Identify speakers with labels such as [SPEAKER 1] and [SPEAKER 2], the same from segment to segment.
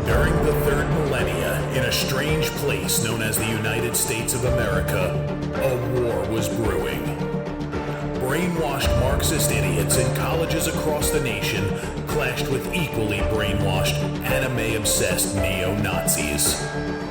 [SPEAKER 1] During the third millennia, in a strange place known as the United States of America, a war was brewing. Brainwashed Marxist idiots in colleges across the nation clashed with equally brainwashed, anime-obsessed neo-Nazis.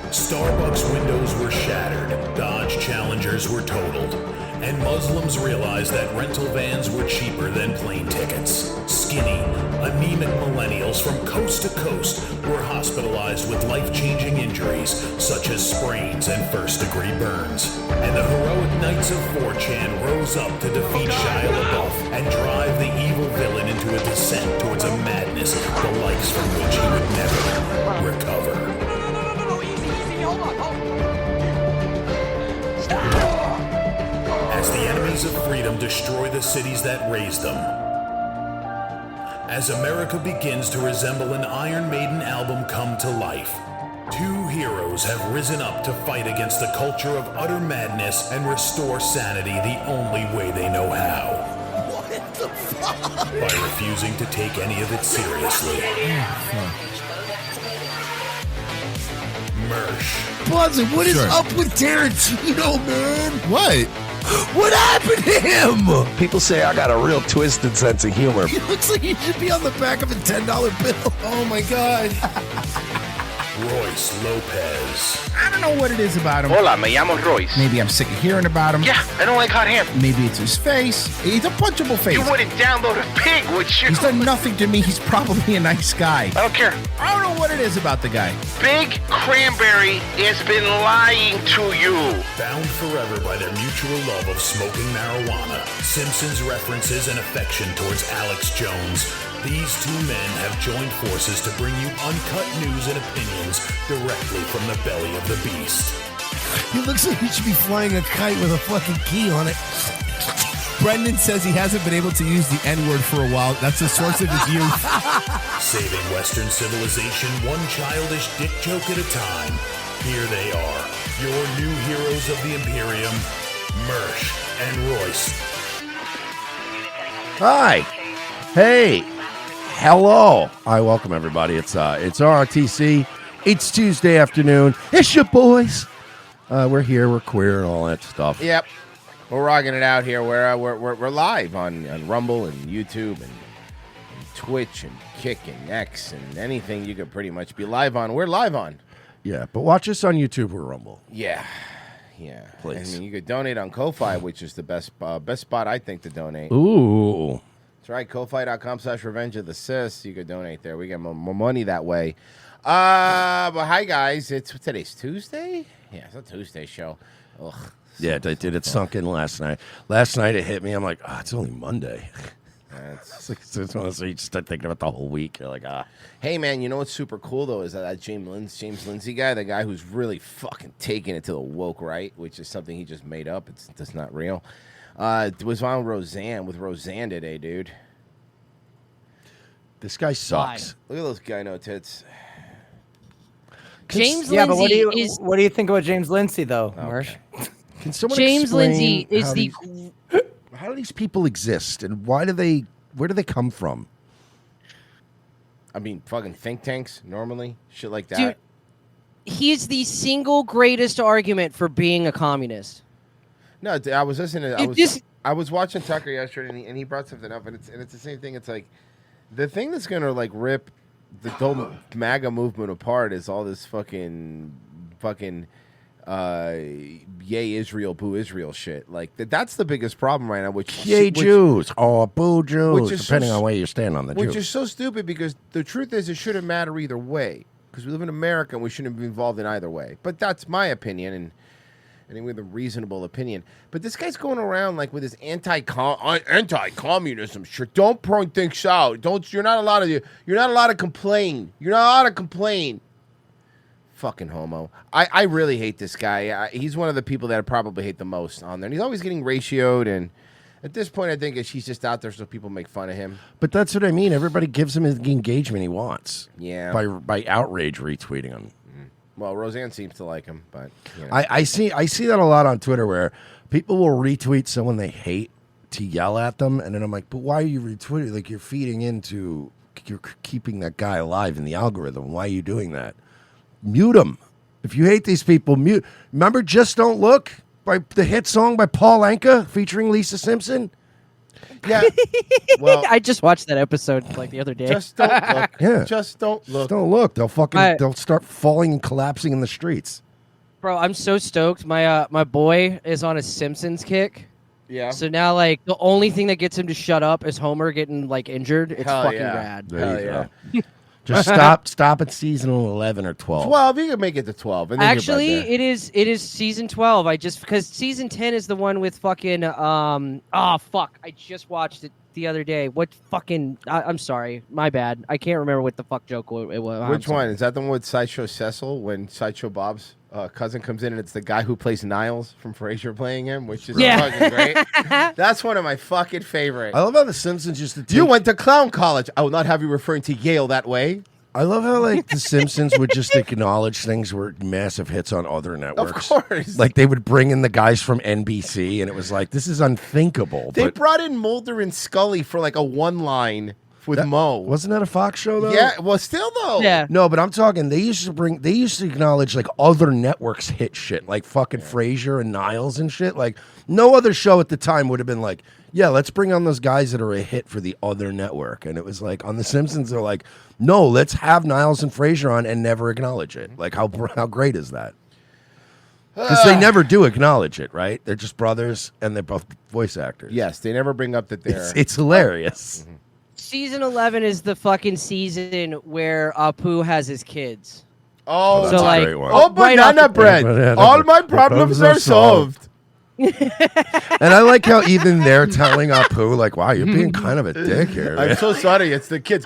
[SPEAKER 1] Starbucks windows were shattered, Dodge Challengers were totaled, and Muslims realized that rental vans were cheaper than plane tickets. Skinny, anemic millennials from coast to coast were hospitalized with life-changing injuries such as sprains and first-degree burns. And the heroic knights of 4chan rose up to defeat Shia LaBeouf and drive the evil villain into a descent towards a madness the likes from which he would never recover.
[SPEAKER 2] No, easy, hold on.
[SPEAKER 1] As the enemies of freedom destroy the cities that raised them. As America begins to resemble an Iron Maiden album come to life, two heroes have risen up to fight against the culture of utter madness and restore sanity the only way they know how.
[SPEAKER 3] What the fuck?
[SPEAKER 1] By refusing to take any of it seriously. Mersh.
[SPEAKER 3] Buzzy, what is up with Tarantino, man?
[SPEAKER 4] What?
[SPEAKER 3] What happened to him?
[SPEAKER 5] People say I got a real twisted sense of humor.
[SPEAKER 3] He looks like he should be on the back of a $10 bill.
[SPEAKER 4] Oh my God.
[SPEAKER 1] Royce Lopez.
[SPEAKER 4] I don't know what it is about him.
[SPEAKER 6] Hola, me llamo Royce.
[SPEAKER 4] Maybe I'm sick of hearing about him.
[SPEAKER 6] Yeah, I don't like hot hair.
[SPEAKER 4] Maybe it's his face. He's a punchable face.
[SPEAKER 6] You wouldn't download a pig, would you?
[SPEAKER 4] He's done nothing to me. He's probably a nice guy.
[SPEAKER 6] I don't care.
[SPEAKER 4] I don't know what it is about the guy.
[SPEAKER 6] Big Cranberry has been lying to you.
[SPEAKER 1] Bound forever by their mutual love of smoking marijuana, Simpsons references and affection towards Alex Jones, these two men have joined forces to bring you uncut news and opinions directly from the belly of the beast.
[SPEAKER 3] He looks like he should be flying a kite with a fucking key on it. Brendan says he hasn't been able to use the N-word for a while. That's the source of his youth.
[SPEAKER 1] Saving Western civilization one childish dick joke at a time. Here they are, your new heroes of the Imperium, Mersh and Royce.
[SPEAKER 5] Hi. Hey. Hello. I welcome everybody. It's RRTC. It's Tuesday afternoon. It's your boys. We're here. We're queer and all that stuff.
[SPEAKER 7] Yep, we're rocking it out here. We're live on Rumble and YouTube and Twitch and Kick and X and anything you could pretty much be live on. We're live on.
[SPEAKER 5] Yeah, but watch us on YouTube or Rumble.
[SPEAKER 7] Yeah.
[SPEAKER 5] Please.
[SPEAKER 7] I mean, you could donate on Ko-Fi, which is the best spot I think to donate.
[SPEAKER 5] Ooh.
[SPEAKER 7] That's right, Ko-Fi.com/Revenge of the Sis. You could donate there. We get more money that way. But hi guys, today's Tuesday. Yeah, it's a Tuesday show. Ugh.
[SPEAKER 5] Yeah, it sunk in last night. Last night it hit me. I'm like, it's only Monday. It's one of those where you just start thinking about the whole week. You're like,
[SPEAKER 7] Hey man, you know what's super cool though is that James Lindsay guy, the guy who's really fucking taking it to the woke right, which is something he just made up. It's not real. Was on Roseanne today, dude.
[SPEAKER 5] This guy sucks.
[SPEAKER 7] Look at those gyno tits.
[SPEAKER 8] James
[SPEAKER 9] yeah, but
[SPEAKER 8] Lindsay
[SPEAKER 9] what do you think about James Lindsay though, Marsh?
[SPEAKER 5] Can someone
[SPEAKER 8] James
[SPEAKER 5] explain
[SPEAKER 8] Lindsay is
[SPEAKER 5] how do these people exist and where do they come from?
[SPEAKER 7] I mean, fucking think tanks normally, shit like that.
[SPEAKER 8] Dude, he's the single greatest argument for being a communist.
[SPEAKER 7] No, I was listening. I was watching Tucker yesterday, and he brought something up, and it's the same thing. It's like the thing that's gonna like rip the whole MAGA movement apart is all this fucking yay Israel, boo Israel shit. Like that's the biggest problem right now.
[SPEAKER 5] Yay Jews or boo Jews,
[SPEAKER 7] is
[SPEAKER 5] depending on where you stand on the Jews.
[SPEAKER 7] Which is so stupid because the truth is it shouldn't matter either way because we live in America and we shouldn't be involved in either way. But that's my opinion and with a reasonable opinion. But this guy's going around like with his anti-communism shit. Don't point things out. You're not allowed to complain. You're not allowed to complain. Fucking homo. I really hate this guy. He's one of the people that I probably hate the most on there. And he's always getting ratioed, and at this point, I think he's just out there so people make fun of him.
[SPEAKER 5] But that's what I mean. Everybody gives him the engagement he wants.
[SPEAKER 7] Yeah.
[SPEAKER 5] By outrage retweeting him.
[SPEAKER 7] Well, Roseanne seems to like him, but you know.
[SPEAKER 5] I see that a lot on Twitter where people will retweet someone they hate to yell at them, and then I'm like, but why are you retweeting? Like you're feeding into you're keeping that guy alive in the algorithm. Why are you doing that? Mute him. If you hate these people, mute. Remember Just Don't Look, by the hit song by Paul Anka featuring Lisa Simpson?
[SPEAKER 7] Yeah. Well,
[SPEAKER 8] I just watched that episode like the other day.
[SPEAKER 7] just don't look.
[SPEAKER 5] Yeah.
[SPEAKER 7] Just don't look.
[SPEAKER 5] Just don't look. They'll start falling and collapsing in the streets.
[SPEAKER 8] Bro, I'm so stoked. My boy is on a Simpsons kick.
[SPEAKER 7] Yeah.
[SPEAKER 8] So now, like, the only thing that gets him to shut up is Homer getting like injured. It's
[SPEAKER 7] Hell
[SPEAKER 8] fucking
[SPEAKER 7] yeah.
[SPEAKER 8] rad.
[SPEAKER 5] There you go. Just stop at season 11 or 12.
[SPEAKER 7] 12. You can make it to 12. And then you're right
[SPEAKER 8] Actually,
[SPEAKER 7] there.
[SPEAKER 8] it is season 12. Because season 10 is the one with fucking fuck. I just watched it the other day. What fucking I'm sorry. My bad. I can't remember what the fuck joke it was.
[SPEAKER 7] Which one? Is that the one with Sideshow Cecil when Sideshow Bob's cousin comes in and it's the guy who plays Niles from Frasier playing him, which is fucking great. That's one of my fucking favorites.
[SPEAKER 5] I love how the Simpsons used to take...
[SPEAKER 7] You went to clown college. I will not have you referring to Yale that way.
[SPEAKER 5] I love how like the Simpsons would just acknowledge things were massive hits on other networks.
[SPEAKER 7] Of course.
[SPEAKER 5] Like they would bring in the guys from NBC and it was like, this is unthinkable.
[SPEAKER 7] They
[SPEAKER 5] but
[SPEAKER 7] brought in Mulder and Scully for like a one line with Mo.
[SPEAKER 5] Wasn't that a Fox show though?
[SPEAKER 7] Yeah, well still though.
[SPEAKER 8] Yeah.
[SPEAKER 5] No, but I'm talking they used to acknowledge like other networks hit shit, like fucking Frasier and Niles and shit. Like no other show at the time would have been like, yeah, let's bring on those guys that are a hit for the other network. And it was like on The Simpsons, they're like, no, let's have Niles and Frasier on and never acknowledge it. Like how great is that? Because they never do acknowledge it, right? They're just brothers and they're both voice actors.
[SPEAKER 7] Yes, they never bring up that they're.
[SPEAKER 5] It's hilarious.
[SPEAKER 8] Season 11 is the fucking season where Apu has his kids.
[SPEAKER 7] Oh,
[SPEAKER 5] that's
[SPEAKER 8] so
[SPEAKER 5] a
[SPEAKER 8] like,
[SPEAKER 5] great one.
[SPEAKER 7] oh,
[SPEAKER 8] right
[SPEAKER 7] banana
[SPEAKER 8] off the-
[SPEAKER 7] bread.
[SPEAKER 5] Banana
[SPEAKER 7] All
[SPEAKER 5] bread.
[SPEAKER 7] my problems are solved.
[SPEAKER 5] And I like how even they're telling Apu, like, wow, you're being kind of a dick here.
[SPEAKER 7] I'm
[SPEAKER 5] man."
[SPEAKER 7] so sorry. It's the kids.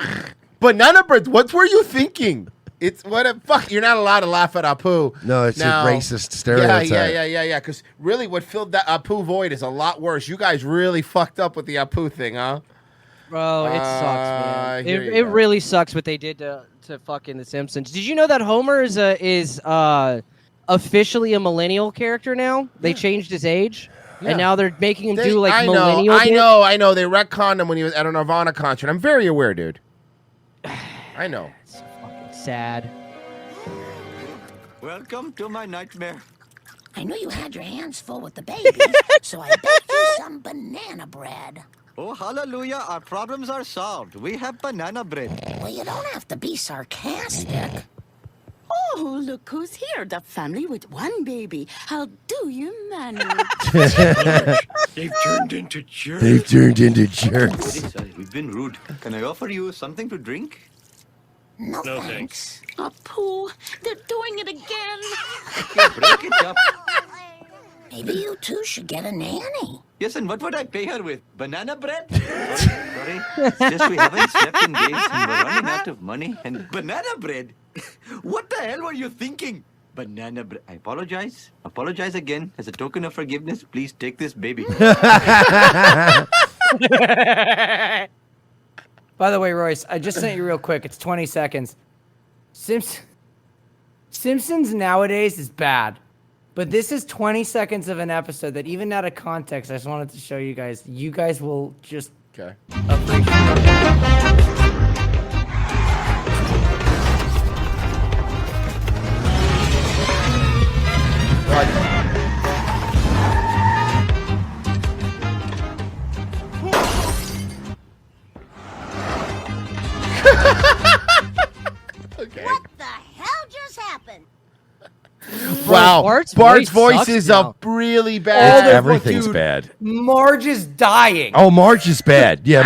[SPEAKER 7] Banana bread. What were you thinking? It's what a fuck. You're not allowed to laugh at Apu.
[SPEAKER 5] No, it's
[SPEAKER 7] Now-
[SPEAKER 5] a racist stereotype.
[SPEAKER 7] Yeah. Because really, what filled that Apu void is a lot worse. You guys really fucked up with the Apu thing, huh?
[SPEAKER 8] Bro, it sucks, man.
[SPEAKER 7] here you
[SPEAKER 8] It
[SPEAKER 7] go.
[SPEAKER 8] really sucks what they did to fucking The Simpsons. Did you know that Homer is officially a millennial character now? They changed his age, and now they're making him do like millennial.
[SPEAKER 7] I know. They retconned him when he was at a Nirvana concert. I'm very aware, dude. I know.
[SPEAKER 8] It's so fucking sad.
[SPEAKER 2] Welcome to my nightmare.
[SPEAKER 10] I know you had your hands full with the babies, so I baked you some banana bread.
[SPEAKER 2] Oh, hallelujah, our problems are solved. We have banana bread.
[SPEAKER 10] Well, you don't have to be sarcastic.
[SPEAKER 11] Oh, look who's here. The family with one baby. How do you manage?
[SPEAKER 2] They've turned into jerks.
[SPEAKER 5] They've turned into jerks.
[SPEAKER 2] Sorry, we've been rude. Can I offer you something to drink?
[SPEAKER 10] No thanks.
[SPEAKER 11] Apu, they're doing it again.
[SPEAKER 2] Break it up.
[SPEAKER 10] Maybe you two should get a nanny.
[SPEAKER 2] Yes, and what would I pay her with? Banana bread? Sorry. It's just we haven't slept in days and we're running out of money. And banana bread? What the hell were you thinking? Banana bread. I apologize. Apologize again. As a token of forgiveness, please take this baby.
[SPEAKER 9] By the way, Royce, I just sent you real quick. It's 20 seconds. Simpsons nowadays is bad. But this is 20 seconds of an episode that even out of context, I just wanted to show you guys. You guys will just appreciate
[SPEAKER 10] What the hell just happened?
[SPEAKER 7] Wow,
[SPEAKER 8] Bart's
[SPEAKER 7] Bart's
[SPEAKER 8] voice
[SPEAKER 7] voice
[SPEAKER 8] sucks
[SPEAKER 7] is
[SPEAKER 8] now.
[SPEAKER 7] really bad.
[SPEAKER 5] Everything's
[SPEAKER 9] dude.
[SPEAKER 5] bad.
[SPEAKER 9] Marge is dying.
[SPEAKER 5] Oh, Marge is bad. Yeah,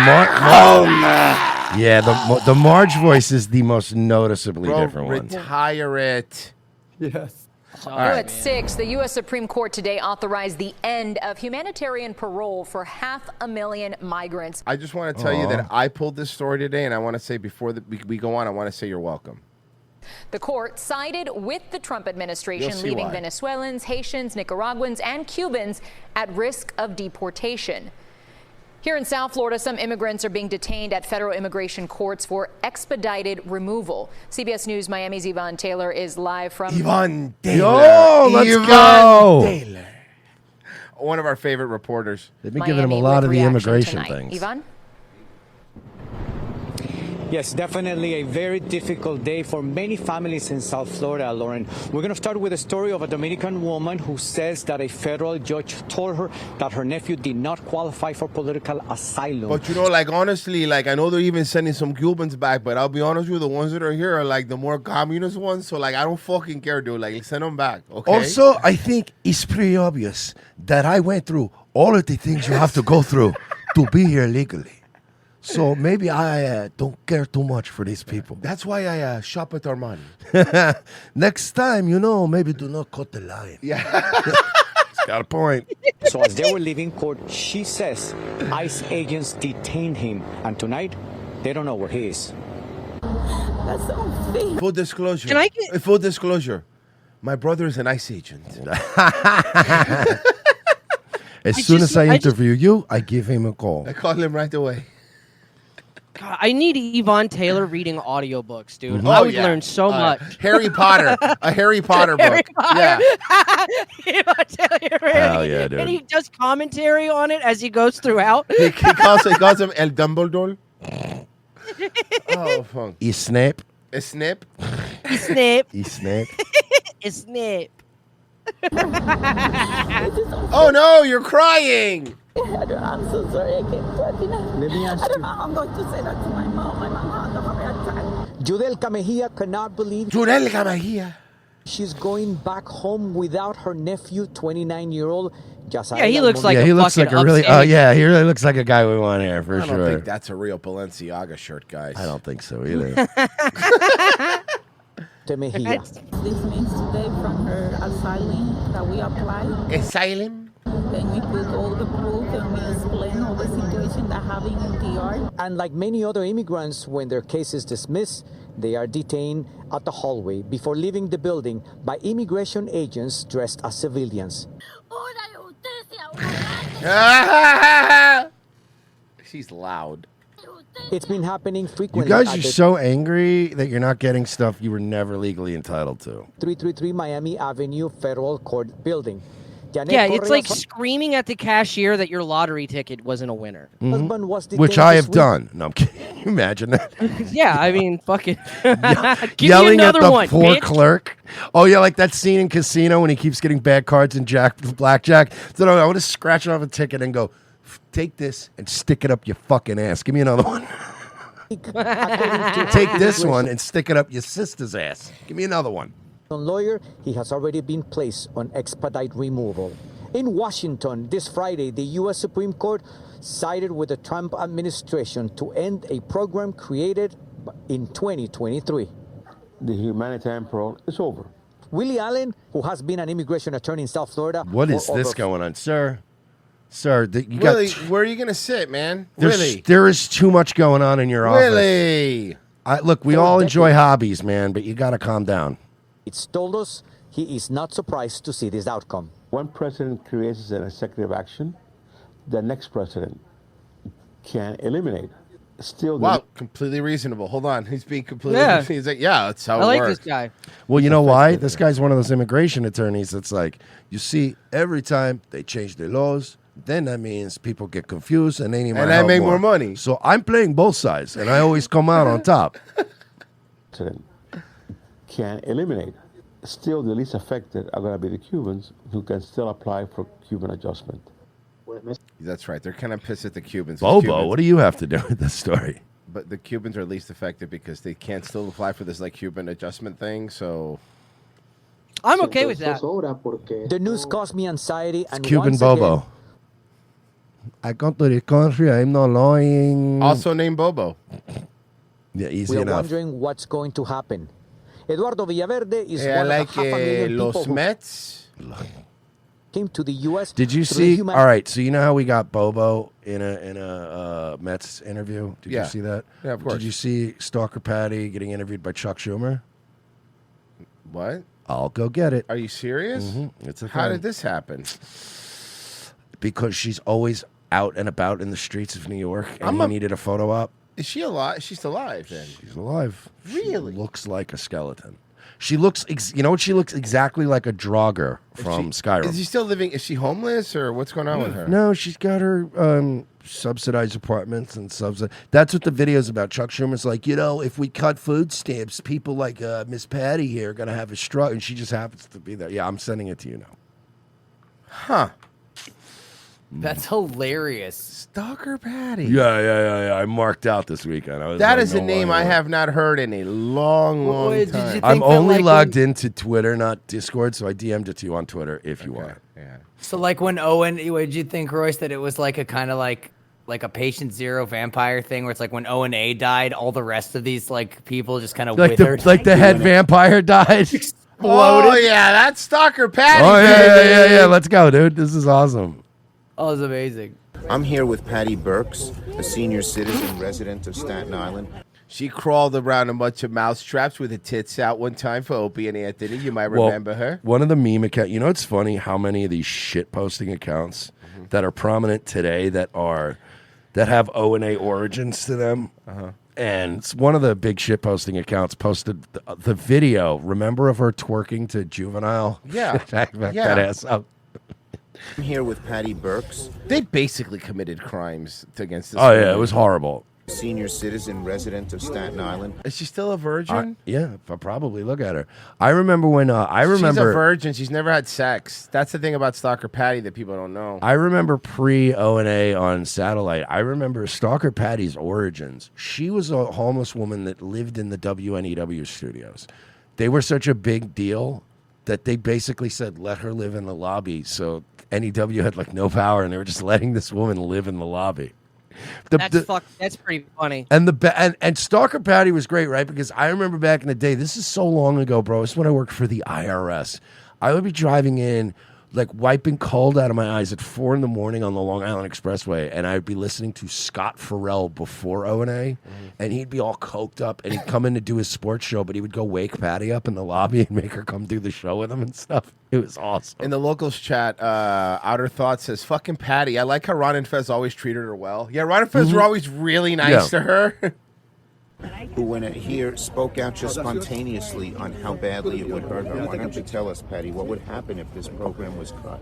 [SPEAKER 5] Yeah, the Marge voice is the most noticeably
[SPEAKER 7] Bro,
[SPEAKER 5] different one.
[SPEAKER 7] retire it.
[SPEAKER 9] Yes.
[SPEAKER 12] At 6, the U.S. Supreme Court today authorized the end of humanitarian parole for 500,000 migrants.
[SPEAKER 7] I just want to tell you that I pulled this story today, and I want to say before we go on, I want to say you're welcome.
[SPEAKER 12] The court sided with the Trump administration,
[SPEAKER 7] You'll see
[SPEAKER 12] leaving
[SPEAKER 7] why.
[SPEAKER 12] Venezuelans, Haitians, Nicaraguans, and Cubans at risk of deportation. Here in South Florida, some immigrants are being detained at federal immigration courts for expedited removal. CBS News Miami's Yvonne Taylor is live from...
[SPEAKER 7] Yvonne Taylor.
[SPEAKER 5] Yo, let's
[SPEAKER 7] Yvonne
[SPEAKER 5] go.
[SPEAKER 7] Taylor. One of our favorite reporters.
[SPEAKER 5] They've been giving him a
[SPEAKER 12] Miami
[SPEAKER 5] lot
[SPEAKER 12] with
[SPEAKER 5] of the
[SPEAKER 12] reaction
[SPEAKER 5] immigration
[SPEAKER 12] tonight.
[SPEAKER 5] things.
[SPEAKER 12] Yvonne?
[SPEAKER 13] Yes, definitely a very difficult day for many families in South Florida, Lauren. We're going to start with a story of a Dominican woman who says that a federal judge told her that her nephew did not qualify for political asylum.
[SPEAKER 7] But you know, like honestly, like I know they're even sending some Cubans back, but I'll be honest with you, the ones that are here are like the more communist ones. So like I don't fucking care, dude. Like send them back. Okay.
[SPEAKER 5] Also, I think it's pretty obvious that I went through all of the things you have to go through to be here legally. So maybe I don't care too much for these people.
[SPEAKER 7] That's why I shop at Armani.
[SPEAKER 5] Next time, maybe do not cut the line.
[SPEAKER 7] Yeah.
[SPEAKER 5] It's got a point.
[SPEAKER 13] So as they were leaving court, she says ICE agents detained him. And tonight, they don't know where he is.
[SPEAKER 11] That's so
[SPEAKER 7] Full disclosure.
[SPEAKER 8] Can I get-
[SPEAKER 7] Full disclosure. My brother is an ICE agent.
[SPEAKER 5] As soon as I interview you, I give him a call.
[SPEAKER 7] I call him right away.
[SPEAKER 8] God, I need Yvonne Taylor reading audiobooks, dude.
[SPEAKER 5] Mhm.
[SPEAKER 8] I
[SPEAKER 7] Oh,
[SPEAKER 8] would
[SPEAKER 7] yeah.
[SPEAKER 8] learn so much.
[SPEAKER 7] Harry Potter. A Harry Potter
[SPEAKER 8] Harry
[SPEAKER 7] book.
[SPEAKER 8] Potter.
[SPEAKER 7] Yeah.
[SPEAKER 8] Yvonne Taylor,
[SPEAKER 5] Hell yeah, dude.
[SPEAKER 8] And he does commentary on it as he goes throughout.
[SPEAKER 7] He calls him El Dumbledore. Oh, fuck.
[SPEAKER 5] You snap.
[SPEAKER 7] A snip.
[SPEAKER 8] Snip.
[SPEAKER 5] You snap.
[SPEAKER 8] Snip.
[SPEAKER 7] Oh no, you're crying.
[SPEAKER 11] I'm so sorry. I can't talk.
[SPEAKER 13] Let me ask
[SPEAKER 11] I don't
[SPEAKER 13] you.
[SPEAKER 11] know how I'm going to say that to my mom. My mom had a hard time.
[SPEAKER 13] Judelka Mejia cannot believe
[SPEAKER 7] Judelka Mejia.
[SPEAKER 13] she's going back home without her nephew, 29-year-old Yasael.
[SPEAKER 8] Yeah, he looks like
[SPEAKER 5] Yeah,
[SPEAKER 8] a
[SPEAKER 5] he looks like
[SPEAKER 8] fucking
[SPEAKER 5] a really. Oh
[SPEAKER 8] upstanding-
[SPEAKER 5] yeah, he really looks like a guy we want here for
[SPEAKER 7] I don't
[SPEAKER 5] sure.
[SPEAKER 7] think that's a real Balenciaga shirt, guys.
[SPEAKER 5] I don't think so either.
[SPEAKER 13] Mejia.
[SPEAKER 11] This means today from her asylum that we applied.
[SPEAKER 7] Asylum?
[SPEAKER 11] Then we put all the proof and we explain all the situation that happened in DR.
[SPEAKER 13] And like many other immigrants, when their case is dismissed, they are detained at the hallway before leaving the building by immigration agents dressed as civilians.
[SPEAKER 7] She's loud.
[SPEAKER 13] It's been happening
[SPEAKER 5] You
[SPEAKER 13] frequently.
[SPEAKER 5] guys
[SPEAKER 13] at
[SPEAKER 5] are
[SPEAKER 13] the
[SPEAKER 5] so angry that you're not getting stuff you were never legally entitled to.
[SPEAKER 13] 333 Miami Avenue Federal Court building. Janet
[SPEAKER 8] Yeah, it's like
[SPEAKER 13] Correa's
[SPEAKER 8] screaming at the cashier that your lottery ticket wasn't a winner.
[SPEAKER 13] husband was
[SPEAKER 5] Which
[SPEAKER 13] detained
[SPEAKER 5] I
[SPEAKER 13] this
[SPEAKER 5] have
[SPEAKER 13] week.
[SPEAKER 5] done. No, I'm kidding. Can you imagine that?
[SPEAKER 8] Yeah, I mean, fucking. Give
[SPEAKER 5] Yelling
[SPEAKER 8] me
[SPEAKER 5] at
[SPEAKER 8] another
[SPEAKER 5] the
[SPEAKER 8] one,
[SPEAKER 5] poor
[SPEAKER 8] bitch.
[SPEAKER 5] clerk. Oh yeah, like that scene in Casino when he keeps getting bad cards in blackjack. So no, I would just scratch off a ticket and go, take this and stick it up your fucking ass. Give me another one. Take this one and stick it up your sister's ass. Give me another one.
[SPEAKER 13] Lawyer, he has already been placed on expedite removal. In Washington, this Friday, the U.S. Supreme Court sided with the Trump administration to end a program created in 2023.
[SPEAKER 14] The humanitarian parole is over.
[SPEAKER 13] Willie Allen, who has been an immigration attorney in South Florida.
[SPEAKER 5] What is
[SPEAKER 13] for
[SPEAKER 5] this
[SPEAKER 13] over
[SPEAKER 5] going on, sir? Sir, you
[SPEAKER 7] Willie,
[SPEAKER 5] got.
[SPEAKER 7] where are you gonna sit, man?
[SPEAKER 5] Really? There is too much going on in your office.
[SPEAKER 7] Willie.
[SPEAKER 5] Look, we all enjoy hobbies, man, but you got to calm down.
[SPEAKER 13] It's told us he is not surprised to see this outcome.
[SPEAKER 14] When president creates an executive action, the next president can eliminate. Still,
[SPEAKER 7] Wow, completely reasonable. Hold on, he's being completely.
[SPEAKER 8] Yeah.
[SPEAKER 7] He's like, yeah, that's how
[SPEAKER 8] I
[SPEAKER 7] it
[SPEAKER 8] like
[SPEAKER 7] works.
[SPEAKER 8] this guy.
[SPEAKER 5] Well, you know why? This guy's one of those immigration attorneys that's like, you see, every time they change the laws, then that means people get confused and they need my
[SPEAKER 7] And I
[SPEAKER 5] help
[SPEAKER 7] make more money.
[SPEAKER 5] So I'm playing both sides, and I always come out on top.
[SPEAKER 14] president can eliminate. Still, the least affected are going to be the Cubans who can still apply for Cuban adjustment.
[SPEAKER 7] That's right. They're kind of pissed at the Cubans. 'cause
[SPEAKER 5] Bobo, what do you have to do with this story?
[SPEAKER 7] But the Cubans are least affected because they can't still apply for this like Cuban adjustment thing. So
[SPEAKER 8] I'm okay with that.
[SPEAKER 13] The news caused me anxiety and
[SPEAKER 5] Cuban
[SPEAKER 13] once
[SPEAKER 5] Bobo.
[SPEAKER 13] again,
[SPEAKER 5] I come to the country, I'm not lying.
[SPEAKER 7] also named Bobo.
[SPEAKER 5] Yeah,
[SPEAKER 13] we
[SPEAKER 5] easy
[SPEAKER 13] are
[SPEAKER 5] enough.
[SPEAKER 13] wondering what's going to happen. Eduardo Villaverde is
[SPEAKER 7] Yeah,
[SPEAKER 13] one
[SPEAKER 7] like
[SPEAKER 13] of the half a million
[SPEAKER 7] Los
[SPEAKER 13] people who
[SPEAKER 7] Mets.
[SPEAKER 13] came to the U.S.
[SPEAKER 5] Did you
[SPEAKER 13] through
[SPEAKER 5] see?
[SPEAKER 13] human-
[SPEAKER 5] All right, so you know how we got Bobo in a Mets interview? Did
[SPEAKER 7] Yeah.
[SPEAKER 5] you see that?
[SPEAKER 7] Yeah, of course.
[SPEAKER 5] Did you see Stalker Patty getting interviewed by Chuck Schumer?
[SPEAKER 7] What?
[SPEAKER 5] I'll go get it.
[SPEAKER 7] Are you serious?
[SPEAKER 5] Mhm, it's a
[SPEAKER 7] How
[SPEAKER 5] thing.
[SPEAKER 7] did this happen?
[SPEAKER 5] Because she's always out and about in the streets of New York, and he needed a photo op.
[SPEAKER 7] Is she alive? She's still alive then.
[SPEAKER 5] She's alive.
[SPEAKER 7] Really?
[SPEAKER 5] She looks like a skeleton. She looks, you know what? She looks exactly like a Draugr from Skyrim.
[SPEAKER 7] Is she still living? Is she homeless or what's going on with her?
[SPEAKER 5] No, she's got her subsidized apartments and That's what the video's about. Chuck Schumer's like, if we cut food stamps, people like Miss Patty here are gonna have a struggle, and she just happens to be there. Yeah, I'm sending it to you now.
[SPEAKER 7] Huh?
[SPEAKER 9] That's hilarious.
[SPEAKER 7] Stalker Patty.
[SPEAKER 5] Yeah. I marked out this weekend. I was
[SPEAKER 7] That
[SPEAKER 5] like,
[SPEAKER 7] is a
[SPEAKER 5] no
[SPEAKER 7] name I
[SPEAKER 5] longer.
[SPEAKER 7] have not heard in a long time.
[SPEAKER 5] I'm only logged into Twitter, not Discord, so I DM'd it to you on Twitter if you want.
[SPEAKER 7] Yeah.
[SPEAKER 9] So like when Owen, did you think, Royce, that it was like a kind of like a Patient Zero vampire thing, where it's like when Owen A died, all the rest of these like people just kind of withered.
[SPEAKER 5] Like the head vampire died.
[SPEAKER 7] Oh yeah, that's Stalker Patty.
[SPEAKER 5] Oh yeah. Let's go, dude. This is awesome.
[SPEAKER 9] Oh, it's amazing.
[SPEAKER 15] I'm here with Patty Burks, a senior citizen resident of Staten Island.
[SPEAKER 7] She crawled around a bunch of mouse traps with her tits out one time for Opie and Anthony. You might remember her.
[SPEAKER 5] One of the meme accounts. You know, it's funny how many of these shit posting accounts that are prominent today that have O&A origins to them. And one of the big shit posting accounts posted the video. Remember of her twerking to Juvenile?
[SPEAKER 7] Yeah.
[SPEAKER 5] Back that ass up.
[SPEAKER 15] I'm here with Patty Burks.
[SPEAKER 7] They basically committed crimes against this
[SPEAKER 5] Oh yeah,
[SPEAKER 7] woman.
[SPEAKER 5] it was horrible.
[SPEAKER 15] Senior citizen resident of Staten Island.
[SPEAKER 7] Is she still a virgin?
[SPEAKER 5] Yeah, probably. Look at her. I remember when
[SPEAKER 7] She's a virgin. She's never had sex. That's the thing about Stalker Patty that people don't know.
[SPEAKER 5] I remember pre O&A on satellite. I remember Stalker Patty's origins. She was a homeless woman that lived in the WNEW studios. They were such a big deal that they basically said, let her live in the lobby. So NEW had like no power, and they were just letting this woman live in the lobby.
[SPEAKER 8] That's pretty funny.
[SPEAKER 5] And and Stalker Patty was great, right? Because I remember back in the day, this is so long ago, bro. It's when I worked for the IRS. I would be driving in, like wiping cold out of my eyes at 4 a.m. on the Long Island Expressway, and I'd be listening to Scott Farrell before O&A, and he'd be all coked up, and he'd come in to do his sports show, but he would go wake Patty up in the lobby and make her come do the show with him and stuff. It was awesome.
[SPEAKER 7] In the locals chat, Outer Thought says, fucking Patty. I like how Ron and Fez always treated her well. Yeah, Ron and Fez were always really nice to her.
[SPEAKER 15] Who, when it here, spoke out just spontaneously on how badly it would hurt her. Why don't you tell us, Patty, what would happen if this program was cut?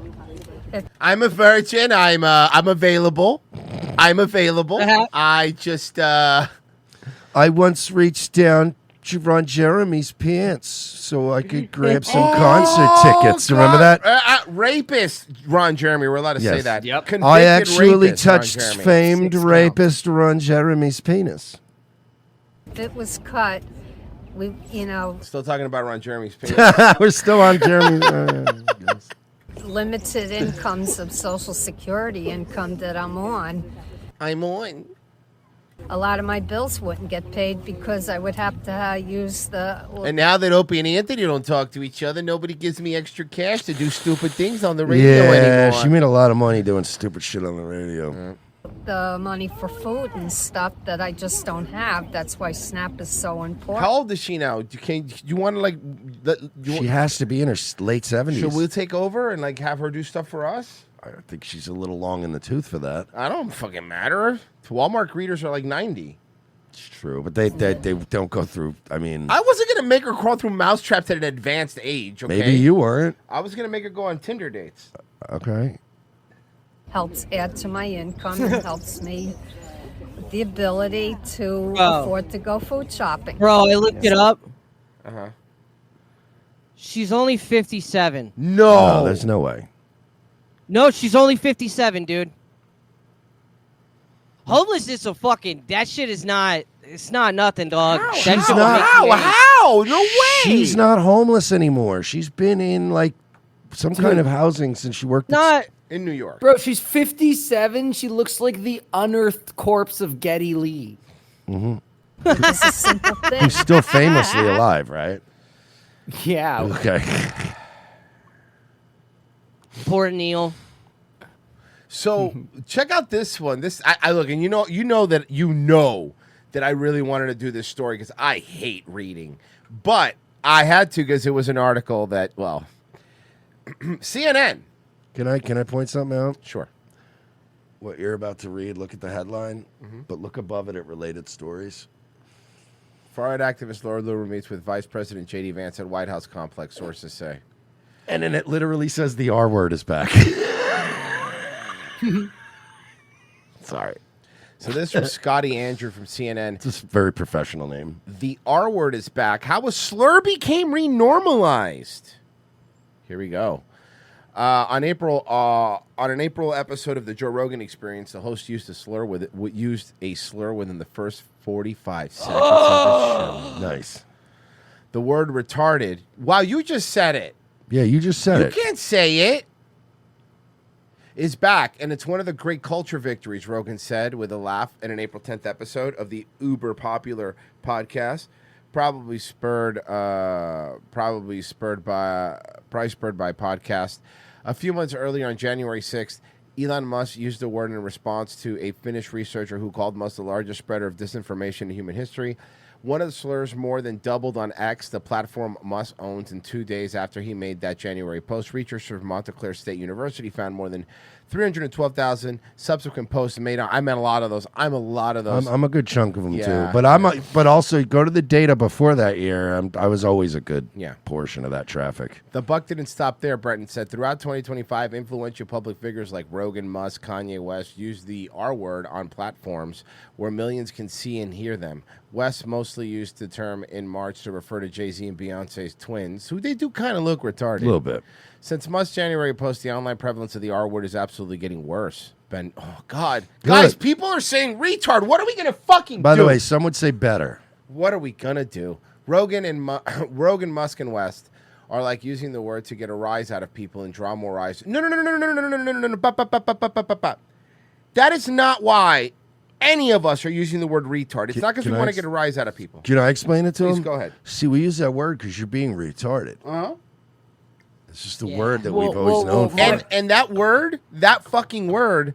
[SPEAKER 7] I'm a virgin. I'm available. I just
[SPEAKER 5] I once reached down to Ron Jeremy's pants so I could grab some concert tickets. Remember that?
[SPEAKER 7] Rapist Ron Jeremy. We're allowed to say
[SPEAKER 5] Yes.
[SPEAKER 7] that.
[SPEAKER 9] Yep.
[SPEAKER 7] Convicted
[SPEAKER 5] I actually
[SPEAKER 7] rapist Ron
[SPEAKER 5] touched
[SPEAKER 7] Jeremy.
[SPEAKER 5] famed
[SPEAKER 9] 6
[SPEAKER 5] rapist Ron Jeremy's penis.
[SPEAKER 16] If it was cut,
[SPEAKER 7] Still talking about Ron Jeremy's penis.
[SPEAKER 5] We're still on Jeremy.
[SPEAKER 16] limited incomes of Social Security income that I'm on, a lot of my bills wouldn't get paid because I would have to use the.
[SPEAKER 7] And now that Opie and Anthony don't talk to each other, nobody gives me extra cash to do stupid things on the radio
[SPEAKER 5] Yeah,
[SPEAKER 7] anymore.
[SPEAKER 5] she made a lot of money doing stupid shit on the radio.
[SPEAKER 16] The money for food and stuff that I just don't have. That's why SNAP is so important.
[SPEAKER 7] How old is she now? Do you want to like?
[SPEAKER 5] She has to be in her late 70s.
[SPEAKER 7] Should we take over and like have her do stuff for us?
[SPEAKER 5] I think she's a little long in the tooth for that.
[SPEAKER 7] I don't fucking matter. Walmart greeters are like 90.
[SPEAKER 5] It's true, but they don't go through. I mean,
[SPEAKER 7] I wasn't gonna make her crawl through mousetraps at an advanced age. Okay?
[SPEAKER 5] maybe you weren't.
[SPEAKER 7] I was gonna make her go on Tinder dates.
[SPEAKER 5] Okay.
[SPEAKER 16] Helps add to my income and helps me with the ability to
[SPEAKER 8] Bro.
[SPEAKER 16] afford to go food shopping.
[SPEAKER 8] Bro, I looked it up.
[SPEAKER 7] Uh-huh.
[SPEAKER 8] She's only 57.
[SPEAKER 5] No, there's no way.
[SPEAKER 8] No, she's only 57, dude. Homelessness a fucking that shit is not. It's not nothing, dog. That
[SPEAKER 5] She's
[SPEAKER 8] shit will
[SPEAKER 5] not-
[SPEAKER 8] make you age.
[SPEAKER 7] How? No way.
[SPEAKER 5] She's not homeless anymore. She's been in like some kind of housing since she worked.
[SPEAKER 8] Not
[SPEAKER 7] in New York.
[SPEAKER 9] Bro, she's 57. She looks like the unearthed corpse of Geddy Lee.
[SPEAKER 16] It's a simple thing.
[SPEAKER 5] Who's still famously alive, right?
[SPEAKER 9] Yeah.
[SPEAKER 5] Okay.
[SPEAKER 8] Poor Neil.
[SPEAKER 7] So check out this one. This I look, and you know that I really wanted to do this story because I hate reading, but I had to because it was an article that CNN.
[SPEAKER 5] Can I point something out?
[SPEAKER 7] Sure.
[SPEAKER 5] What you're about to read, look at the headline, but look above it at related stories.
[SPEAKER 7] Far-right activist Laura Loomer meets with Vice President J.D. Vance at White House complex, sources say.
[SPEAKER 5] And then it literally says the R word is back. Sorry.
[SPEAKER 7] So this from Scotty Andrew from CNN.
[SPEAKER 5] It's a very professional name.
[SPEAKER 7] The R word is back. How a slur became renormalized. Here we go. On an April episode of the Joe Rogan Experience, the host used a slur within the first 45 seconds of the show.
[SPEAKER 5] Nice.
[SPEAKER 7] The word retarded. Wow, you just said it.
[SPEAKER 5] Yeah, you just said it.
[SPEAKER 7] You can't say it. Is back, and it's one of the great culture victories, Rogan said with a laugh in an April 10th episode of the uber popular podcast, probably spurred by podcast. A few months earlier, on January 6th, Elon Musk used the word in response to a Finnish researcher who called Musk the largest spreader of disinformation in human history. One of the slurs more than doubled on X, the platform Musk owns, in 2 days after he made that January post. Researchers from Montclair State University found more than 312,000 subsequent posts made. I met a lot of those. I'm
[SPEAKER 5] a good chunk of them
[SPEAKER 7] Yeah.
[SPEAKER 5] too. But also go to the data before that year. I was always a good portion of that traffic.
[SPEAKER 7] The buck didn't stop there, Breton said. Throughout 2025, influential public figures like Rogan, Musk, Kanye West used the R word on platforms where millions can see and hear them. West mostly used the term in March to refer to Jay-Z and Beyonce's twins, who they do kind of look retarded.
[SPEAKER 5] A little bit.
[SPEAKER 7] Since Musk's January post, the online prevalence of the R word is absolutely getting worse. Ben, oh, God.
[SPEAKER 5] Good.
[SPEAKER 7] Guys, people are saying retard. What are we going to fucking
[SPEAKER 5] By
[SPEAKER 7] do?
[SPEAKER 5] the way, some would say better.
[SPEAKER 7] What are we going to do? Rogan, Musk, and West are like using the word to get a rise out of people and draw more eyes. No. That is not why any of us are using the word retard. It's not because we
[SPEAKER 5] can I
[SPEAKER 7] want to
[SPEAKER 5] ex-
[SPEAKER 7] get a rise out of people.
[SPEAKER 5] Can I explain it to
[SPEAKER 7] Please
[SPEAKER 5] him?
[SPEAKER 7] go ahead.
[SPEAKER 5] See, we use that word because you're being retarded.
[SPEAKER 7] Uh-huh.
[SPEAKER 5] It's just the word that we've always known for.
[SPEAKER 7] And that word, that fucking word,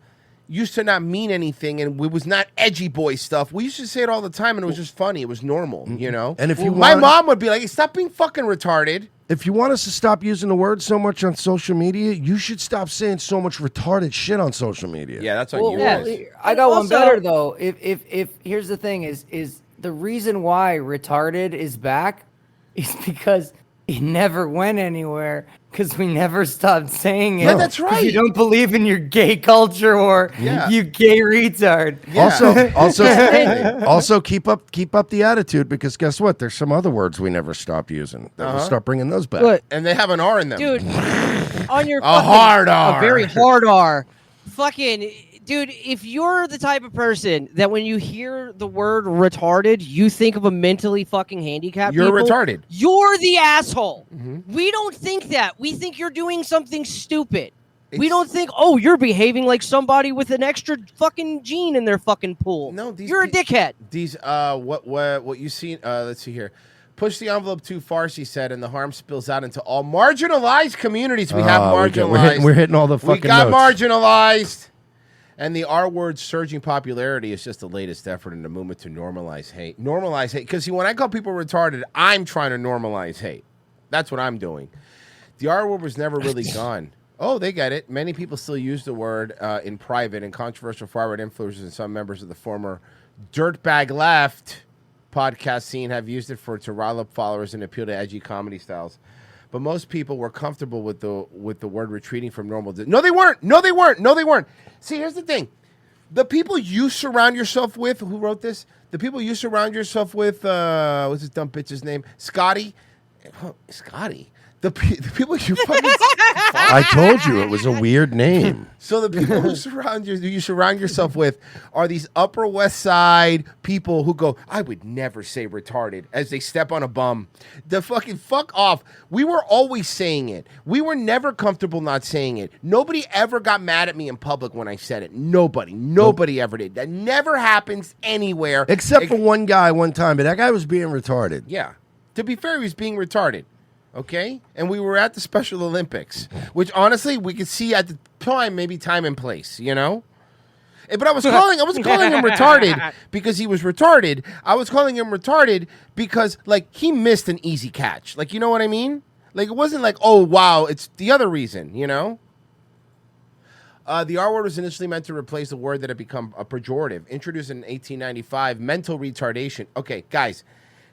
[SPEAKER 7] used to not mean anything, and it was not edgy boy stuff. We used to say it all the time, and it was just funny. It was normal, you know?
[SPEAKER 5] And if you
[SPEAKER 7] my
[SPEAKER 5] want-
[SPEAKER 7] mom would be like, hey, stop being fucking retarded.
[SPEAKER 5] If you want us to stop using the word so much on social media, you should stop saying so much retarded shit on social media.
[SPEAKER 7] Yeah, that's
[SPEAKER 9] Well, I got one better though. If here's the thing is the reason why retarded is back is because it never went anywhere because we never stopped saying it.
[SPEAKER 7] Yeah, that's
[SPEAKER 9] 'Cause
[SPEAKER 7] right.
[SPEAKER 9] You don't believe in your gay culture or you gay retard.
[SPEAKER 5] Also keep up the attitude because guess what? There's some other words we never stopped using. That we'll start bringing those back.
[SPEAKER 8] Look,
[SPEAKER 7] and they have an R in them.
[SPEAKER 8] Dude, on your
[SPEAKER 7] A hard R.
[SPEAKER 8] a very hard R. Fucking dude, if you're the type of person that when you hear the word retarded, you think of a mentally fucking handicapped
[SPEAKER 7] You're
[SPEAKER 8] people,
[SPEAKER 7] retarded.
[SPEAKER 8] You're the asshole. We don't think that. We think you're doing something stupid. We don't think, oh, you're behaving like somebody with an extra fucking gene in their fucking pool. No, you're a dickhead.
[SPEAKER 7] These what you see? Let's see here. Push the envelope too far, she said, and the harm spills out into all marginalized communities. We have marginalized.
[SPEAKER 5] We're hitting all the fucking
[SPEAKER 7] We got
[SPEAKER 5] notes.
[SPEAKER 7] marginalized. And the R word's surging popularity is just the latest effort in the movement to normalize hate. Normalize hate. Because, see, when I call people retarded, I'm trying to normalize hate. That's what I'm doing. The R word was never really gone. Oh, they get it. Many people still use the word in private, and controversial far-right influencers and some members of the former Dirtbag Left podcast scene have used it to rile up followers and appeal to edgy comedy styles. But most people were comfortable with the word retreating from normal. No, they weren't. No, they weren't. No, they weren't. See, here's the thing. The people you surround yourself with, who wrote this? The people you surround yourself with, what's this dumb bitch's name? Scotty? Scotty? The people you fucking...
[SPEAKER 5] I told you it was a weird name.
[SPEAKER 7] So the people who you surround yourself with are these Upper West Side people who go, I would never say retarded as they step on a bum. The fucking fuck off. We were always saying it. We were never comfortable not saying it. Nobody ever got mad at me in public when I said it. Nobody ever did. That never happens anywhere.
[SPEAKER 5] Except for one guy one time, but that guy was being retarded.
[SPEAKER 7] Yeah. To be fair, he was being retarded. Okay? And we were at the Special Olympics, which honestly we could see at the time, maybe time and place, you know? But I wasn't calling him retarded because he was retarded. I was calling him retarded because, like, he missed an easy catch. Like, you know what I mean? Like, it wasn't like, oh, wow, it's the other reason, you know? The R word was initially meant to replace a word that had become a pejorative. Introduced in 1895, mental retardation. Okay, guys,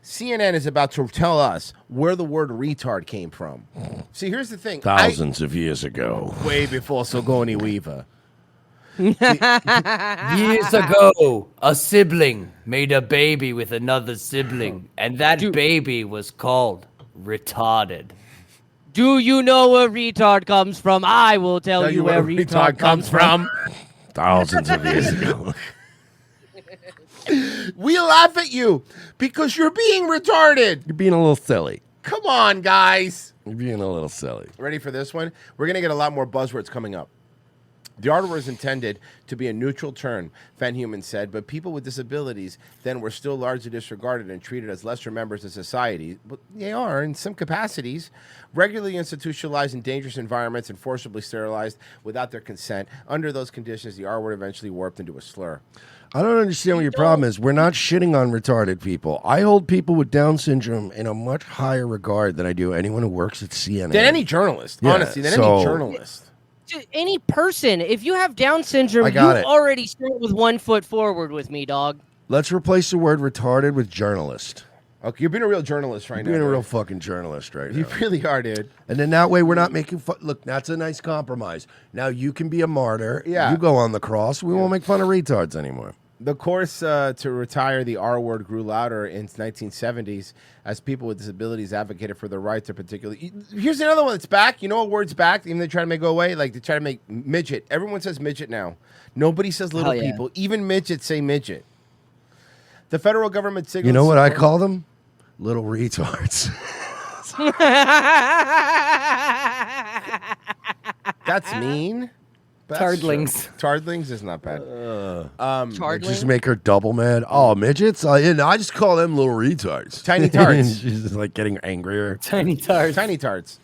[SPEAKER 7] CNN is about to tell us where the word retard came from. See, here's the thing.
[SPEAKER 5] Thousands of years ago.
[SPEAKER 7] Way before Sigourney Weaver.
[SPEAKER 9] Years ago, a sibling made a baby with another sibling, and that baby was called retarded.
[SPEAKER 8] Do you know where retard comes from? I will tell you where retard comes from.
[SPEAKER 5] Thousands of years ago.
[SPEAKER 7] We laugh at you because you're being retarded.
[SPEAKER 5] You're being a little silly.
[SPEAKER 7] Come on, guys.
[SPEAKER 5] You're being a little silly.
[SPEAKER 7] Ready for this one? We're going to get a lot more buzzwords coming up. The R word is intended to be a neutral term, Van Human said, but people with disabilities then were still largely disregarded and treated as lesser members of society. But they are, in some capacities, regularly institutionalized in dangerous environments and forcibly sterilized without their consent. Under those conditions, the R word eventually warped into a slur.
[SPEAKER 5] I don't understand what your problem is. We're not shitting on retarded people. I hold people with Down syndrome in a much higher regard than I do anyone who works at CNN.
[SPEAKER 7] Than any journalist, honestly, than any journalist.
[SPEAKER 8] Any person, if you have Down syndrome,
[SPEAKER 5] I
[SPEAKER 8] you
[SPEAKER 5] got it.
[SPEAKER 8] already start with 1 foot forward with me, dog.
[SPEAKER 5] Let's replace the word retarded with journalist.
[SPEAKER 7] Okay, you're being a real journalist right now.
[SPEAKER 5] You're being a
[SPEAKER 7] dude.
[SPEAKER 5] real fucking journalist right now.
[SPEAKER 7] You really are, dude.
[SPEAKER 5] And then that way we're not making fun. Look, that's a nice compromise. Now you can be a martyr.
[SPEAKER 7] Yeah.
[SPEAKER 5] You go on the cross. We won't make fun of retards anymore.
[SPEAKER 7] The course to retire the R word grew louder in 1970s as people with disabilities advocated for their right to particularly. Here's another one that's back. You know what word's back? Even they try to make go away. Like they try to make midget. Everyone says midget now. Nobody says little
[SPEAKER 8] Hell yeah.
[SPEAKER 7] people. Even midgets say midget. The federal government signals.
[SPEAKER 5] You know what I call them? Little retards.
[SPEAKER 7] That's mean. But that's
[SPEAKER 9] Tardlings.
[SPEAKER 7] true. Tardlings is not bad.
[SPEAKER 5] Just make her double mad. Oh, midgets? I just call them little retards.
[SPEAKER 7] Tiny tarts.
[SPEAKER 5] She's just like getting angrier.
[SPEAKER 9] Tiny tarts.
[SPEAKER 7] Tiny tarts.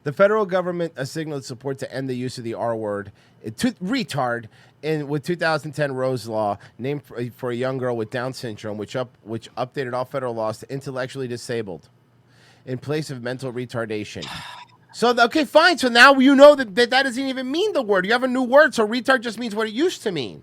[SPEAKER 7] The federal government signaled support to end the use of the R word, retard, with 2010 Rose Law, named for a young girl with Down syndrome, which updated all federal laws to intellectually disabled in place of mental retardation. So, okay, fine. So now you know that doesn't even mean the word. You have a new word, so retard just means what it used to mean.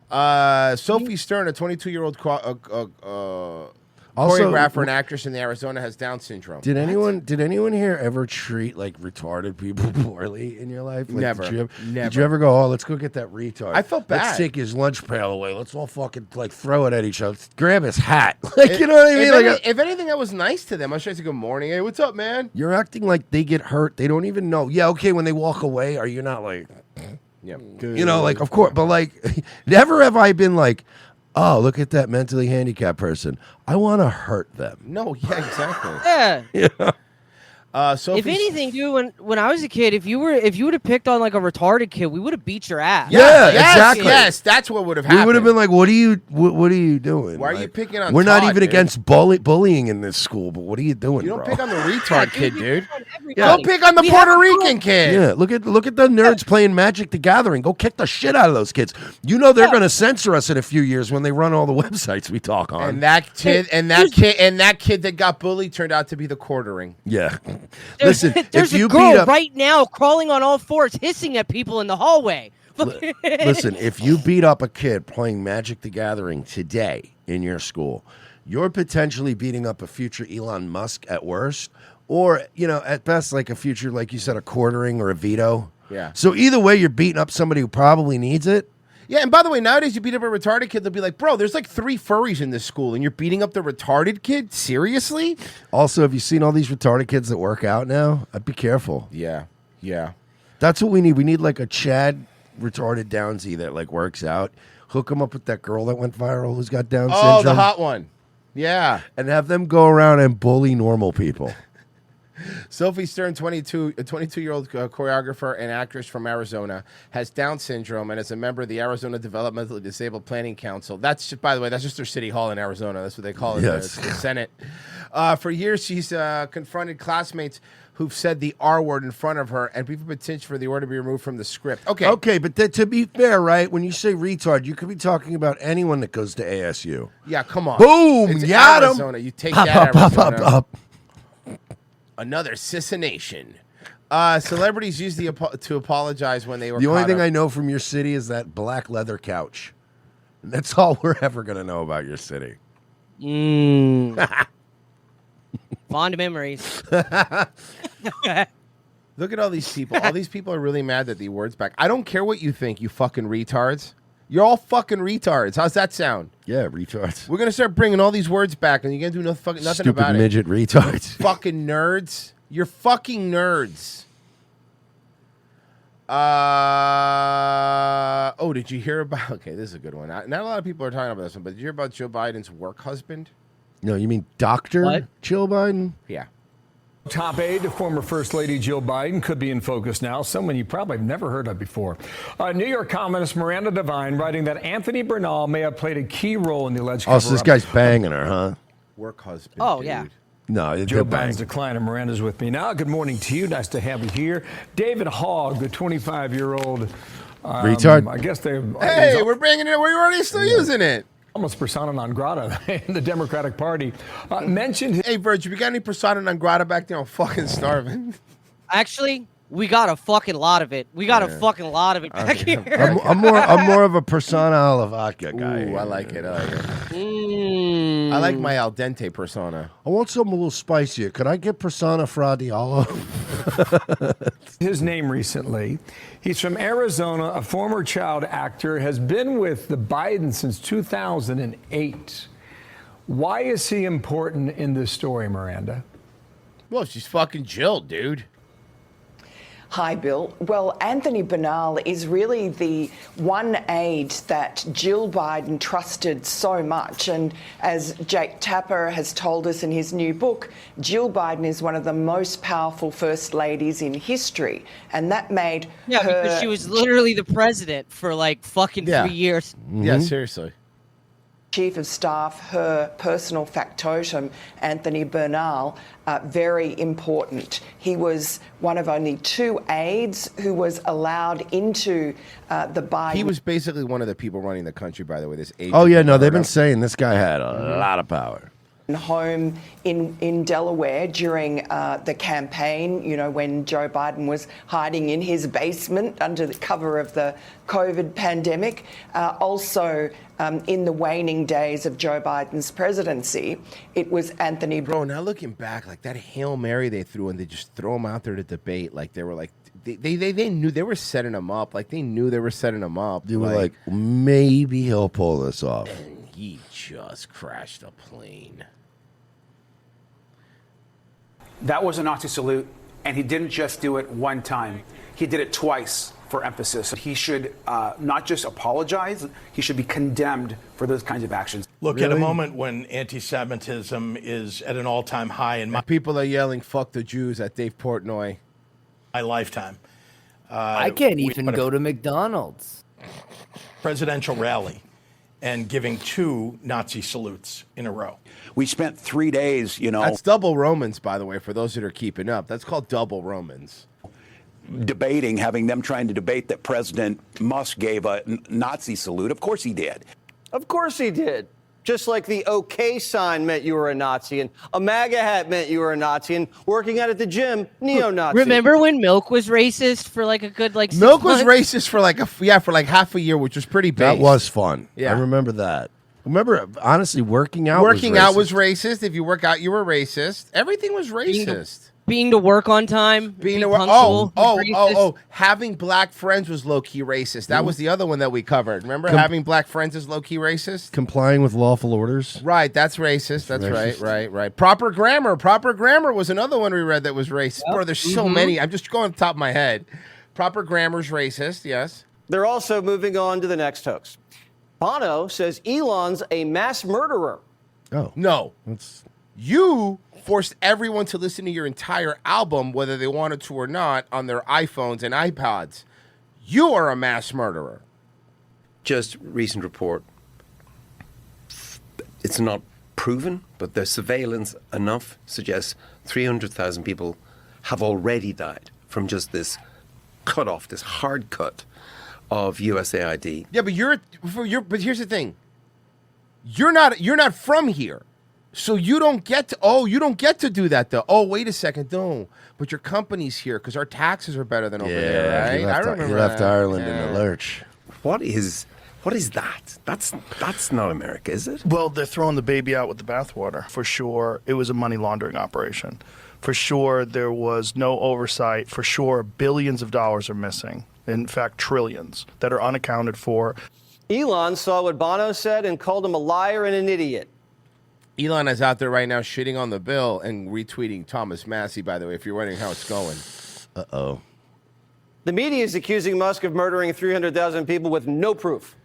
[SPEAKER 7] Sophie Stern, a 22-year-old choreographer and actress in Arizona, has Down syndrome.
[SPEAKER 5] Did anyone here ever treat like retarded people poorly in your life? Like,
[SPEAKER 7] Never.
[SPEAKER 5] Did you ever go, oh, let's go get that retard?
[SPEAKER 7] I felt bad.
[SPEAKER 5] Let's take his lunch pail away. Let's all fucking like throw it at each other. Grab his hat. Like, you know what I mean?
[SPEAKER 7] If anything, I was nice to them. I was trying to say good morning. Hey, what's up, man?
[SPEAKER 5] You're acting like they get hurt. They don't even know. Yeah, okay, when they walk away, are you not like,
[SPEAKER 7] yeah,
[SPEAKER 5] you know, like, of course, but like, never have I been like, oh, look at that mentally handicapped person. I want to hurt them.
[SPEAKER 7] No, yeah, exactly.
[SPEAKER 8] Yeah.
[SPEAKER 5] Yeah.
[SPEAKER 8] If anything, dude, when I was a kid, if you would have picked on like a retarded kid, we would have beat your ass.
[SPEAKER 5] Yeah, exactly.
[SPEAKER 7] Yes, that's what would have
[SPEAKER 5] We
[SPEAKER 7] happened.
[SPEAKER 5] would have been like, what are you doing?
[SPEAKER 7] Why are
[SPEAKER 5] Like,
[SPEAKER 7] you picking on
[SPEAKER 5] We're not
[SPEAKER 7] Todd,
[SPEAKER 5] even
[SPEAKER 7] dude?
[SPEAKER 5] against bullying in this school, but what are you doing,
[SPEAKER 7] You don't
[SPEAKER 5] bro?
[SPEAKER 7] pick on the retard kid, dude.
[SPEAKER 5] Yeah.
[SPEAKER 7] Don't pick on the Puerto Rican kid.
[SPEAKER 5] Yeah, look at the nerds playing Magic the Gathering. Go kick the shit out of those kids. You know they're going to censor us in a few years when they run all the websites we talk on.
[SPEAKER 7] And that kid, that kid that got bullied turned out to be the quartering.
[SPEAKER 5] Yeah. Listen,
[SPEAKER 8] There's
[SPEAKER 5] if you
[SPEAKER 8] a girl
[SPEAKER 5] beat up,
[SPEAKER 8] right now crawling on all fours, hissing at people in the hallway.
[SPEAKER 5] listen, if you beat up a kid playing Magic the Gathering today in your school, you're potentially beating up a future Elon Musk at worst, or at best like a future, like you said, a quartering or a veto.
[SPEAKER 7] Yeah.
[SPEAKER 5] So either way, you're beating up somebody who probably needs it.
[SPEAKER 7] Yeah, and by the way, nowadays you beat up a retarded kid, they'll be like, bro, there's like 3 furries in this school, and you're beating up the retarded kid? Seriously?
[SPEAKER 5] Also, have you seen all these retarded kids that work out now? I'd be careful.
[SPEAKER 7] Yeah.
[SPEAKER 5] That's what we need. We need like a Chad retarded Downsy that like works out. Hook him up with that girl that went viral who's got Down syndrome.
[SPEAKER 7] Oh, the hot one. Yeah.
[SPEAKER 5] And have them go around and bully normal people.
[SPEAKER 7] Sophie Stern, a 22-year-old choreographer and actress from Arizona, has Down syndrome and is a member of the Arizona Developmentally Disabled Planning Council. That's just, by the way, that's just their city hall in Arizona. That's what they call it.
[SPEAKER 5] Yes.
[SPEAKER 7] The Senate. For years, she's confronted classmates who've said the R word in front of her, and people petitioned for the word to be removed from the script.
[SPEAKER 5] Okay, but to be fair, right? When you say retard, you could be talking about anyone that goes to ASU.
[SPEAKER 7] Yeah, come on.
[SPEAKER 5] Boom,
[SPEAKER 7] It's
[SPEAKER 5] got 'em.
[SPEAKER 7] Arizona. You take
[SPEAKER 5] Pop,
[SPEAKER 7] that,
[SPEAKER 5] pop, pop,
[SPEAKER 7] Arizona.
[SPEAKER 5] pop,
[SPEAKER 7] Another cessation. Celebrities used to apologize when they were
[SPEAKER 5] The only
[SPEAKER 7] caught
[SPEAKER 5] thing
[SPEAKER 7] up.
[SPEAKER 5] I know from your city is that black leather couch. That's all we're ever going to know about your city.
[SPEAKER 8] Fond memories.
[SPEAKER 7] Look at all these people. All these people are really mad that the award's back. I don't care what you think, you fucking retards. You're all fucking retards. How's that sound?
[SPEAKER 5] Yeah, retards.
[SPEAKER 7] We're gonna start bringing all these words back, and you're gonna do nothing
[SPEAKER 5] Stupid
[SPEAKER 7] about
[SPEAKER 5] midget
[SPEAKER 7] it.
[SPEAKER 5] retards.
[SPEAKER 7] Fucking nerds. You're fucking nerds. Oh, did you hear about? Okay, this is a good one. Not a lot of people are talking about this one, but did you hear about Joe Biden's work husband?
[SPEAKER 5] No, you mean Dr. Jill Biden?
[SPEAKER 7] Yeah.
[SPEAKER 17] Top aide to former First Lady Jill Biden could be in focus now, someone you probably have never heard of before. New York columnist Miranda Devine writing that Anthony Bernal may have played a key role in the alleged
[SPEAKER 5] Oh, so this
[SPEAKER 17] cover-up.
[SPEAKER 5] guy's banging her, huh?
[SPEAKER 7] Work husband.
[SPEAKER 8] Oh, yeah.
[SPEAKER 5] No,
[SPEAKER 17] Joe
[SPEAKER 5] they're
[SPEAKER 17] Biden's
[SPEAKER 5] banging.
[SPEAKER 17] decline, and Miranda's with me now. Good morning to you. Nice to have you here. David Hogg, the 25-year-old
[SPEAKER 5] Retard.
[SPEAKER 17] I guess they.
[SPEAKER 7] Hey, we're bringing it. We're already still using it.
[SPEAKER 17] Almost persona non grata in the Democratic Party. Mentioned.
[SPEAKER 7] Hey, Virgil, you got any persona non grata back there? I'm fucking starving.
[SPEAKER 8] Actually, we got a fucking lot of it. We got a fucking lot of it back here.
[SPEAKER 5] I'm more of a persona alla vodka guy.
[SPEAKER 7] Ooh, I like it. I like my al dente persona.
[SPEAKER 5] I want something a little spicier. Could I get persona fra diavolo?
[SPEAKER 17] His name recently. He's from Arizona, a former child actor, has been with the Biden since 2008. Why is he important in this story, Miranda?
[SPEAKER 7] Well, she's fucking Jill, dude.
[SPEAKER 18] Hi, Bill. Well, Anthony Bernal is really the one aide that Jill Biden trusted so much. And as Jake Tapper has told us in his new book, Jill Biden is one of the most powerful first ladies in history. And that made her...
[SPEAKER 8] because she was literally the president for like fucking 3 years.
[SPEAKER 7] Yeah, seriously.
[SPEAKER 18] Chief of Staff, her personal factotum, Anthony Bernal, very important. He was one of only 2 aides who was allowed into the Biden.
[SPEAKER 7] He was basically one of the people running the country, by the way. This agent.
[SPEAKER 5] Oh, yeah, no, they've been saying this guy had a lot of power.
[SPEAKER 18] Home in Delaware during the campaign, you know, when Joe Biden was hiding in his basement under the cover of the COVID pandemic. Also, in the waning days of Joe Biden's presidency, it was Anthony.
[SPEAKER 7] Bro, now looking back, like that Hail Mary they threw and they just throw him out there to debate. Like they were like, they knew they were setting him up. Like they knew they were setting him up.
[SPEAKER 5] They were like, maybe he'll pull this off.
[SPEAKER 7] And he just crashed a plane.
[SPEAKER 19] That was a Nazi salute, and he didn't just do it one time. He did it twice for emphasis. He should not just apologize, he should be condemned for those kinds of actions.
[SPEAKER 20] Look, at a moment when anti-Semitism is at an all-time high in my
[SPEAKER 7] People are yelling, fuck the Jews at Dave Portnoy.
[SPEAKER 20] My lifetime.
[SPEAKER 9] I can't even go to McDonald's.
[SPEAKER 20] Presidential rally and giving 2 Nazi salutes in a row.
[SPEAKER 21] We spent 3 days,
[SPEAKER 7] That's double Romans, by the way, for those that are keeping up. That's called double Romans.
[SPEAKER 21] having them trying to debate that President Musk gave a Nazi salute. Of course he did.
[SPEAKER 22] Of course he did. Just like the OK sign meant you were a Nazi, and a MAGA hat meant you were a Nazi, and working out at the gym, neo-Nazi.
[SPEAKER 8] Remember when milk was racist for like a good 6
[SPEAKER 7] Milk was
[SPEAKER 8] months?
[SPEAKER 7] racist for for half a year, which was pretty base.
[SPEAKER 5] That was fun.
[SPEAKER 7] Yeah.
[SPEAKER 5] I remember that. Remember, honestly, working out
[SPEAKER 7] Working
[SPEAKER 5] was
[SPEAKER 7] out
[SPEAKER 5] racist.
[SPEAKER 7] was racist. If you work out, you were racist. Everything was racist.
[SPEAKER 8] Being to work on time, being
[SPEAKER 7] to work.
[SPEAKER 8] punctual, was racist.
[SPEAKER 7] Having black friends was low key racist. That was the other one that we covered. Remember, having black friends is low key racist.
[SPEAKER 5] Complying with lawful orders.
[SPEAKER 7] Right, that's racist. That's
[SPEAKER 5] Racist.
[SPEAKER 7] right. Proper grammar was another one we read that was racist. Bro, there's so many. I'm just going off the top of my head. Proper grammar's racist. Yes.
[SPEAKER 22] They're also moving on to the next hoax. Bono says Elon's a mass murderer.
[SPEAKER 5] Oh
[SPEAKER 7] no, you forced everyone to listen to your entire album, whether they wanted to or not, on their iPhones and iPods. You are a mass murderer.
[SPEAKER 23] Just recent report. It's not proven, but the surveillance enough suggests 300,000 people have already died from just this cut off, this hard cut of USAID.
[SPEAKER 7] Yeah, but here's the thing. You're not from here. So you don't get to do that though. Oh, wait a second, no. But your company's here because our taxes are better than over there, right?
[SPEAKER 5] He left Ireland in the lurch.
[SPEAKER 23] What is What is that? That's not America, is it?
[SPEAKER 3] Well, they're throwing the baby out with the bathwater. For sure, it was a money laundering operation. For sure, there was no oversight. For sure, billions of dollars are missing. In fact, trillions that are unaccounted for.
[SPEAKER 22] Elon saw what Bono said and called him a liar and an idiot.
[SPEAKER 7] Elon is out there right now shitting on the bill and retweeting Thomas Massey, by the way, if you're wondering how it's going.
[SPEAKER 5] Uh-oh.
[SPEAKER 22] The media is accusing Musk of murdering 300,000 people with no proof.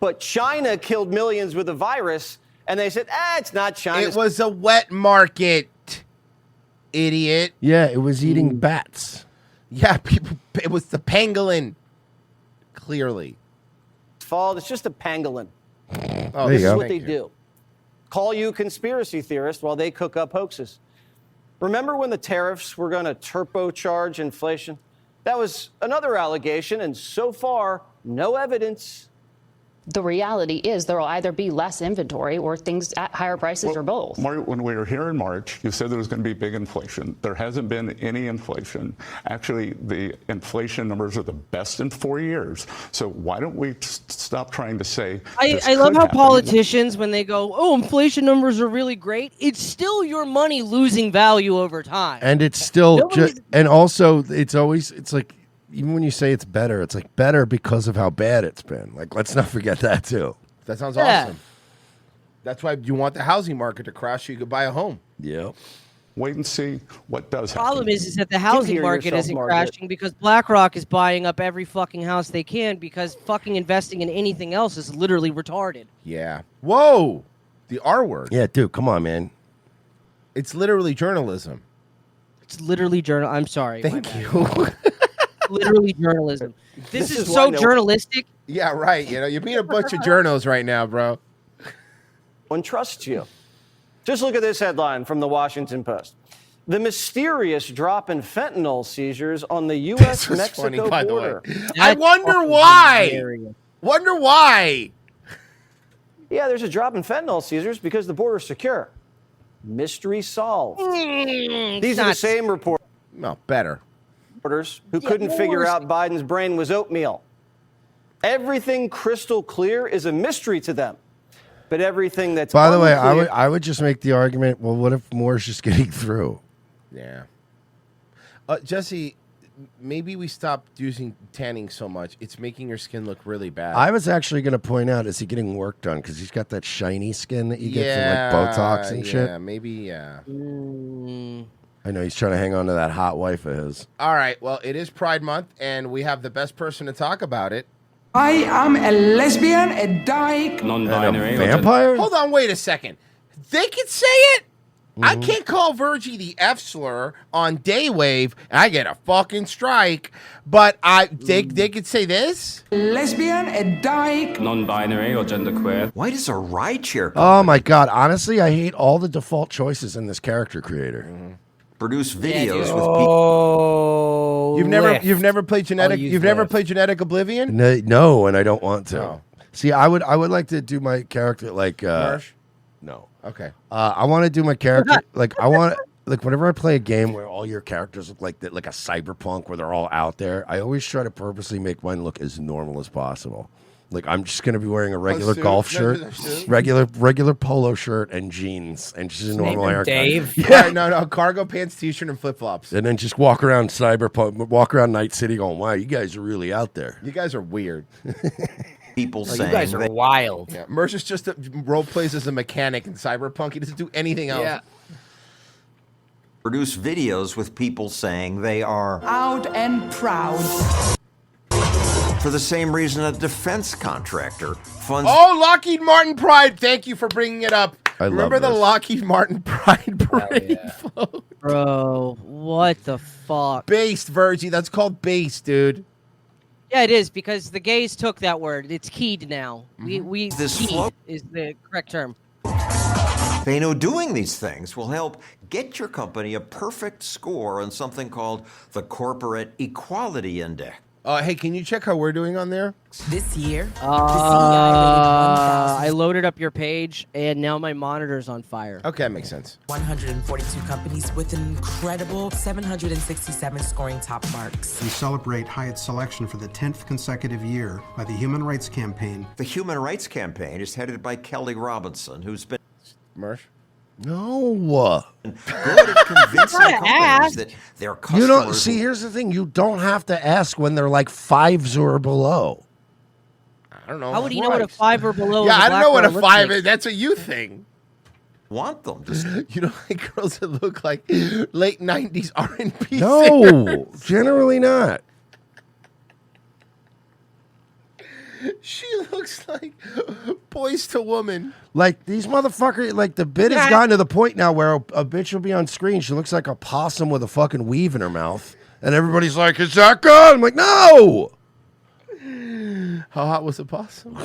[SPEAKER 22] But China killed millions with the virus, and they said, it's not China.
[SPEAKER 7] It was a wet market, idiot.
[SPEAKER 5] Yeah, it was eating bats.
[SPEAKER 7] Yeah, people. It was the pangolin. Clearly.
[SPEAKER 22] Fault. It's just a pangolin.
[SPEAKER 7] Oh,
[SPEAKER 22] This is what they do. Call you conspiracy theorist while they cook up hoaxes. Remember when the tariffs were going to turbocharge inflation? That was another allegation, and so far, no evidence.
[SPEAKER 4] The reality is there will either be less inventory or things at higher prices or both.
[SPEAKER 6] When we were here in March, you said there was going to be big inflation. There hasn't been any inflation. Actually, the inflation numbers are the best in 4 years. So why don't we stop trying to say
[SPEAKER 8] I love how politicians, when they go, oh, inflation numbers are really great, it's still your money losing value over time.
[SPEAKER 5] And it's still and also it's like, even when you say it's better, it's like better because of how bad it's been. Like, let's not forget that too.
[SPEAKER 7] That sounds awesome. That's why you want the housing market to crash so you could buy a home.
[SPEAKER 5] Yeah.
[SPEAKER 6] Wait and see what does
[SPEAKER 8] The
[SPEAKER 6] happen.
[SPEAKER 8] problem is that the housing
[SPEAKER 22] hear
[SPEAKER 8] market
[SPEAKER 22] yourself,
[SPEAKER 8] isn't
[SPEAKER 22] Margaret.
[SPEAKER 8] crashing because BlackRock is buying up every fucking house they can because fucking investing in anything else is literally retarded.
[SPEAKER 7] Yeah. Whoa. The R word.
[SPEAKER 5] Yeah, dude, come on, man.
[SPEAKER 7] It's literally journalism.
[SPEAKER 8] It's literally I'm sorry.
[SPEAKER 7] Thank you.
[SPEAKER 8] Literally journalism. This is
[SPEAKER 7] why
[SPEAKER 8] so
[SPEAKER 7] no-
[SPEAKER 8] journalistic.
[SPEAKER 7] Yeah, right. You know, you're being a bunch of journos right now, bro.
[SPEAKER 22] One trusts you. Just look at this headline from the Washington Post. The mysterious drop in fentanyl seizures on the
[SPEAKER 7] This was
[SPEAKER 22] U.S.-Mexico
[SPEAKER 7] funny, by the way.
[SPEAKER 22] border.
[SPEAKER 7] I wonder why. Wonder why.
[SPEAKER 22] Yeah, there's a drop in fentanyl seizures because the border's secure. Mystery solved. These are the same reporters.
[SPEAKER 7] No, better.
[SPEAKER 22] Who couldn't figure out Biden's brain was oatmeal. Everything crystal clear is a mystery to them. But everything that's
[SPEAKER 5] By the way,
[SPEAKER 22] unclear-
[SPEAKER 5] I would just make the argument, well, what if more is just getting through?
[SPEAKER 7] Yeah. Jesse, maybe we stop using tanning so much. It's making your skin look really bad.
[SPEAKER 5] I was actually going to point out, is he getting work done? Because he's got that shiny skin that you get from like Botox and shit.
[SPEAKER 7] Yeah, maybe, yeah.
[SPEAKER 5] I know he's trying to hang on to that hot wife of his.
[SPEAKER 7] All right, well, it is Pride Month, and we have the best person to talk about it.
[SPEAKER 24] I am a lesbian, a dyke.
[SPEAKER 5] Non-binary. Vampire?
[SPEAKER 7] Hold on, wait a second. They can say it? I can't call Virgie the F slur on Daywave, and I get a fucking strike. But they could say this?
[SPEAKER 24] Lesbian, a dyke.
[SPEAKER 25] Non-binary or genderqueer.
[SPEAKER 2] Why does a rideshare
[SPEAKER 5] Oh my god! Honestly, I hate all the default choices in this character creator.
[SPEAKER 2] produce videos with
[SPEAKER 8] Oh,
[SPEAKER 7] You've never played genetic. You've never played Genetic Oblivion.
[SPEAKER 5] No, and I don't want to.
[SPEAKER 7] Oh.
[SPEAKER 5] See, I would like to do my character like.
[SPEAKER 7] Marsh?
[SPEAKER 5] No.
[SPEAKER 7] Okay.
[SPEAKER 5] I want to do my character like I want like whenever I play a game where all your characters look like that, like a cyberpunk where they're all out there. I always try to purposely make mine look as normal as possible. Like I'm just gonna be wearing a regular
[SPEAKER 7] suit?
[SPEAKER 5] golf
[SPEAKER 7] No,
[SPEAKER 5] shirt,
[SPEAKER 7] no suit?
[SPEAKER 5] regular polo shirt and jeans, and just a normal haircut.
[SPEAKER 7] Dave.
[SPEAKER 5] Yeah.
[SPEAKER 7] No, cargo pants, t-shirt, and flip flops.
[SPEAKER 5] And then just walk around walk around Night City, going, "Wow, you guys are really out there."
[SPEAKER 7] You guys are weird.
[SPEAKER 2] people
[SPEAKER 7] you
[SPEAKER 2] saying
[SPEAKER 7] guys are
[SPEAKER 2] they-
[SPEAKER 7] wild. Yeah, Mercer's just role plays as a mechanic in Cyberpunk. He doesn't do anything else.
[SPEAKER 2] Yeah. produce videos with people saying they are,
[SPEAKER 24] Out and proud.
[SPEAKER 2] for the same reason a defense contractor funds.
[SPEAKER 7] Oh, Lockheed Martin Pride! Thank you for bringing it up.
[SPEAKER 5] I love
[SPEAKER 7] Remember the
[SPEAKER 5] this.
[SPEAKER 7] Lockheed Martin Pride parade float?
[SPEAKER 8] Bro, what the fuck?
[SPEAKER 7] Based, Virgie. That's called based, dude.
[SPEAKER 8] Yeah, it is because the gays took that word. It's keyed now. We
[SPEAKER 2] This
[SPEAKER 8] keyed
[SPEAKER 2] float-
[SPEAKER 8] is the correct term.
[SPEAKER 2] They know doing these things will help get your company a perfect score on something called the Corporate Equality Index.
[SPEAKER 7] Hey, can you check how we're doing on there?
[SPEAKER 1] This year,
[SPEAKER 8] I loaded up your page, and now my monitor's on fire.
[SPEAKER 7] Okay, that makes sense.
[SPEAKER 1] 142 companies with an incredible 767 scoring top marks.
[SPEAKER 10] We celebrate Hyatt's selection for the 10th consecutive year by the Human Rights Campaign.
[SPEAKER 2] The Human Rights Campaign is headed by Kelly Robinson, who's been
[SPEAKER 7] Mersh.
[SPEAKER 5] No.
[SPEAKER 2] good at convincing companies that their customers.
[SPEAKER 5] You don't see. Here's the thing: you don't have to ask when they're like 5s or below.
[SPEAKER 7] I don't know.
[SPEAKER 8] How would he know what a 5 or below?
[SPEAKER 7] Yeah,
[SPEAKER 8] is
[SPEAKER 7] I don't know what a
[SPEAKER 8] black girl
[SPEAKER 7] 5
[SPEAKER 8] looks
[SPEAKER 7] is. That's a you thing.
[SPEAKER 2] Want them?
[SPEAKER 7] You know, like girls that look like late '90s R&B.
[SPEAKER 5] No, generally not.
[SPEAKER 7] She looks like Boys to Woman.
[SPEAKER 5] Like these motherfuckers, like the bit has gotten to the point now where a bitch will be on screen. She looks like a possum with a fucking weave in her mouth. And everybody's like, is that good? I'm like, no.
[SPEAKER 7] How hot was the possum?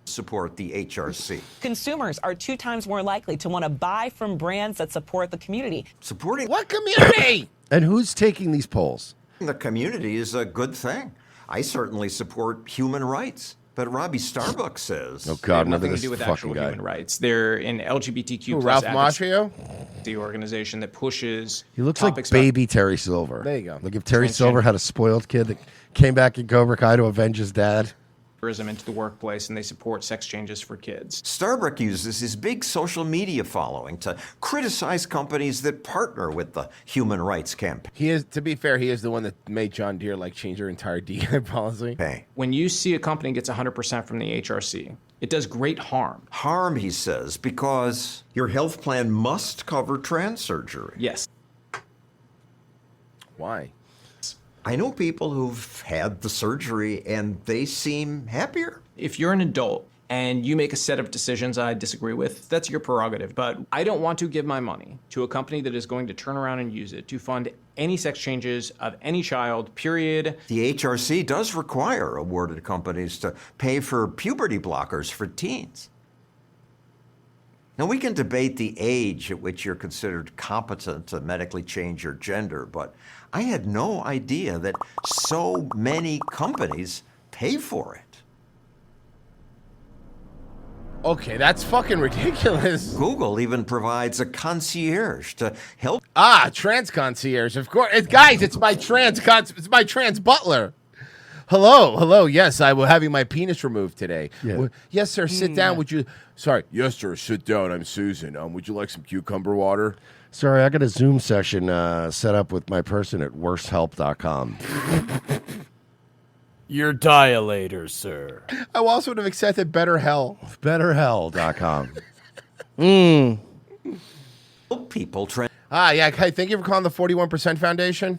[SPEAKER 2] Support the HRC.
[SPEAKER 11] Consumers are 2 times more likely to want to buy from brands that support the community.
[SPEAKER 2] Supporting
[SPEAKER 7] what community?
[SPEAKER 5] And who's taking these polls?
[SPEAKER 2] The community is a good thing. I certainly support human rights. But Robbie Starbucks says,
[SPEAKER 5] Oh God,
[SPEAKER 12] nothing
[SPEAKER 5] another
[SPEAKER 12] to do with
[SPEAKER 5] fucking
[SPEAKER 12] actual
[SPEAKER 5] guy.
[SPEAKER 12] human rights. They're an LGBTQ
[SPEAKER 7] Who,
[SPEAKER 12] plus
[SPEAKER 7] Ralph Macchio?
[SPEAKER 12] the organization that pushes.
[SPEAKER 5] He looks like
[SPEAKER 12] topics about-
[SPEAKER 5] baby Terry Silver.
[SPEAKER 7] There you go.
[SPEAKER 5] Like if Terry Silver had a spoiled kid that came back in Cobra Kai to avenge his dad.
[SPEAKER 12] into the workplace, and they support sex changes for kids.
[SPEAKER 2] Starbucks uses his big social media following to criticize companies that partner with the Human Rights Campaign.
[SPEAKER 7] He is, to be fair, he is the one that made John Deere like change their entire DI policy.
[SPEAKER 2] Hey.
[SPEAKER 12] When you see a company gets 100% from the HRC, it does great harm.
[SPEAKER 2] Harm, he says, because your health plan must cover trans surgery.
[SPEAKER 12] Yes.
[SPEAKER 7] Why?
[SPEAKER 2] I know people who've had the surgery and they seem happier.
[SPEAKER 12] If you're an adult and you make a set of decisions I disagree with, that's your prerogative. But I don't want to give my money to a company that is going to turn around and use it to fund any sex changes of any child, period.
[SPEAKER 2] The HRC does require awarded companies to pay for puberty blockers for teens. Now, we can debate the age at which you're considered competent to medically change your gender, but I had no idea that so many companies pay for it.
[SPEAKER 7] Okay, that's fucking ridiculous.
[SPEAKER 2] Google even provides a concierge to help.
[SPEAKER 7] Trans concierge, of course. Guys, it's my trans butler. Hello. Yes, I will having my penis removed today.
[SPEAKER 5] Yeah.
[SPEAKER 7] Yes, sir. Sit down. Would you? Sorry. Yes, sir. Sit down. I'm Susan. Would you like some cucumber water?
[SPEAKER 5] Sorry, I got a Zoom session set up with my person at worsthelp.com.
[SPEAKER 14] Your dilator, sir.
[SPEAKER 7] I also would have accepted BetterHell.
[SPEAKER 5] BetterHell.com.
[SPEAKER 2] People
[SPEAKER 7] yeah. Hey, thank you for calling the 41% Foundation.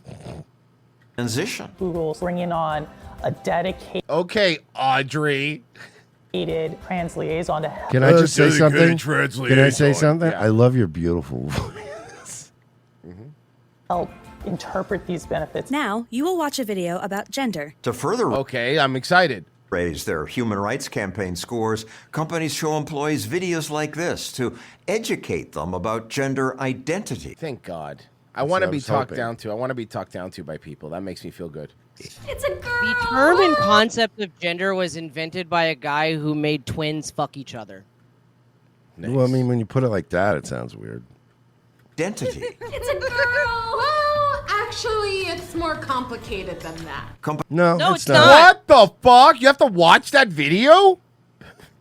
[SPEAKER 2] Transition.
[SPEAKER 26] Google's bringing on a dedicated
[SPEAKER 7] Okay, Audrey.
[SPEAKER 26] trans liaison to help.
[SPEAKER 5] Can I just say something?
[SPEAKER 7] translate
[SPEAKER 5] Can I say something?
[SPEAKER 26] Yeah.
[SPEAKER 5] I love your beautiful voice.
[SPEAKER 26] help interpret these benefits.
[SPEAKER 27] Now, you will watch a video about gender.
[SPEAKER 2] To further
[SPEAKER 7] I'm excited.
[SPEAKER 2] Raise their human rights campaign scores, companies show employees videos like this to educate them about gender identity.
[SPEAKER 7] Thank God. I want to be talked down to. I want to be talked down to by people. That makes me feel good.
[SPEAKER 27] It's a girl.
[SPEAKER 8] The term and concept of gender was invented by a guy who made twins fuck each other.
[SPEAKER 5] Well, I mean, when you put it like that, it sounds weird.
[SPEAKER 2] Identity.
[SPEAKER 27] It's a girl.
[SPEAKER 28] Well, actually, it's more complicated than that.
[SPEAKER 5] No,
[SPEAKER 8] it's not.
[SPEAKER 7] What the fuck? You have to watch that video?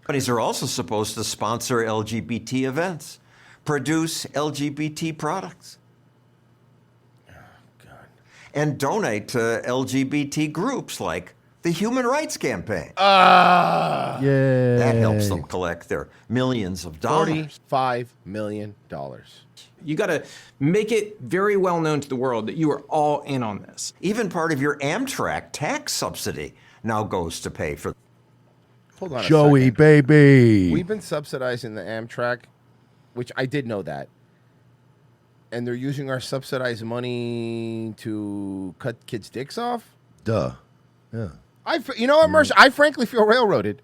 [SPEAKER 2] Companies are also supposed to sponsor LGBT events, produce LGBT products, and donate to LGBT groups like the Human Rights Campaign.
[SPEAKER 5] Yeah.
[SPEAKER 2] That helps them collect their millions of dollars.
[SPEAKER 7] $45 million.
[SPEAKER 12] You got to make it very well known to the world that you are all in on this.
[SPEAKER 2] Even part of your Amtrak tax subsidy now goes to pay for.
[SPEAKER 7] Hold on
[SPEAKER 5] Joey, baby.
[SPEAKER 7] We've been subsidizing the Amtrak, which I did know that. And they're using our subsidized money to cut kids' dicks off?
[SPEAKER 5] Duh. Yeah.
[SPEAKER 7] You know what, Mercer? I frankly feel railroaded.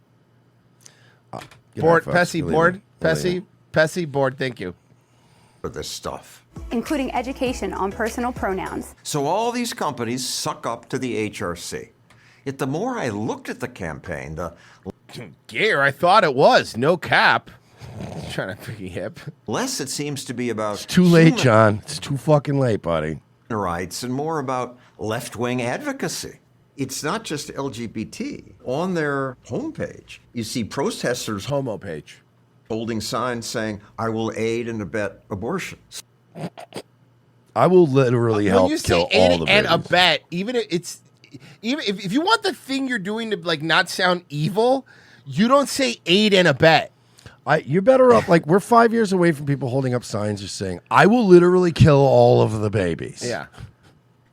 [SPEAKER 5] Good
[SPEAKER 7] Board,
[SPEAKER 5] night, folks.
[SPEAKER 7] Pessy,
[SPEAKER 5] Believe
[SPEAKER 7] board,
[SPEAKER 5] me. Believe
[SPEAKER 7] Pessy,
[SPEAKER 5] me.
[SPEAKER 7] Pessy, board, thank you.
[SPEAKER 9] for this stuff.
[SPEAKER 13] including education on personal pronouns.
[SPEAKER 9] So all these companies suck up to the HRC. Yet the more I looked at the campaign, the
[SPEAKER 7] Gear, I thought it was no cap. Trying to be hip.
[SPEAKER 9] less it seems to be about
[SPEAKER 5] Too late,
[SPEAKER 9] human
[SPEAKER 5] John. It's too fucking late, buddy.
[SPEAKER 9] rights and more about left-wing advocacy. It's not just LGBT. On their homepage, you see protesters
[SPEAKER 7] homo page
[SPEAKER 9] holding signs saying, "I will aid and abet abortion."
[SPEAKER 5] I will literally
[SPEAKER 7] When
[SPEAKER 5] help
[SPEAKER 7] you say
[SPEAKER 5] kill all
[SPEAKER 7] and,
[SPEAKER 5] the
[SPEAKER 7] and
[SPEAKER 5] babies.
[SPEAKER 7] a bet, even if you want the thing you're doing to like not sound evil, you don't say aid and abet.
[SPEAKER 5] You're better off. Like, we're 5 years away from people holding up signs just saying, "I will literally kill all of the babies."
[SPEAKER 9] Yeah.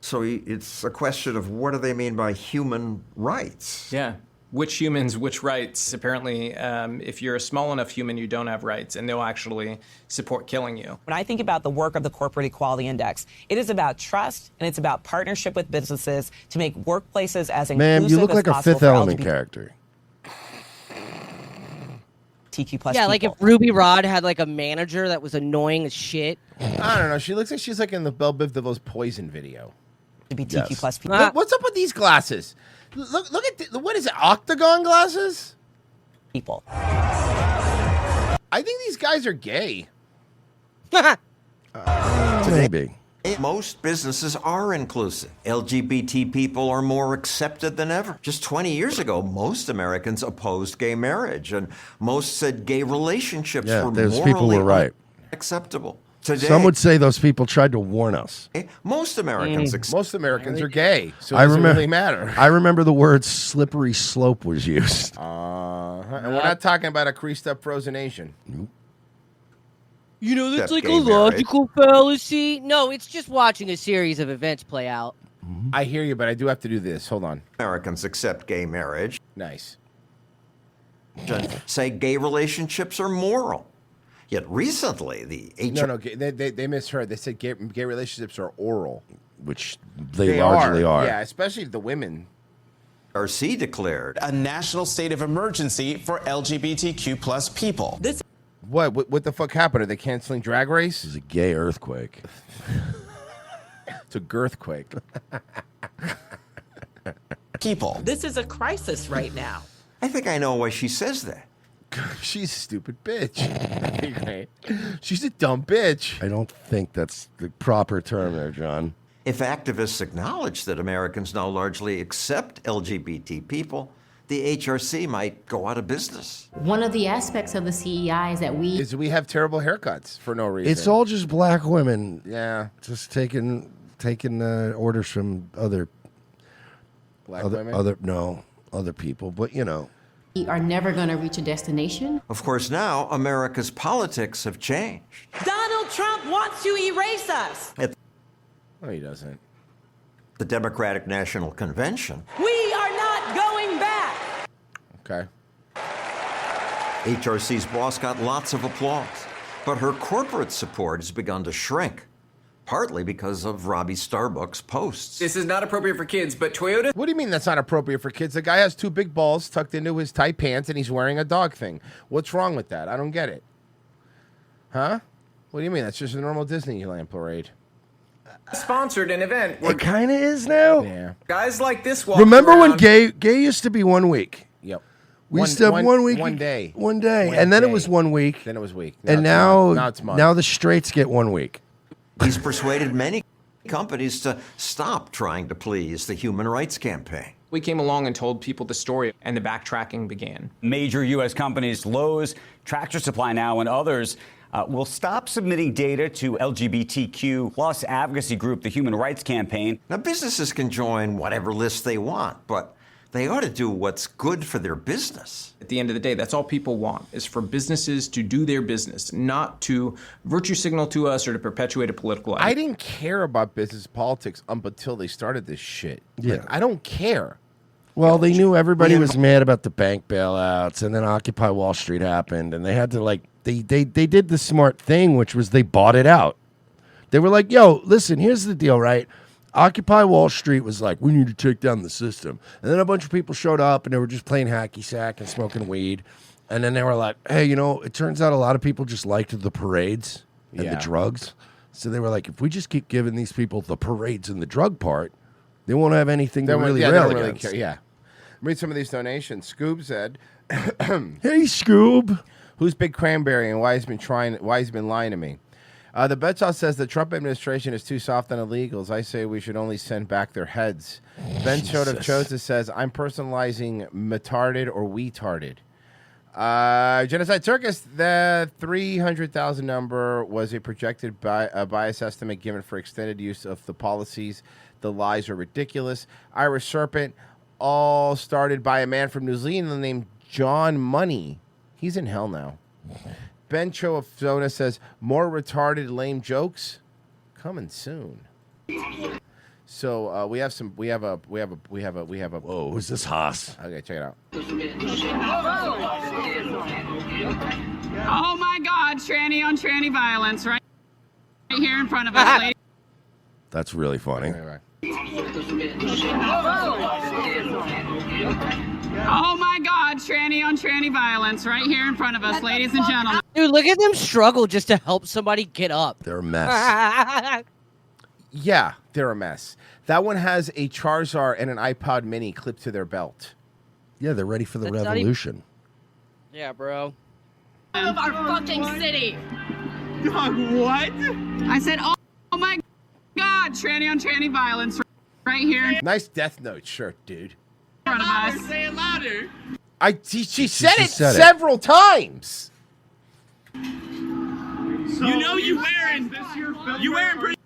[SPEAKER 9] So it's a question of what do they mean by human rights?
[SPEAKER 12] Yeah. Which humans, which rights? Apparently, if you're a small enough human, you don't have rights, and they'll actually support killing you.
[SPEAKER 11] When I think about the work of the Corporate Equality Index, it is about trust and it's about partnership with businesses to make workplaces as inclusive
[SPEAKER 5] Man, you look
[SPEAKER 11] as
[SPEAKER 5] like a
[SPEAKER 11] possible
[SPEAKER 5] Fifth
[SPEAKER 11] for
[SPEAKER 5] Element
[SPEAKER 11] LGBT
[SPEAKER 5] character.
[SPEAKER 11] TQ plus
[SPEAKER 8] Yeah, like if Ruby Rod had like a manager that was annoying as shit.
[SPEAKER 7] I don't know. She looks like she's like in the Belle Biv DeVoe's Poison video.
[SPEAKER 11] LGBTQ plus people.
[SPEAKER 7] What's up with these glasses? Look at what is it? Octagon glasses?
[SPEAKER 11] People.
[SPEAKER 7] I think these guys are gay.
[SPEAKER 5] Maybe.
[SPEAKER 9] Most businesses are inclusive. LGBT people are more accepted than ever. Just 20 years ago, most Americans opposed gay marriage, and most said gay relationships
[SPEAKER 5] Yeah,
[SPEAKER 9] were
[SPEAKER 5] those
[SPEAKER 9] morally
[SPEAKER 5] people were right.
[SPEAKER 9] acceptable. Today,
[SPEAKER 5] Some would say those people tried to warn us.
[SPEAKER 9] most Americans
[SPEAKER 7] Most Americans are gay, so it
[SPEAKER 5] I
[SPEAKER 7] doesn't
[SPEAKER 5] remember.
[SPEAKER 7] really matter.
[SPEAKER 5] I remember the word "slippery slope" was used.
[SPEAKER 7] And we're not talking about a creased up frozen Asian.
[SPEAKER 8] You know, that's
[SPEAKER 9] That's
[SPEAKER 8] like a
[SPEAKER 9] gay marriage.
[SPEAKER 8] logical fallacy. No, it's just watching a series of events play out.
[SPEAKER 7] I hear you, but I do have to do this. Hold on.
[SPEAKER 9] Americans accept gay marriage.
[SPEAKER 7] Nice.
[SPEAKER 9] And say gay relationships are moral. Yet recently, the
[SPEAKER 7] No, they misheard. They said gay relationships are oral,
[SPEAKER 5] which they largely are.
[SPEAKER 7] Yeah, especially the women.
[SPEAKER 9] HRC declared
[SPEAKER 15] a national state of emergency for LGBTQ plus people.
[SPEAKER 7] What the fuck happened? Are they canceling Drag Race?
[SPEAKER 5] It's a gay earthquake.
[SPEAKER 7] It's a girthquake.
[SPEAKER 15] People.
[SPEAKER 16] This is a crisis right now.
[SPEAKER 9] I think I know why she says that.
[SPEAKER 7] She's a stupid bitch. Okay. She's a dumb bitch.
[SPEAKER 5] I don't think that's the proper term there, John.
[SPEAKER 9] If activists acknowledge that Americans now largely accept LGBT people, the HRC might go out of business.
[SPEAKER 17] One of the aspects of the CEI is that
[SPEAKER 7] we have terrible haircuts for no reason.
[SPEAKER 5] It's all just black women.
[SPEAKER 7] Yeah.
[SPEAKER 5] Just taking orders from other
[SPEAKER 7] women?
[SPEAKER 5] other people, but you know.
[SPEAKER 17] we are never going to reach a destination.
[SPEAKER 9] Of course, now America's politics have changed.
[SPEAKER 16] Donald Trump wants to erase us.
[SPEAKER 9] At
[SPEAKER 7] No, he doesn't.
[SPEAKER 9] the Democratic National Convention,
[SPEAKER 16] We are not going back.
[SPEAKER 7] Okay.
[SPEAKER 9] HRC's boss got lots of applause, but her corporate support has begun to shrink, partly because of Robbie Starbuck's posts.
[SPEAKER 18] This is not appropriate for kids, but Toyota.
[SPEAKER 7] What do you mean that's not appropriate for kids? The guy has two big balls tucked into his tight pants and he's wearing a dog thing. What's wrong with that? I don't get it. Huh? What do you mean? That's just a normal Disneyland parade.
[SPEAKER 18] Sponsored an event where
[SPEAKER 5] It kind of is now.
[SPEAKER 7] Yeah.
[SPEAKER 18] guys like this walk
[SPEAKER 5] Remember when
[SPEAKER 18] around.
[SPEAKER 5] gay used to be 1 week?
[SPEAKER 7] Yep.
[SPEAKER 5] We used to have 1 week.
[SPEAKER 7] One day.
[SPEAKER 5] One day. And then it was 1 week.
[SPEAKER 7] Then it was week.
[SPEAKER 5] And
[SPEAKER 7] it's
[SPEAKER 5] now,
[SPEAKER 7] month. Now it's month.
[SPEAKER 5] now the straights get 1 week.
[SPEAKER 9] He's persuaded many companies to stop trying to please the Human Rights Campaign.
[SPEAKER 12] We came along and told people the story, and the backtracking began.
[SPEAKER 19] Major U.S. companies, Lowe's, Tractor Supply Now, and others will stop submitting data to LGBTQ plus advocacy group, the Human Rights Campaign.
[SPEAKER 9] Now, businesses can join whatever list they want, but they ought to do what's good for their business.
[SPEAKER 12] At the end of the day, that's all people want, is for businesses to do their business, not to virtue signal to us or to perpetuate a political
[SPEAKER 7] I didn't care about business politics until they started this shit.
[SPEAKER 5] Yeah.
[SPEAKER 7] Like, I don't care.
[SPEAKER 5] Well, they knew everybody was mad about the bank bailouts, and then Occupy Wall Street happened, and they had to they did the smart thing, which was they bought it out. They were like, "Yo, listen, here's the deal, right? Occupy Wall Street was like, we need to take down the system," and then a bunch of people showed up, and they were just playing hacky sack and smoking weed, and then they were like, "Hey, you know, it turns out a lot of people just liked the parades." and
[SPEAKER 7] Yeah.
[SPEAKER 5] the drugs. So they were like, if we just keep giving these people the parades and the drug part, they won't have anything to really
[SPEAKER 7] they
[SPEAKER 5] rail
[SPEAKER 7] don't really
[SPEAKER 5] against.
[SPEAKER 7] care. Yeah. Read some of these donations. Scoob said,
[SPEAKER 5] "Hey, Scoob,
[SPEAKER 7] who's Big Cranberry and why he's been lying to me." The Betsaw says the Trump administration is too soft on illegals. I say we should only send back their heads. Ben Chode of Chosa says, I'm personalizing metarded or we-tarded. Genocide Circus, the 300,000 number was a projected bias estimate given for extended use of the policies. The lies are ridiculous. Irish Serpent, all started by a man from New Zealand named John Money. He's in hell now. Ben Cho of Zona says, more retarded lame jokes coming soon. So we have a
[SPEAKER 5] whoa, who's this Haas?
[SPEAKER 7] Okay, check it out.
[SPEAKER 3] Oh my God, tranny on tranny violence right here in front of us, lady.
[SPEAKER 5] That's really funny.
[SPEAKER 3] Oh my God, tranny on tranny violence right here in front of us, ladies and gentlemen.
[SPEAKER 8] Dude, look at them struggle just to help somebody get up.
[SPEAKER 5] They're a mess.
[SPEAKER 7] Yeah, they're a mess. That one has a Charizard and an iPod Mini clipped to their belt.
[SPEAKER 5] Yeah, they're ready for the
[SPEAKER 8] That's not even-
[SPEAKER 5] revolution.
[SPEAKER 8] Yeah, bro.
[SPEAKER 3] Of our fucking city. Dog, what? I said, oh my God, tranny on tranny violence right here in
[SPEAKER 7] Nice Death Note shirt, dude.
[SPEAKER 3] front of us. Say it louder.
[SPEAKER 7] She said it
[SPEAKER 5] said it.
[SPEAKER 7] several times.
[SPEAKER 3] You know you wearing pretty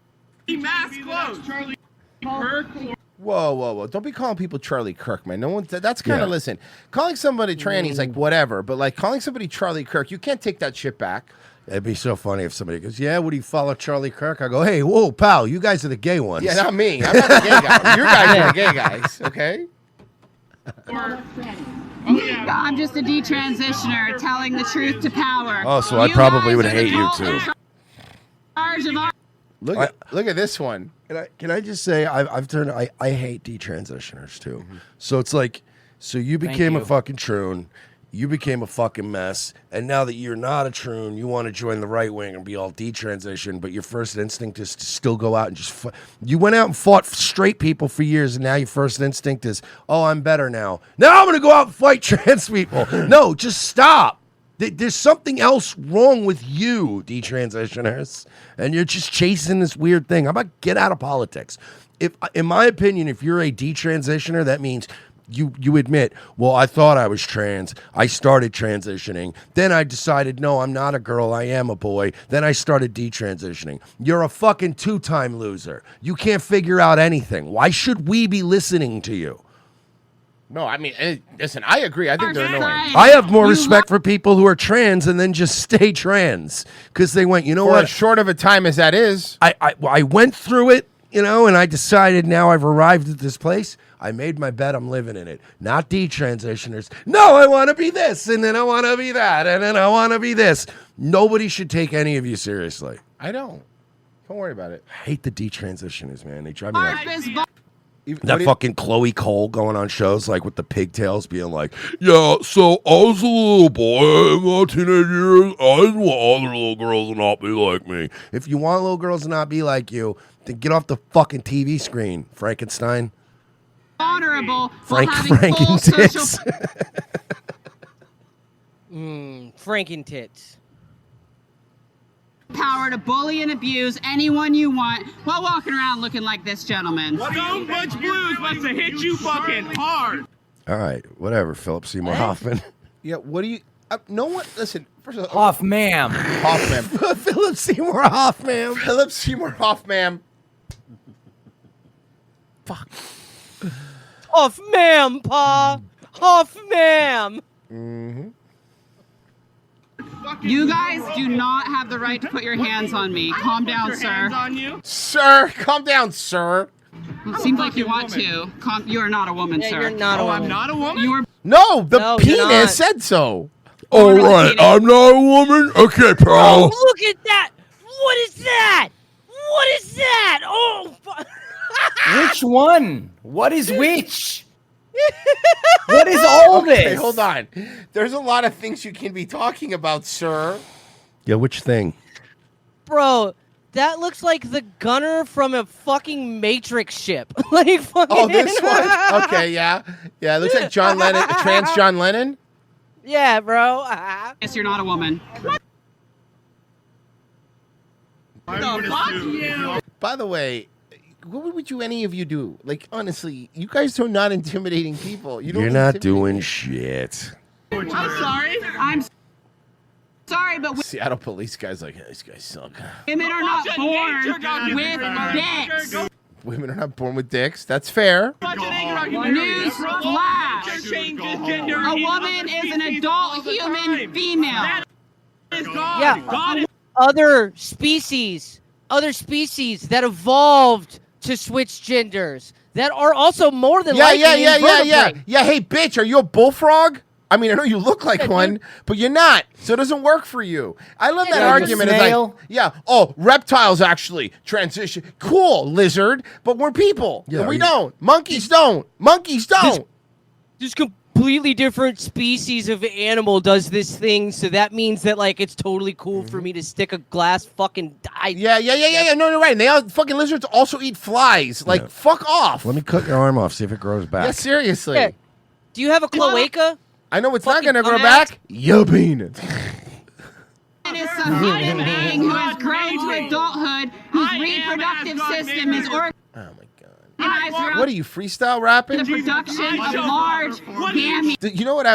[SPEAKER 3] mask clothes. Charlie Kirk.
[SPEAKER 7] Whoa. Don't be calling people Charlie Kirk, man. No one. That's kind of,
[SPEAKER 5] Yeah.
[SPEAKER 7] listen, calling somebody tranny is like whatever, but like calling somebody Charlie Kirk, you can't take that shit back.
[SPEAKER 5] It'd be so funny if somebody goes, yeah, would you follow Charlie Kirk? I go, hey, whoa, pal, you guys are the gay ones.
[SPEAKER 7] Yeah, not me. I'm not the gay guy. Your guys are the gay guys, okay?
[SPEAKER 3] I'm just a detransitioner telling the truth to power.
[SPEAKER 5] Oh, so I
[SPEAKER 3] You
[SPEAKER 5] probably
[SPEAKER 3] guys
[SPEAKER 5] would
[SPEAKER 3] are
[SPEAKER 5] hate
[SPEAKER 3] the
[SPEAKER 5] you
[SPEAKER 3] cult
[SPEAKER 5] too.
[SPEAKER 3] in charge of our-
[SPEAKER 7] Look at this one.
[SPEAKER 5] Can I just say I hate detransitioners too. So it's like, so you
[SPEAKER 4] Thank
[SPEAKER 5] became a
[SPEAKER 4] you.
[SPEAKER 5] fucking troon, you became a fucking mess, and now that you're not a troon, you want to join the right wing and be all detransitioned, but your first instinct is to still go out and just you went out and fought straight people for years, and now your first instinct is, oh, I'm better now. Now I'm going to go out and fight trans people. No, just stop. There's something else wrong with you, detransitioners, and you're just chasing this weird thing. How about get out of politics? If, in my opinion, if you're a detransitioner, that means you admit, well, I thought I was trans. I started transitioning. Then I decided, no, I'm not a girl. I am a boy. Then I started detransitioning. You're a fucking two-time loser. You can't figure out anything. Why should we be listening to you?
[SPEAKER 7] No, I mean, listen, I agree. I think they're annoying.
[SPEAKER 5] I have more respect for people who are trans and then just stay trans because they went, you know
[SPEAKER 7] For
[SPEAKER 5] what?
[SPEAKER 7] as short of a time as that is.
[SPEAKER 5] I went through it, you know, and I decided now I've arrived at this place. I made my bed. I'm living in it. Not detransitioners. No, I want to be this, and then I want to be that, and then I want to be this. Nobody should take any of you seriously.
[SPEAKER 7] I don't. Don't worry about it.
[SPEAKER 5] I hate the detransitioners, man. They drive me like...
[SPEAKER 7] What
[SPEAKER 5] That
[SPEAKER 7] do you-
[SPEAKER 5] fucking Chloe Cole going on shows like with the pigtails being like, yeah, so I was a little boy in my teenage years. I want other little girls to not be like me. If you want little girls to not be like you, then get off the fucking TV screen, Frankenstein.
[SPEAKER 3] honorable
[SPEAKER 5] Frank
[SPEAKER 3] while having full social
[SPEAKER 8] Franken tits.
[SPEAKER 3] power to bully and abuse anyone you want while walking around looking like this gentleman.
[SPEAKER 6] Stone Butch Blues must have hit you fucking hard.
[SPEAKER 5] All right, whatever, Philip Seymour Hoffman.
[SPEAKER 7] Yeah, what do you... no one... Listen, first of all...
[SPEAKER 4] Hoffman.
[SPEAKER 7] Hoffman.
[SPEAKER 5] Philip Seymour Hoffman.
[SPEAKER 7] Philip Seymour Hoffman.
[SPEAKER 8] Hoffman, Pa. Hoffman.
[SPEAKER 7] Mm-hmm.
[SPEAKER 3] You guys do not have the right to put your hands on me. Calm down, sir.
[SPEAKER 7] Sir, calm down, sir.
[SPEAKER 3] Seems like you want to. You are not a woman,
[SPEAKER 8] Yeah,
[SPEAKER 3] sir.
[SPEAKER 8] you're not a woman.
[SPEAKER 6] I'm not a woman?
[SPEAKER 3] You are.
[SPEAKER 7] No, the
[SPEAKER 8] No, you're not.
[SPEAKER 7] penis said so.
[SPEAKER 5] All right, I'm not a woman. Okay,
[SPEAKER 8] Oh,
[SPEAKER 5] pal.
[SPEAKER 8] look at that. What is that? What is that? Oh,
[SPEAKER 4] Which one? What is which? What is all
[SPEAKER 7] Okay,
[SPEAKER 4] this?
[SPEAKER 7] hold on. There's a lot of things you can be talking about, sir.
[SPEAKER 5] Yeah, which thing?
[SPEAKER 8] Bro, that looks like the gunner from a fucking Matrix ship. Like fucking.
[SPEAKER 7] Oh, this one. Okay, yeah. Yeah, it looks like John Lennon, trans John Lennon.
[SPEAKER 8] Yeah, bro.
[SPEAKER 3] Yes, you're not a woman.
[SPEAKER 6] Fuck you.
[SPEAKER 7] By the way, what would any of you do? Like, honestly, you guys are not intimidating people. You don't
[SPEAKER 5] You're not
[SPEAKER 7] intimidate-
[SPEAKER 5] doing shit.
[SPEAKER 3] I'm sorry. I'm sorry, but
[SPEAKER 7] Seattle police guys like, these guys suck.
[SPEAKER 3] women are not born with dicks.
[SPEAKER 7] Women are not born with dicks. That's fair.
[SPEAKER 3] News flash. A woman is an adult human female.
[SPEAKER 8] Yeah. Other species that evolved to switch genders that are also more than likely invertebrate.
[SPEAKER 7] Yeah, hey, bitch, are you a bullfrog? I mean, I know you look like one, but you're not, so it doesn't work for you. I love that
[SPEAKER 4] You're a
[SPEAKER 7] argument. It's like,
[SPEAKER 4] snail?
[SPEAKER 7] yeah, oh, reptiles actually transition. Cool, lizard, but we're people.
[SPEAKER 5] Yeah,
[SPEAKER 7] and we
[SPEAKER 5] you-
[SPEAKER 7] don't. Monkeys don't. Monkeys don't.
[SPEAKER 8] This completely different species of animal does this thing, so that means that like it's totally cool for me to stick a glass fucking
[SPEAKER 7] Yeah. No, you're right. And they all, fucking lizards also eat flies. Like, fuck off.
[SPEAKER 5] Let me cut your arm off, see if it grows back.
[SPEAKER 7] Yeah, seriously.
[SPEAKER 8] Yeah. Do you have a cloaca?
[SPEAKER 7] I know it's not
[SPEAKER 8] Fucking
[SPEAKER 7] going to grow
[SPEAKER 8] dumbass.
[SPEAKER 7] back. Your penis.
[SPEAKER 3] It is some human being who has grown to adulthood, whose reproductive system is organized around
[SPEAKER 7] What are you, freestyle rapping?
[SPEAKER 3] the production of large gametes.
[SPEAKER 7] You know what?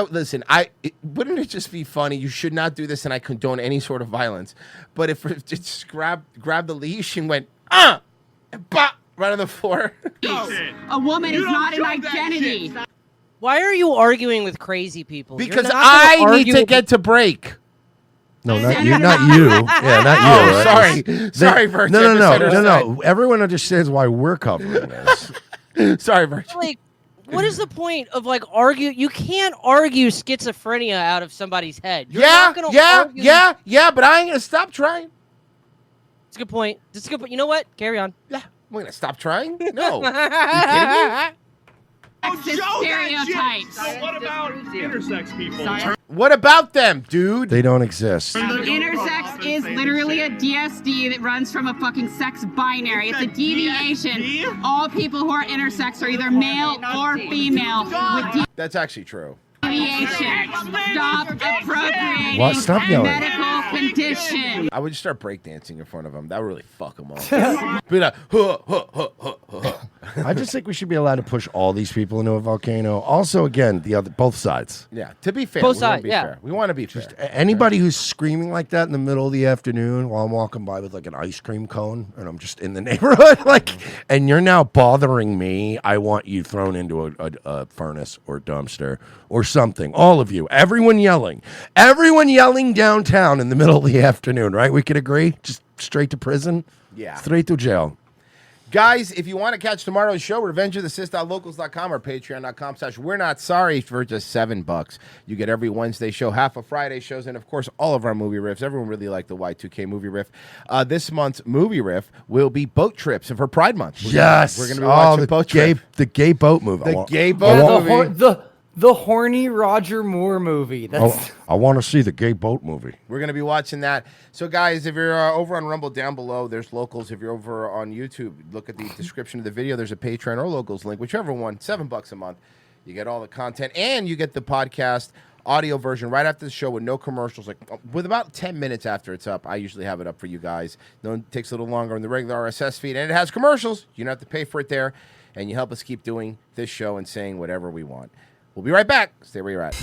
[SPEAKER 7] Wouldn't it just be funny? You should not do this, and I condone any sort of violence. But if it just grabbed the leash and went, and bop, right on the floor.
[SPEAKER 3] A woman is not an identity.
[SPEAKER 8] Why are you arguing with crazy people? You're
[SPEAKER 7] Because
[SPEAKER 8] not gonna
[SPEAKER 7] I need
[SPEAKER 8] argue
[SPEAKER 7] to
[SPEAKER 8] with-
[SPEAKER 7] get to break.
[SPEAKER 5] No, not you. Not you. Yeah, not you.
[SPEAKER 7] Oh,
[SPEAKER 5] right?
[SPEAKER 7] sorry.
[SPEAKER 5] They-
[SPEAKER 7] Sorry, Virtue.
[SPEAKER 5] No. Everyone understands why we're covering this.
[SPEAKER 7] Sorry, Virtue.
[SPEAKER 8] Like, what is the point of like argue? You can't argue schizophrenia out of somebody's head. You're not gonna argue-
[SPEAKER 7] Yeah, but I ain't going to stop trying.
[SPEAKER 8] It's a good point. It's a good point. You know what? Carry on.
[SPEAKER 7] Yeah, I'm going to stop trying? No. You kidding me?
[SPEAKER 3] Stereotypes.
[SPEAKER 6] What about intersex people?
[SPEAKER 7] What about them, dude?
[SPEAKER 5] They don't exist.
[SPEAKER 3] Intersex is literally a DSD that runs from a fucking sex binary. It's a deviation. All people who are intersex are either male or female with
[SPEAKER 7] That's actually true.
[SPEAKER 3] deviation. Stop appropriating
[SPEAKER 5] What? Stop yelling.
[SPEAKER 3] medical condition.
[SPEAKER 7] I would just start breakdancing in front of them. That would really fuck them up. Be like, huh, huh, huh, huh, huh.
[SPEAKER 5] I just think we should be allowed to push all these people into a volcano. Also, again, both sides.
[SPEAKER 7] Yeah, to be fair,
[SPEAKER 8] Both
[SPEAKER 7] we wanna
[SPEAKER 8] sides,
[SPEAKER 7] be
[SPEAKER 8] yeah.
[SPEAKER 7] fair. We want to be fair.
[SPEAKER 5] Anybody who's screaming like that in the middle of the afternoon while I'm walking by with like an ice cream cone and I'm just in the neighborhood, and you're now bothering me, I want you thrown into a furnace or dumpster or something. All of you, everyone yelling downtown in the middle of the afternoon, right? We could agree? Just straight to prison?
[SPEAKER 7] Yeah.
[SPEAKER 5] Straight to jail.
[SPEAKER 7] Guys, if you want to catch tomorrow's show, revengeofthesith.locals.com or patreon.com/we're not sorry for just $7. You get every Wednesday show, half of Friday shows, and of course, all of our movie riffs. Everyone really liked the Y2K movie riff. This month's movie riff will be boat trips for Pride Month. We're going to be watching Boat Trip.
[SPEAKER 5] The gay boat movie.
[SPEAKER 7] The gay boat movie.
[SPEAKER 4] The horny Roger Moore movie. That's
[SPEAKER 5] I want to see the gay boat movie.
[SPEAKER 7] We're going to be watching that. So, guys, if you're over on Rumble down below, there's Locals. If you're over on YouTube, look at the description of the video. There's a Patreon or Locals link, whichever one, $7 a month. You get all the content, and you get the podcast audio version right after the show with no commercials. Like with about 10 minutes after it's up, I usually have it up for you guys. It takes a little longer on the regular RSS feed, and it has commercials. You don't have to pay for it there, and you help us keep doing this show and saying whatever we want. We'll be right back. Stay where you're at.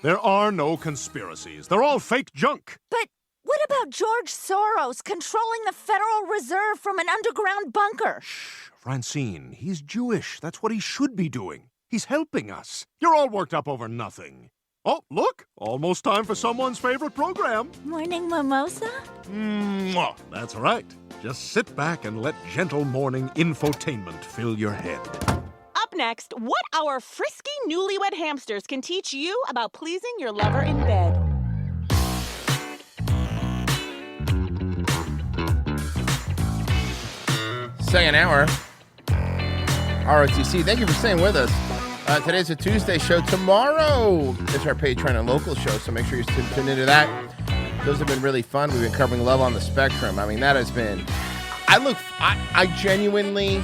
[SPEAKER 1] There are no conspiracies. They're all fake junk.
[SPEAKER 10] But what about George Soros controlling the Federal Reserve from an underground bunker?
[SPEAKER 1] Francine, he's Jewish. That's what he should be doing. He's helping us. You're all worked up over nothing. Oh, look, almost time for someone's favorite program.
[SPEAKER 10] Morning mimosa?
[SPEAKER 1] Mwah. That's right. Just sit back and let gentle morning infotainment fill your head.
[SPEAKER 16] Up next, what our frisky newlywed hamsters can teach you about pleasing your lover in bed.
[SPEAKER 7] Second hour. ROTC, thank you for staying with us. Today's a Tuesday show. Tomorrow is our Patreon and local show, so make sure you tune into that. Those have been really fun. We've been covering Love on the Spectrum. I mean, that has been. I genuinely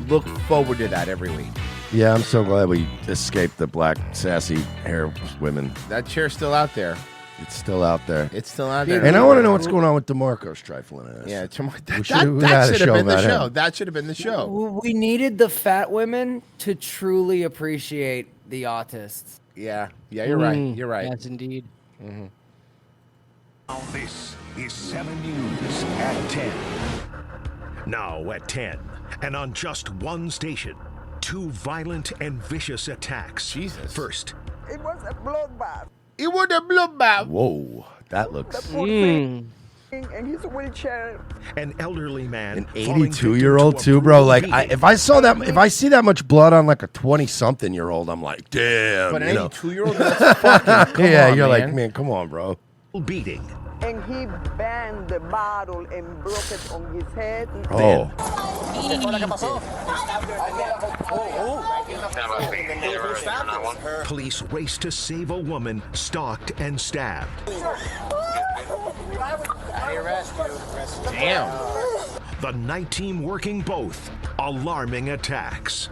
[SPEAKER 7] look forward to that every week.
[SPEAKER 5] Yeah, I'm so glad we escaped the black sassy hair women.
[SPEAKER 7] That chair's still out there.
[SPEAKER 5] It's still out there.
[SPEAKER 7] It's still out there.
[SPEAKER 5] And I want to know what's going on with DeMarco's trifling ass.
[SPEAKER 7] Yeah,
[SPEAKER 5] We
[SPEAKER 7] that
[SPEAKER 5] should have
[SPEAKER 7] should have been the
[SPEAKER 5] about
[SPEAKER 7] show.
[SPEAKER 5] him.
[SPEAKER 7] That should have been the show.
[SPEAKER 4] We needed the fat women to truly appreciate the autists.
[SPEAKER 7] Yeah, you're right. You're right.
[SPEAKER 8] Yes, indeed.
[SPEAKER 7] Mm-hmm.
[SPEAKER 1] Now this is 7 News at 10. Now at 10, and on just one station, 2 violent and vicious attacks.
[SPEAKER 7] Jesus.
[SPEAKER 1] First,
[SPEAKER 14] It was a bloodbath.
[SPEAKER 7] It was a bloodbath.
[SPEAKER 5] Whoa, that looks.
[SPEAKER 14] Poor thing in his wheelchair.
[SPEAKER 1] an elderly man,
[SPEAKER 5] An
[SPEAKER 1] falling
[SPEAKER 5] 82-year-old
[SPEAKER 1] victim to a
[SPEAKER 5] too, bro.
[SPEAKER 1] brutal
[SPEAKER 5] Like,
[SPEAKER 1] beating.
[SPEAKER 5] if I see that much blood on like a 20-something-year-old, I'm like, damn.
[SPEAKER 7] But
[SPEAKER 5] you
[SPEAKER 7] an
[SPEAKER 5] know?
[SPEAKER 7] 82-year-old, that's fucking. Come
[SPEAKER 5] Yeah,
[SPEAKER 7] on,
[SPEAKER 5] you're
[SPEAKER 7] man.
[SPEAKER 5] like, man, come on, bro.
[SPEAKER 1] beating.
[SPEAKER 14] And he banged the bottle and broke it on his head.
[SPEAKER 5] Oh.
[SPEAKER 1] Police race to save a woman stalked and stabbed.
[SPEAKER 7] Damn.
[SPEAKER 1] The night team working both. Alarming attacks.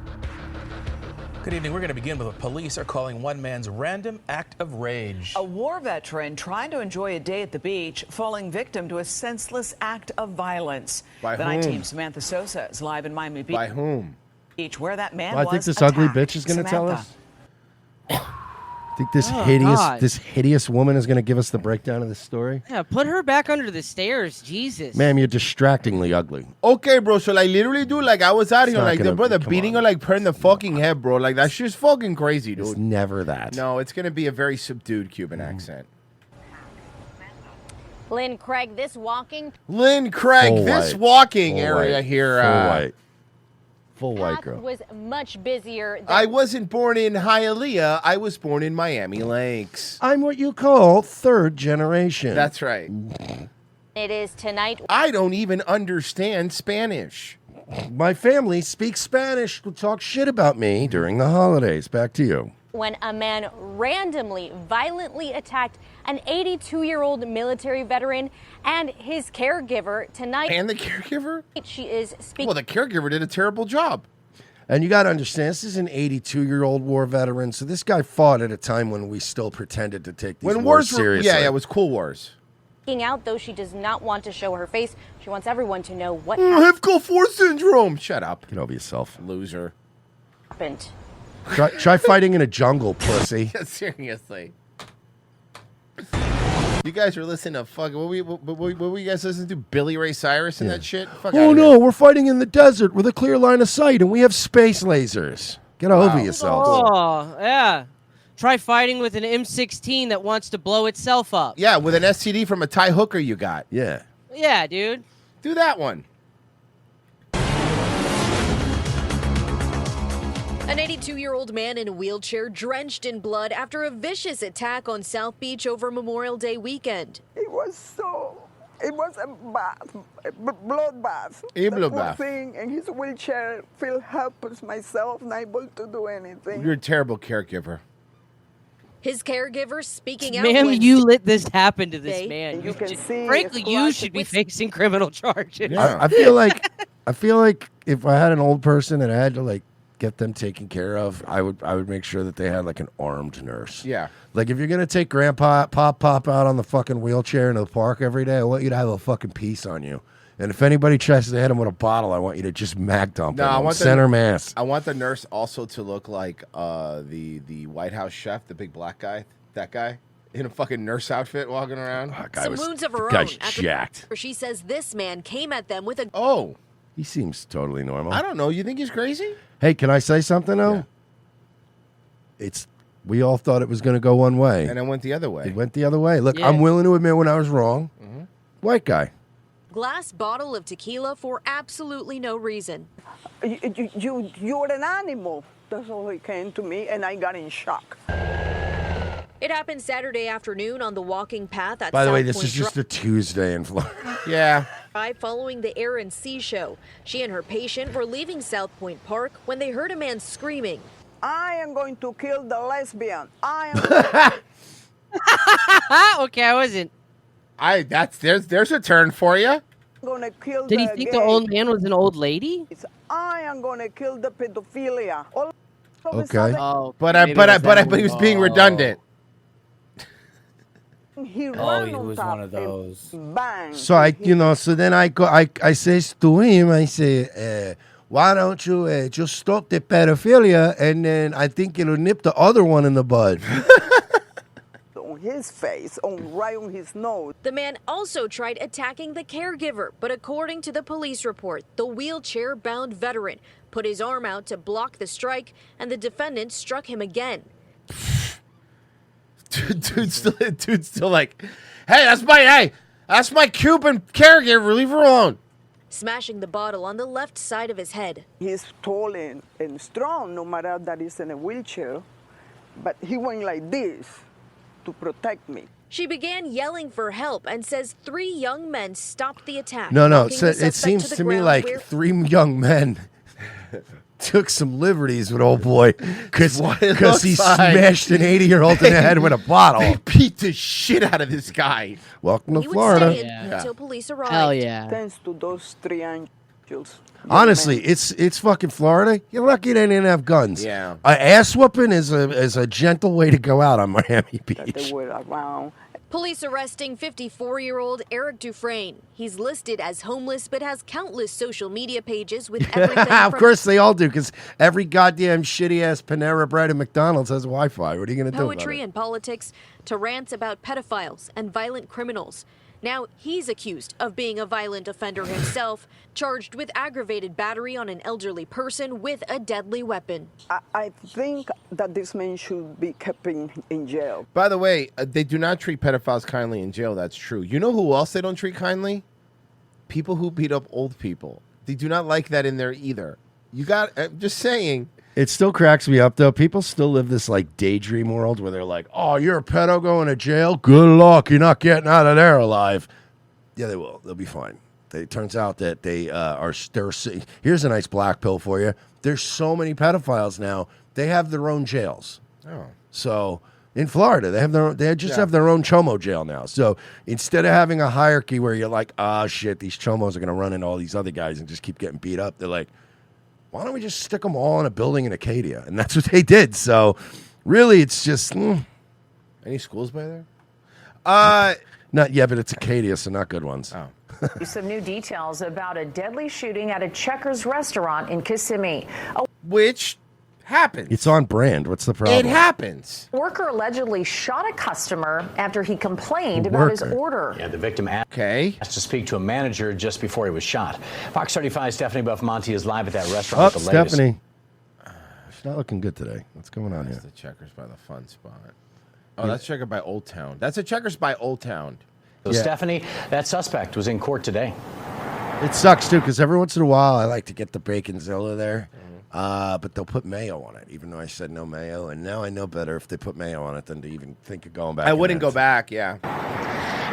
[SPEAKER 20] Good evening. We're going to begin with what police are calling one man's random act of rage.
[SPEAKER 21] A war veteran trying to enjoy a day at the beach, falling victim to a senseless act of violence.
[SPEAKER 7] By
[SPEAKER 21] the night
[SPEAKER 7] whom?
[SPEAKER 21] team, Samantha Sosa, is live in Miami Beach.
[SPEAKER 7] By whom?
[SPEAKER 21] Beach, where that man
[SPEAKER 5] Well,
[SPEAKER 21] was
[SPEAKER 5] I think this ugly
[SPEAKER 21] attacked.
[SPEAKER 5] bitch is going to tell
[SPEAKER 21] Samantha.
[SPEAKER 5] us. I think this
[SPEAKER 8] Oh,
[SPEAKER 5] hideous,
[SPEAKER 8] God.
[SPEAKER 5] this hideous woman is going to give us the breakdown of the story.
[SPEAKER 8] Yeah, put her back under the stairs. Jesus.
[SPEAKER 5] Ma'am, you're distractingly ugly.
[SPEAKER 7] Okay, bro. So like, literally, dude, like I was out
[SPEAKER 5] It's
[SPEAKER 7] here,
[SPEAKER 5] not
[SPEAKER 7] like the
[SPEAKER 5] gonna-
[SPEAKER 7] brother
[SPEAKER 5] come
[SPEAKER 7] beating her like her in the fucking head, bro. Like that shit's fucking crazy, dude.
[SPEAKER 5] It's never that.
[SPEAKER 7] No, it's gonna be a very subdued Cuban accent.
[SPEAKER 22] Lynn Craig, this walking
[SPEAKER 7] Lynn Craig,
[SPEAKER 5] Full
[SPEAKER 7] this
[SPEAKER 5] white.
[SPEAKER 7] walking
[SPEAKER 5] Full
[SPEAKER 7] area
[SPEAKER 5] white.
[SPEAKER 7] here.
[SPEAKER 5] Full white. Full white
[SPEAKER 22] path
[SPEAKER 5] girl.
[SPEAKER 22] was much busier than
[SPEAKER 7] I wasn't born in Hialeah. I was born in Miami Lakes.
[SPEAKER 5] I'm what you call third generation.
[SPEAKER 7] That's right.
[SPEAKER 22] it is tonight.
[SPEAKER 7] I don't even understand Spanish.
[SPEAKER 5] My family speaks Spanish. Will talk shit about me during the holidays. Back to you.
[SPEAKER 22] When a man randomly, violently attacked an 82-year-old military veteran and his caregiver tonight.
[SPEAKER 7] And the caregiver?
[SPEAKER 22] She is speaking.
[SPEAKER 7] Well, the caregiver did a terrible job.
[SPEAKER 5] And you got to understand, this is an 82-year-old war veteran. So this guy fought at a time when we still pretended to take these
[SPEAKER 7] When
[SPEAKER 5] wars
[SPEAKER 7] wars were,
[SPEAKER 5] seriously.
[SPEAKER 7] yeah, it was cool wars.
[SPEAKER 22] Out, though she does not want to show her face. She wants everyone to know what
[SPEAKER 7] Hifko 4 syndrome. Shut up.
[SPEAKER 5] Get over yourself.
[SPEAKER 7] Loser.
[SPEAKER 22] happened.
[SPEAKER 5] Try fighting in a jungle, pussy.
[SPEAKER 7] Seriously. You guys are listening to fucking what were you guys listening to? Billy Ray Cyrus and that shit? Fuck
[SPEAKER 5] Oh
[SPEAKER 7] outta
[SPEAKER 5] no, we're fighting in the desert with a clear line of sight, and we have space lasers. Get over yourself.
[SPEAKER 8] Oh, yeah. Try fighting with an M16 that wants to blow itself up.
[SPEAKER 7] Yeah, with an STD from a Thai hooker you got.
[SPEAKER 5] Yeah.
[SPEAKER 8] Yeah, dude.
[SPEAKER 7] Do that one.
[SPEAKER 23] An 82-year-old man in a wheelchair drenched in blood after a vicious attack on South Beach over Memorial Day weekend.
[SPEAKER 14] It was a bath, a bloodbath.
[SPEAKER 7] A
[SPEAKER 14] The poor
[SPEAKER 7] bloodbath.
[SPEAKER 14] thing in his wheelchair, feel helpless myself, unable to do anything.
[SPEAKER 7] You're a terrible caregiver.
[SPEAKER 23] His caregiver speaking out.
[SPEAKER 8] Ma'am,
[SPEAKER 23] Wednesday.
[SPEAKER 8] you let this happen to this
[SPEAKER 23] They-
[SPEAKER 8] man.
[SPEAKER 14] You can see
[SPEAKER 8] Frankly,
[SPEAKER 14] it's
[SPEAKER 8] you
[SPEAKER 14] like
[SPEAKER 8] should be facing criminal charges.
[SPEAKER 5] I feel like if I had an old person and I had to like get them taken care of, I would make sure that they had like an armed nurse.
[SPEAKER 7] Yeah.
[SPEAKER 5] Like if you're gonna take Grandpa Pop out on the fucking wheelchair into the park every day, I want you to have a fucking piece on you. And if anybody tries to hit him with a bottle, I want you to just mag dump
[SPEAKER 7] No,
[SPEAKER 5] him.
[SPEAKER 7] I want
[SPEAKER 5] center mass.
[SPEAKER 7] I want the nurse also to look like the White House chef, the big black guy, that guy in a fucking nurse outfit walking around.
[SPEAKER 23] Some wounds of her own.
[SPEAKER 5] guy's
[SPEAKER 23] after
[SPEAKER 5] jacked.
[SPEAKER 23] She says this man came at them with a.
[SPEAKER 7] Oh,
[SPEAKER 5] He seems totally normal.
[SPEAKER 7] I don't know. You think he's crazy?
[SPEAKER 5] Hey, can I say something though? We all thought it was going to go one way,
[SPEAKER 7] And it went the other way.
[SPEAKER 5] it went the other way. Look,
[SPEAKER 23] Yeah.
[SPEAKER 5] I'm willing to admit when I was wrong. White guy.
[SPEAKER 23] glass bottle of tequila for absolutely no reason.
[SPEAKER 14] You're an animal. That's all he came to me, and I got in shock.
[SPEAKER 23] It happened Saturday afternoon on the walking path at
[SPEAKER 5] By the way,
[SPEAKER 23] South
[SPEAKER 5] this
[SPEAKER 23] Point
[SPEAKER 5] is just a Tuesday in Florida.
[SPEAKER 7] Yeah.
[SPEAKER 23] Drive following the Air and Sea show. She and her patient were leaving South Point Park when they heard a man screaming.
[SPEAKER 14] I am going to kill the lesbian. I am.
[SPEAKER 8] Okay, I wasn't.
[SPEAKER 7] There's a turn for you.
[SPEAKER 14] Gonna kill
[SPEAKER 8] Did he
[SPEAKER 14] the
[SPEAKER 8] think
[SPEAKER 14] gay.
[SPEAKER 8] the old man was an old lady?
[SPEAKER 14] I am gonna kill the pedophilia. All of a
[SPEAKER 5] Okay.
[SPEAKER 14] sudden,
[SPEAKER 7] But he was being redundant.
[SPEAKER 14] he
[SPEAKER 4] Oh,
[SPEAKER 14] ran
[SPEAKER 4] he
[SPEAKER 14] on
[SPEAKER 4] was
[SPEAKER 14] top
[SPEAKER 4] one of
[SPEAKER 14] and
[SPEAKER 4] those.
[SPEAKER 14] Bang.
[SPEAKER 5] So then I says to him, I say, why don't you just stop the pedophilia, and then I think it'll nip the other one in the bud.
[SPEAKER 14] On his face, right on his nose.
[SPEAKER 23] The man also tried attacking the caregiver, but according to the police report, the wheelchair-bound veteran put his arm out to block the strike, and the defendant struck him again.
[SPEAKER 7] Dude's still like, hey, that's my Cuban caregiver. Leave her alone.
[SPEAKER 23] Smashing the bottle on the left side of his head.
[SPEAKER 14] He's tall and strong, no matter that he's in a wheelchair. But he went like this to protect me.
[SPEAKER 23] She began yelling for help and says 3 young men stopped the attack.
[SPEAKER 5] No.
[SPEAKER 23] knocking the
[SPEAKER 5] It
[SPEAKER 23] suspect
[SPEAKER 5] seems
[SPEAKER 23] the
[SPEAKER 5] to me
[SPEAKER 23] ground
[SPEAKER 5] like
[SPEAKER 23] where
[SPEAKER 5] 3 young men took some liberties with old boy because he smashed an 80-year-old in the head with a bottle.
[SPEAKER 7] They beat the shit out of this guy.
[SPEAKER 5] Welcome to
[SPEAKER 23] he would
[SPEAKER 5] Florida.
[SPEAKER 23] stay in until police arrived.
[SPEAKER 8] Hell yeah.
[SPEAKER 14] Thanks to those 3 angels.
[SPEAKER 5] Honestly, it's fucking Florida. You're lucky they didn't have guns.
[SPEAKER 7] Yeah.
[SPEAKER 5] Ass whooping is a gentle way to go out on Miami
[SPEAKER 14] They
[SPEAKER 5] Beach.
[SPEAKER 14] were around.
[SPEAKER 23] Police arresting 54-year-old Eric Dufresne. He's listed as homeless but has countless social media pages with everything
[SPEAKER 5] Of
[SPEAKER 23] from
[SPEAKER 5] course they all do, because every goddamn shitty-ass Panera Bread and McDonald's has Wi-Fi. What are you going to do about
[SPEAKER 23] poetry
[SPEAKER 5] it?
[SPEAKER 23] and politics to rants about pedophiles and violent criminals. Now he's accused of being a violent offender himself, charged with aggravated battery on an elderly person with a deadly weapon.
[SPEAKER 14] I think that this man should be kept in jail.
[SPEAKER 7] By the way, they do not treat pedophiles kindly in jail. That's true. You know who else they don't treat kindly? People who beat up old people. They do not like that in there either. You got, just saying.
[SPEAKER 5] It still cracks me up, though. People still live this, like, daydream world where they're like, oh, you're a pedo going to jail? Good luck. You're not getting out of there alive. Yeah, they will. They'll be fine. It turns out that they here's a nice black pill for you. There's so many pedophiles now. They have their own jails.
[SPEAKER 7] Oh.
[SPEAKER 5] So in Florida, they have their own chomo jail now. So instead of having a hierarchy where you're like, shit, these chomos are going to run into all these other guys and just keep getting beat up, they're like, why don't we just stick them all in a building in Acadia? And that's what they did. So really, it's just
[SPEAKER 7] any schools by there?
[SPEAKER 5] Not yet, but it's Acadia, so not good ones.
[SPEAKER 7] Oh.
[SPEAKER 2] Some new details about a deadly shooting at a Checkers restaurant in Kissimmee.
[SPEAKER 7] Which happens.
[SPEAKER 5] It's on brand. What's the problem?
[SPEAKER 7] It happens.
[SPEAKER 2] A worker allegedly shot a customer after he complained about his order.
[SPEAKER 11] Yeah, the victim asked to speak to a manager just before he was shot. Fox 35's Stephanie Buffmonti is live at that restaurant with the latest.
[SPEAKER 5] Stephanie. She's not looking good today. What's going on here?
[SPEAKER 7] That's the Checkers by the Fun Spot. Oh, that's Checkers by Old Town. That's a Checkers by Old Town.
[SPEAKER 11] So Stephanie, that suspect was in court today.
[SPEAKER 5] It sucks, too, because every once in a while I like to get the Baconzilla there. But they'll put mayo on it, even though I said no mayo. And now I know better if they put mayo on it than to even think of going back.
[SPEAKER 7] I wouldn't go back, yeah.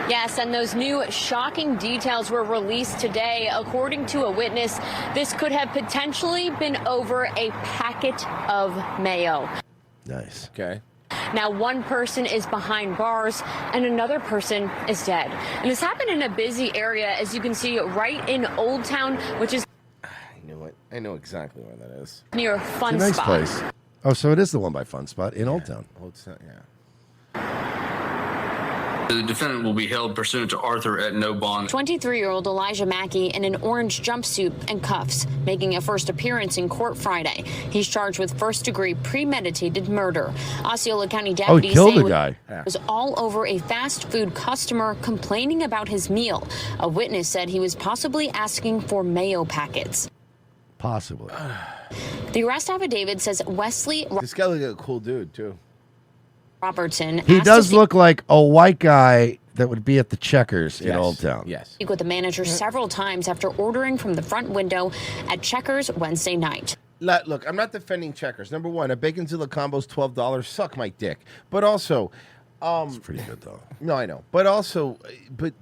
[SPEAKER 22] Yes, and those new shocking details were released today. According to a witness, this could have potentially been over a packet of mayo.
[SPEAKER 5] Nice.
[SPEAKER 7] Okay.
[SPEAKER 22] Now, one person is behind bars and another person is dead. And this happened in a busy area, as you can see, right in Old Town, which is
[SPEAKER 7] I know exactly where that is.
[SPEAKER 22] near Fun
[SPEAKER 5] It's a nice
[SPEAKER 22] Spot.
[SPEAKER 5] place. Oh, so it is the one by Fun Spot in Old Town.
[SPEAKER 7] Old Town, yeah.
[SPEAKER 13] The defendant will be held pursuant to Arthur at no bond.
[SPEAKER 22] 23-year-old Elijah Mackey in an orange jumpsuit and cuffs, making a first appearance in court Friday. He's charged with first-degree premeditated murder. Osceola County deputies
[SPEAKER 5] killed
[SPEAKER 22] say
[SPEAKER 5] the guy.
[SPEAKER 22] it was all over a fast food customer complaining about his meal. A witness said he was possibly asking for mayo packets.
[SPEAKER 5] Possibly.
[SPEAKER 22] The arrest affidavit says Wesley
[SPEAKER 7] This guy looks like a cool dude, too.
[SPEAKER 22] Robertson
[SPEAKER 5] He
[SPEAKER 22] asked
[SPEAKER 5] does
[SPEAKER 22] to
[SPEAKER 5] look like a white guy that would be at the Checkers in Old Town.
[SPEAKER 7] Yes.
[SPEAKER 22] speak with the manager several times after ordering from the front window at Checkers Wednesday night.
[SPEAKER 7] Look, I'm not defending Checkers. Number one, a Baconzilla combo's $12. Suck my dick. But also,
[SPEAKER 5] it's pretty good though.
[SPEAKER 7] No, I know. But also, but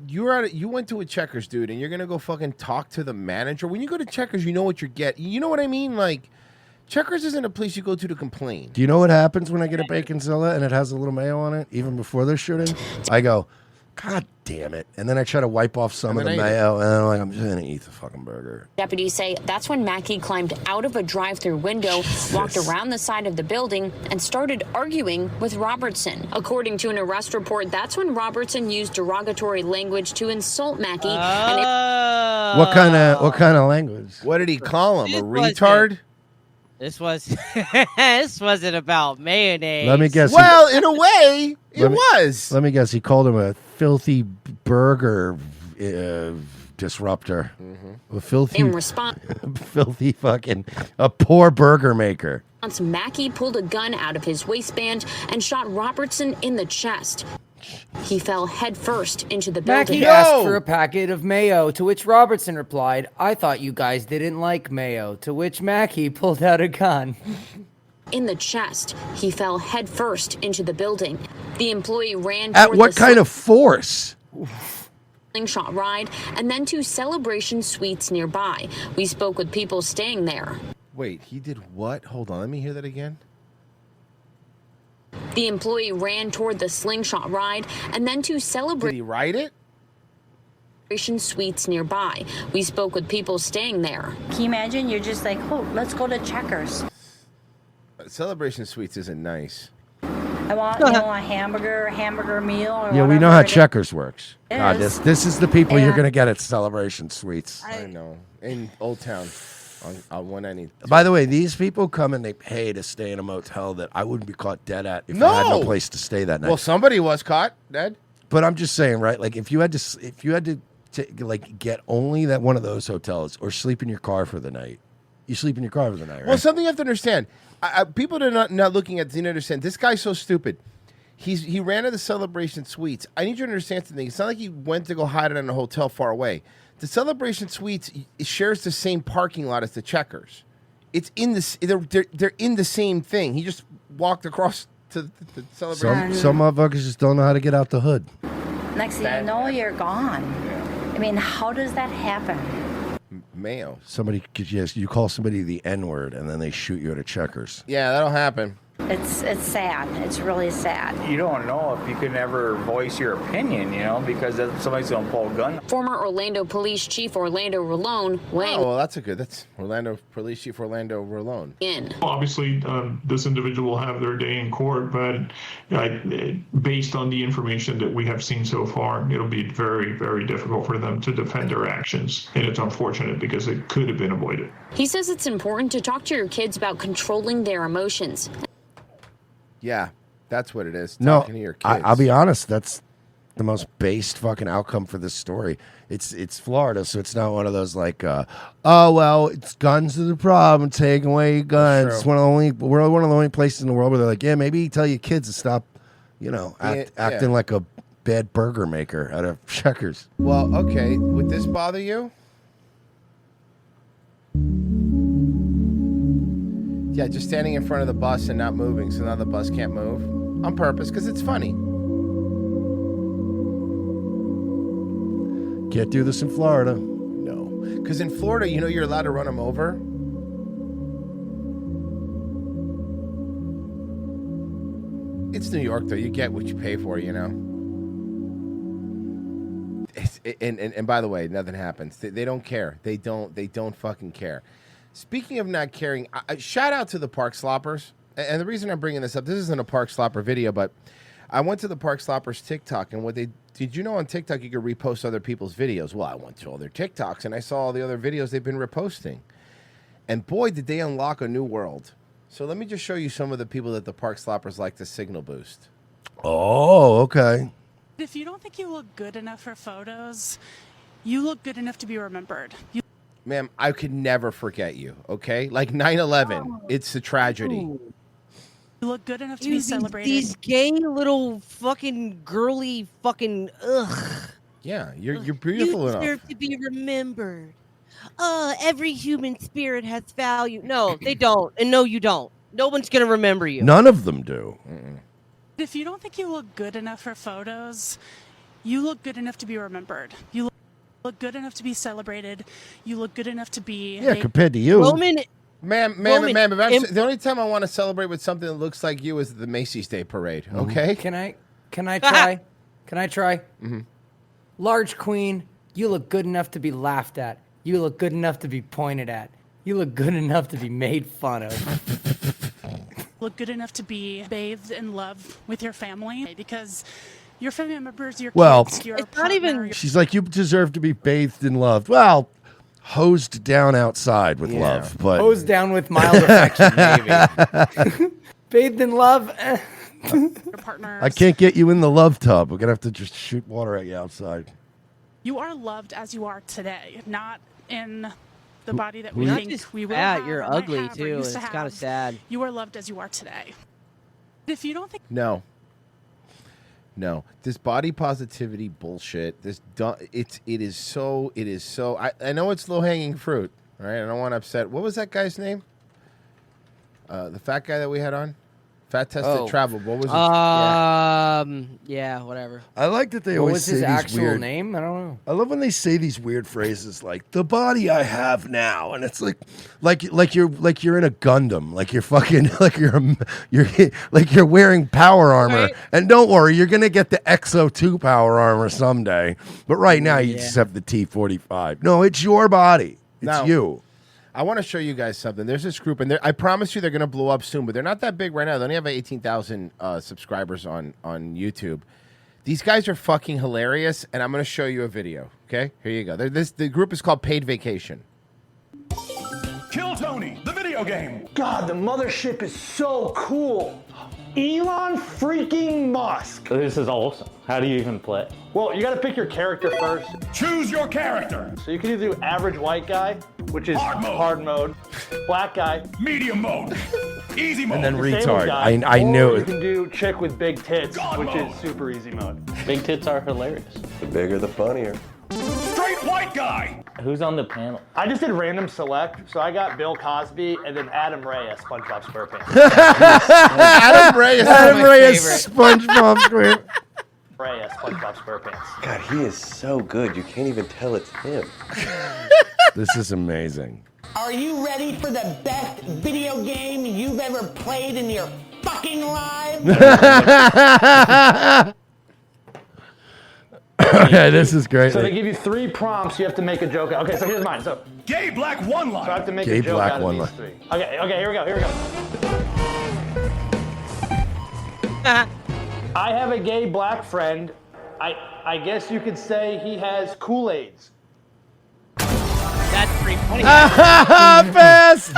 [SPEAKER 7] you went to a Checkers, dude, and you're gonna go fucking talk to the manager. When you go to Checkers, you know what you're getting. You know what I mean? Like, Checkers isn't a place you go to complain.
[SPEAKER 5] Do you know what happens when I get a Baconzilla and it has a little mayo on it, even before they're shooting? I go, God damn it. And then I try to wipe off some of the
[SPEAKER 7] then I ate
[SPEAKER 5] mayo, and I'm like, I'm just going to eat the fucking burger.
[SPEAKER 22] Deputies say that's when Mackey climbed out of a drive-through window, walked around the side of the building, and started arguing with Robertson. According to an arrest report, that's when Robertson used derogatory language to insult Mackey.
[SPEAKER 5] What kind of language?
[SPEAKER 7] What did he call him? A
[SPEAKER 8] wasn't-
[SPEAKER 7] retard?
[SPEAKER 8] This was this wasn't about mayonnaise.
[SPEAKER 5] Let me guess.
[SPEAKER 7] Well, in a way, it was.
[SPEAKER 5] Let me guess. He called him a filthy burger disruptor. A filthy,
[SPEAKER 22] In response,
[SPEAKER 5] filthy fucking, a poor burger maker.
[SPEAKER 22] Mackey pulled a gun out of his waistband and shot Robertson in the chest. He fell headfirst into the building.
[SPEAKER 4] Mackey asked for a packet of mayo, to which Robertson replied, I thought you guys didn't like mayo, to which Mackey pulled out a gun.
[SPEAKER 22] In the chest, he fell headfirst into the building. The employee ran
[SPEAKER 5] At
[SPEAKER 22] toward
[SPEAKER 5] what
[SPEAKER 22] the
[SPEAKER 5] kind of force?
[SPEAKER 22] slingshot ride and then to Celebration Suites nearby. We spoke with people staying there.
[SPEAKER 7] Wait, he did what? Hold on, let me hear that again.
[SPEAKER 22] The employee ran toward the slingshot ride and then to
[SPEAKER 7] Did he ride it?
[SPEAKER 22] Celebration Suites nearby. We spoke with people staying there.
[SPEAKER 15] Can you imagine? You're just like, oh, let's go to Checkers.
[SPEAKER 7] Celebration Suites isn't nice.
[SPEAKER 15] I want, a hamburger meal. Or
[SPEAKER 5] Yeah, we know
[SPEAKER 15] whatever
[SPEAKER 5] how
[SPEAKER 15] it is.
[SPEAKER 5] Checkers works.
[SPEAKER 15] It
[SPEAKER 5] God,
[SPEAKER 15] is.
[SPEAKER 5] this is the people you're
[SPEAKER 15] Yeah.
[SPEAKER 5] going to get at Celebration Suites.
[SPEAKER 7] I know. In Old Town on 190.
[SPEAKER 5] By the way, these people come and they pay to stay in a motel that I wouldn't be caught dead at if I had no place to stay that night.
[SPEAKER 7] Well, somebody was caught dead.
[SPEAKER 5] But I'm just saying, right? Like, if you had to like get only that one of those hotels or sleep in your car for the night, you sleep in your car for the night, right?
[SPEAKER 7] Well, something you have to understand. People are not looking at this. You need to understand. This guy's so stupid. He ran to the Celebration Suites. I need you to understand something. It's not like he went to go hide it in a hotel far away. The Celebration Suites shares the same parking lot as the Checkers. It's in this. They're in the same thing. He just walked across to the Celebration.
[SPEAKER 5] Some motherfuckers just don't know how to get out the hood.
[SPEAKER 15] Next thing you know, you're gone. I mean, how does that happen?
[SPEAKER 7] Mayo.
[SPEAKER 5] Somebody, you call somebody the N-word and then they shoot you at a Checkers.
[SPEAKER 7] Yeah, that'll happen.
[SPEAKER 15] It's sad. It's really sad.
[SPEAKER 17] You don't know if you can ever voice your opinion, because somebody's going to pull a gun.
[SPEAKER 22] Former Orlando Police Chief Orlando Rolone weighing
[SPEAKER 7] Oh, well, that's Orlando Police Chief Orlando Rolone.
[SPEAKER 22] in.
[SPEAKER 18] Obviously, this individual will have their day in court, but based on the information that we have seen so far, it'll be very, very difficult for them to defend their actions. And it's unfortunate because it could have been avoided.
[SPEAKER 22] He says it's important to talk to your kids about controlling their emotions.
[SPEAKER 7] Yeah, that's what it is.
[SPEAKER 5] No,
[SPEAKER 7] Talking to your kids.
[SPEAKER 5] I'll be honest. That's the most based fucking outcome for this story. It's Florida, so it's not one of those like, oh well, it's guns are the problem. Take away your guns. It's we're one of the only places in the world where they're like, yeah, maybe tell your kids to stop, acting like a bad burger maker out of Checkers.
[SPEAKER 7] Well, okay. Would this bother you? Yeah, just standing in front of the bus and not moving, so now the bus can't move on purpose because it's funny.
[SPEAKER 5] Can't do this in Florida.
[SPEAKER 7] No, because in Florida, you're allowed to run them over. It's New York, though. You get what you pay for, And by the way, nothing happens. They don't care. They don't fucking care. Speaking of not caring, shout out to the Park Sloppers. And the reason I'm bringing this up, this isn't a Park Slopper video, but I went to the Park Sloppers TikTok, and did you know on TikTok you could repost other people's videos? Well, I went to all their TikToks, and I saw all the other videos they've been reposting. And boy, did they unlock a new world. So let me just show you some of the people that the Park Sloppers like to signal boost.
[SPEAKER 5] Oh, okay.
[SPEAKER 24] If you don't think you look good enough for photos, you look good enough to be remembered.
[SPEAKER 7] Ma'am, I could never forget you, okay? Like 9/11, it's a tragedy.
[SPEAKER 24] You look good enough to be celebrated.
[SPEAKER 8] These gay little fucking girly fucking ugh.
[SPEAKER 7] Yeah, you're beautiful
[SPEAKER 8] You
[SPEAKER 7] enough.
[SPEAKER 8] deserve to be remembered. Every human spirit has value. No, they don't. And no, you don't. No one's going to remember you.
[SPEAKER 5] None of them do.
[SPEAKER 24] If you don't think you look good enough for photos, you look good enough to be remembered. You look good enough to be celebrated. You look good enough to be...
[SPEAKER 5] Yeah, compared to you.
[SPEAKER 7] Ma'am, the only time I want to celebrate with something that looks like you is the Macy's Day Parade, okay?
[SPEAKER 4] Can I try? Can I try?
[SPEAKER 7] Mm-hmm.
[SPEAKER 4] Large queen, you look good enough to be laughed at. You look good enough to be pointed at. You look good enough to be made fun of.
[SPEAKER 24] Look good enough to be bathed in love with your family because your family members, your kids, your
[SPEAKER 8] it's not even.
[SPEAKER 5] She's like, you deserve to be bathed in love. Well, hosed down outside with love, but
[SPEAKER 4] hosed down with mild affection, maybe. Bathed in love.
[SPEAKER 24] Your partners.
[SPEAKER 5] I can't get you in the love tub. We're gonna have to just shoot water at you outside.
[SPEAKER 24] You are loved as you are today, not in the body that
[SPEAKER 5] who-
[SPEAKER 24] we
[SPEAKER 5] You're
[SPEAKER 24] think
[SPEAKER 8] just
[SPEAKER 24] we will
[SPEAKER 8] fat,
[SPEAKER 24] have.
[SPEAKER 8] you're
[SPEAKER 24] or might
[SPEAKER 8] ugly,
[SPEAKER 24] have, or
[SPEAKER 8] too.
[SPEAKER 24] used to
[SPEAKER 8] It's kinda
[SPEAKER 24] have.
[SPEAKER 8] sad.
[SPEAKER 24] You are loved as you are today. If you don't think
[SPEAKER 7] No. This body positivity bullshit. It is so. I know it's low hanging fruit. Right. I don't want to upset. What was that guy's name? The fat guy that we had on. Fat tested travel. What was it?
[SPEAKER 8] Yeah, whatever.
[SPEAKER 5] I like that they
[SPEAKER 4] What
[SPEAKER 5] always
[SPEAKER 4] was
[SPEAKER 5] say
[SPEAKER 4] his
[SPEAKER 5] these
[SPEAKER 4] actual
[SPEAKER 5] weird
[SPEAKER 4] name? I don't know.
[SPEAKER 5] I love when they say these weird phrases like "the body I have now," and it's like you're in a Gundam, like you're fucking you're wearing power armor,
[SPEAKER 8] Right.
[SPEAKER 5] and don't worry, you're gonna get the Exo 2 power armor someday. But right now, you just have the T-45. No, it's your body. It's
[SPEAKER 7] Now,
[SPEAKER 5] you.
[SPEAKER 7] I want to show you guys something. There's this group, and I promise you they're going to blow up soon, but they're not that big right now. They only have 18,000 subscribers on YouTube. These guys are fucking hilarious, and I'm going to show you a video. Okay? Here you go. The group is called Paid Vacation.
[SPEAKER 6] Kill Tony, the video game.
[SPEAKER 9] God, the mothership is so cool. Elon freaking Musk.
[SPEAKER 12] This is awesome. How do you even play?
[SPEAKER 9] Well, you got to pick your character first.
[SPEAKER 6] Choose your character.
[SPEAKER 9] So you can either do average white guy, which is hard mode, black guy,
[SPEAKER 6] medium mode, easy mode,
[SPEAKER 5] And then
[SPEAKER 9] disabled
[SPEAKER 5] retard.
[SPEAKER 9] guy,
[SPEAKER 5] I knew
[SPEAKER 9] or
[SPEAKER 5] it.
[SPEAKER 9] You can do chick with big tits, which is super easy mode.
[SPEAKER 12] Big tits are hilarious.
[SPEAKER 19] The bigger, the funnier.
[SPEAKER 6] Straight white guy.
[SPEAKER 12] Who's on the panel?
[SPEAKER 9] I just did random select, so I got Bill Cosby and then Adam Ray as SpongeBob SquarePants.
[SPEAKER 7] Adam Ray is
[SPEAKER 5] SpongeBob SquarePants.
[SPEAKER 9] Ray as SpongeBob SquarePants.
[SPEAKER 19] God, he is so good. You can't even tell it's him.
[SPEAKER 5] This is amazing.
[SPEAKER 25] Are you ready for the best video game you've ever played in your fucking lives?
[SPEAKER 5] Okay, this is great.
[SPEAKER 9] So they give you 3 prompts. You have to make a joke. Okay, so here's mine. So
[SPEAKER 6] gay black one line.
[SPEAKER 9] So I have to make
[SPEAKER 5] Gay
[SPEAKER 9] a joke
[SPEAKER 5] black
[SPEAKER 9] out of
[SPEAKER 5] one
[SPEAKER 9] these
[SPEAKER 5] line.
[SPEAKER 9] 3. Okay, here we go. I have a gay black friend. I guess you could say he has Kool-Aids.
[SPEAKER 8] That's pretty funny.
[SPEAKER 5] Best.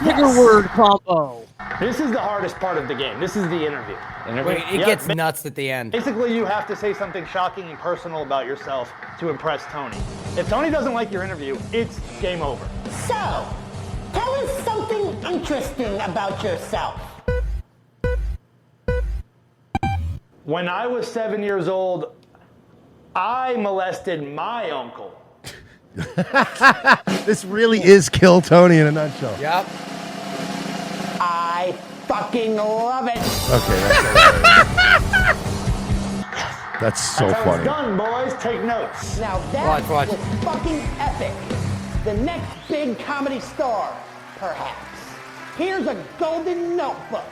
[SPEAKER 8] Bigger word combo.
[SPEAKER 9] This is the hardest part of the game. This is the interview.
[SPEAKER 4] Wait, it
[SPEAKER 9] Yep.
[SPEAKER 4] gets nuts at the end.
[SPEAKER 9] Basically, you have to say something shocking and personal about yourself to impress Tony. If Tony doesn't like your interview, it's game over.
[SPEAKER 25] So, tell us something interesting about yourself.
[SPEAKER 9] When I was 7 years old, I molested my uncle.
[SPEAKER 5] This really is Kill Tony in a nutshell.
[SPEAKER 4] Yep.
[SPEAKER 25] I fucking love it.
[SPEAKER 5] Okay, that's so
[SPEAKER 9] That's how
[SPEAKER 5] funny.
[SPEAKER 9] it's done, boys. Take notes.
[SPEAKER 25] Now that
[SPEAKER 4] Watch.
[SPEAKER 25] was fucking epic. The next big comedy star, perhaps. Here's a golden notebook.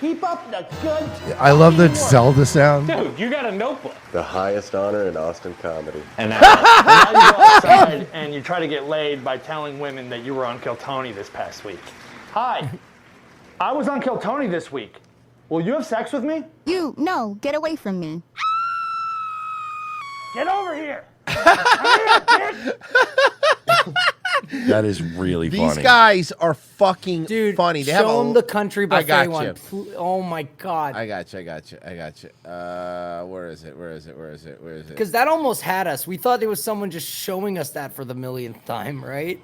[SPEAKER 25] Keep up the good.
[SPEAKER 5] I love the
[SPEAKER 25] fucking work.
[SPEAKER 5] Zelda sound.
[SPEAKER 9] Dude, you got a notebook.
[SPEAKER 19] The highest honor in Austin comedy.
[SPEAKER 9] And now you go outside and you try to get laid by telling women that you were on Kill Tony this past week. Hi, I was on Kill Tony this week. Will you have sex with me?
[SPEAKER 26] No, get away from me.
[SPEAKER 9] Get over here. Come here, bitch.
[SPEAKER 5] That is really
[SPEAKER 7] These
[SPEAKER 5] funny.
[SPEAKER 7] guys are fucking funny. They have
[SPEAKER 4] Show
[SPEAKER 7] a,
[SPEAKER 4] them the country
[SPEAKER 7] I
[SPEAKER 4] buffet
[SPEAKER 7] got
[SPEAKER 4] one.
[SPEAKER 7] you.
[SPEAKER 4] Oh my god.
[SPEAKER 7] I got you. Where is it?
[SPEAKER 4] Because that almost had us. We thought there was someone just showing us that for the millionth time, right?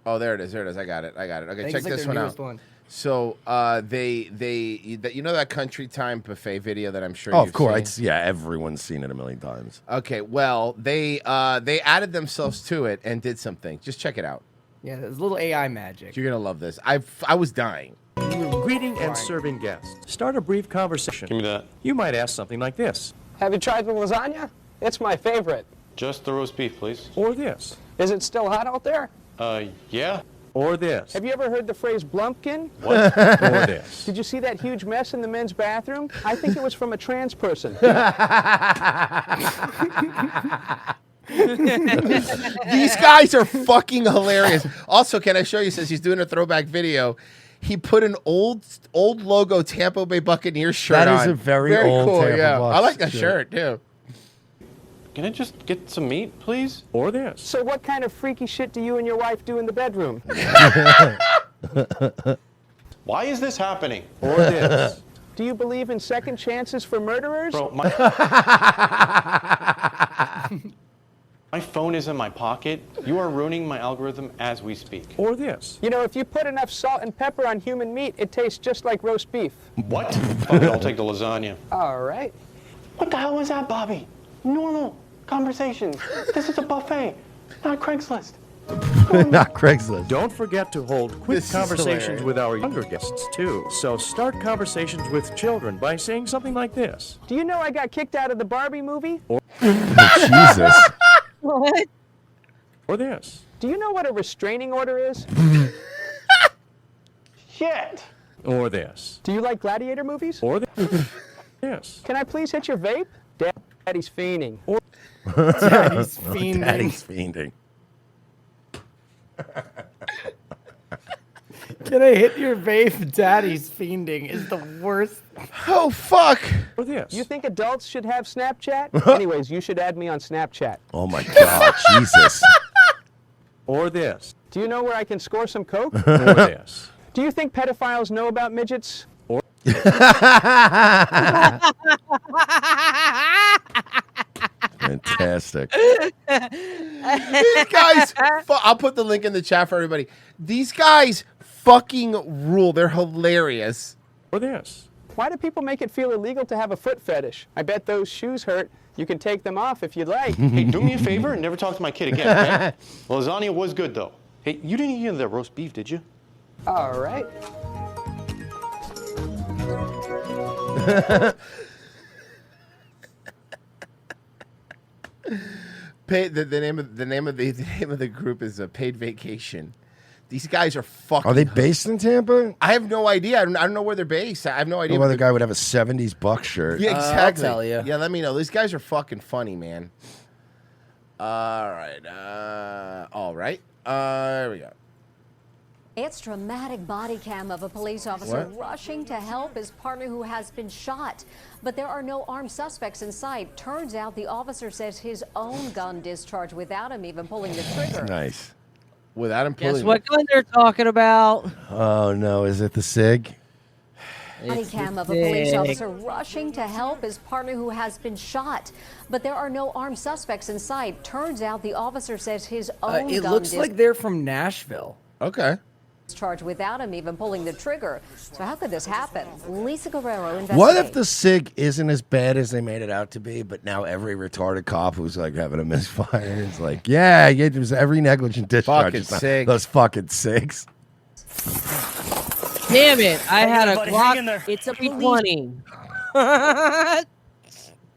[SPEAKER 7] Oh, there it is. I got it. Okay,
[SPEAKER 4] think
[SPEAKER 7] check
[SPEAKER 4] it's like
[SPEAKER 7] this
[SPEAKER 4] their
[SPEAKER 7] one out.
[SPEAKER 4] newest one.
[SPEAKER 7] So, you know that Country Time buffet video that I'm sure
[SPEAKER 5] Oh,
[SPEAKER 7] you've
[SPEAKER 5] of course.
[SPEAKER 7] seen?
[SPEAKER 5] Yeah, everyone's seen it a million times.
[SPEAKER 7] Okay, well, they added themselves to it and did something. Just check it out.
[SPEAKER 4] Yeah, there's a little AI magic.
[SPEAKER 7] You're gonna love this. I was dying.
[SPEAKER 27] Greeting and serving guests. Start a brief conversation. Give me that. You might ask something like this.
[SPEAKER 28] Have you tried the lasagna? It's my favorite.
[SPEAKER 27] Just the roast beef, please. Or this.
[SPEAKER 28] Is it still hot out there?
[SPEAKER 27] Yeah. Or this.
[SPEAKER 28] Have you ever heard the phrase blumpkin?
[SPEAKER 27] What? Or this.
[SPEAKER 28] Did you see that huge mess in the men's bathroom? I think it was from a trans person.
[SPEAKER 7] These guys are fucking hilarious. Also, can I show you, since he's doing a throwback video, he put an old logo Tampa Bay Buccaneers shirt on.
[SPEAKER 5] That is a very old
[SPEAKER 7] cool.
[SPEAKER 5] Tampa
[SPEAKER 7] Yeah,
[SPEAKER 5] Bucs
[SPEAKER 7] I like that
[SPEAKER 5] shirt.
[SPEAKER 7] shirt too.
[SPEAKER 27] Can I just get some meat, please? Or this.
[SPEAKER 28] So what kind of freaky shit do you and your wife do in the bedroom?
[SPEAKER 27] Why is this happening? Or this.
[SPEAKER 28] Do you believe in second chances for murderers?
[SPEAKER 27] Bro, my phone is in my pocket. You are ruining my algorithm as we speak. Or this.
[SPEAKER 28] You know, if you put enough salt and pepper on human meat, it tastes just like roast beef.
[SPEAKER 27] What? Okay, I'll take the lasagna.
[SPEAKER 28] All right.
[SPEAKER 9] What the hell was that, Bobby? Normal conversations. This is a buffet, not Craigslist.
[SPEAKER 5] Not Craigslist.
[SPEAKER 27] Don't forget to hold quick
[SPEAKER 7] This is
[SPEAKER 27] conversations
[SPEAKER 7] hilarious.
[SPEAKER 27] with our younger guests, too. So start conversations with children by saying something like this.
[SPEAKER 28] Do you know I got kicked out of the Barbie movie?
[SPEAKER 5] Jesus.
[SPEAKER 28] What?
[SPEAKER 27] Or this.
[SPEAKER 28] Do you know what a restraining order is?
[SPEAKER 9] Shit.
[SPEAKER 27] Or this.
[SPEAKER 28] Do you like gladiator movies?
[SPEAKER 27] Or this. Yes.
[SPEAKER 28] Can I please hit your vape? Daddy's fiending.
[SPEAKER 4] Daddy's fiending.
[SPEAKER 5] Daddy's fiending.
[SPEAKER 4] Can I hit your vape? Daddy's fiending is the worst.
[SPEAKER 7] Oh, fuck.
[SPEAKER 27] Or this.
[SPEAKER 28] You think adults should have Snapchat? Anyways, you should add me on Snapchat.
[SPEAKER 5] Oh my God, Jesus.
[SPEAKER 27] Or this.
[SPEAKER 28] Do you know where I can score some coke?
[SPEAKER 27] Or this.
[SPEAKER 28] Do you think pedophiles know about midgets?
[SPEAKER 27] Or
[SPEAKER 5] Fantastic.
[SPEAKER 7] These guys, I'll put the link in the chat for everybody. These guys fucking rule. They're hilarious.
[SPEAKER 27] Or this.
[SPEAKER 28] Why do people make it feel illegal to have a foot fetish? I bet those shoes hurt. You can take them off if you'd like.
[SPEAKER 27] Hey, do me a favor and never talk to my kid again, okay? Lasagna was good, though. Hey, you didn't eat the roast beef, did you?
[SPEAKER 28] All right.
[SPEAKER 7] The name of the group is Paid Vacation. These guys are fucking.
[SPEAKER 5] Are they based in Tampa?
[SPEAKER 7] I have no idea. I don't know where they're based. I have no idea.
[SPEAKER 5] Why the guy would have a 70s Buck shirt.
[SPEAKER 7] Yeah, exactly.
[SPEAKER 4] I'll tell you.
[SPEAKER 7] Yeah, let me know. These guys are fucking funny, man. All right. Here we go.
[SPEAKER 1] It's dramatic body cam of a police officer
[SPEAKER 7] What?
[SPEAKER 1] rushing to help his partner who has been shot. But there are no armed suspects in sight. Turns out the officer says his own gun discharged without him even pulling the trigger.
[SPEAKER 5] Nice.
[SPEAKER 7] Without him pulling.
[SPEAKER 8] Guess what gun they're talking about?
[SPEAKER 5] Oh no, is it the SIG?
[SPEAKER 1] Body cam of a police officer rushing to help his partner who has been shot. But there are no armed suspects in sight. Turns out the officer says his own
[SPEAKER 4] It
[SPEAKER 1] gun
[SPEAKER 4] looks like they're from Nashville.
[SPEAKER 7] Okay.
[SPEAKER 1] discharged without him even pulling the trigger. So how could this happen? Lisa Guerrero investigates.
[SPEAKER 5] What if the SIG isn't as bad as they made it out to be, but now every retarded cop who's like having a misfire is like, yeah, it was every negligent discharge.
[SPEAKER 7] Fucking
[SPEAKER 5] It's not
[SPEAKER 7] SIG.
[SPEAKER 5] Those fucking SIGs.
[SPEAKER 8] Damn it! I had a
[SPEAKER 3] buddy, hang in there.
[SPEAKER 8] Glock.
[SPEAKER 3] It's a
[SPEAKER 8] 320.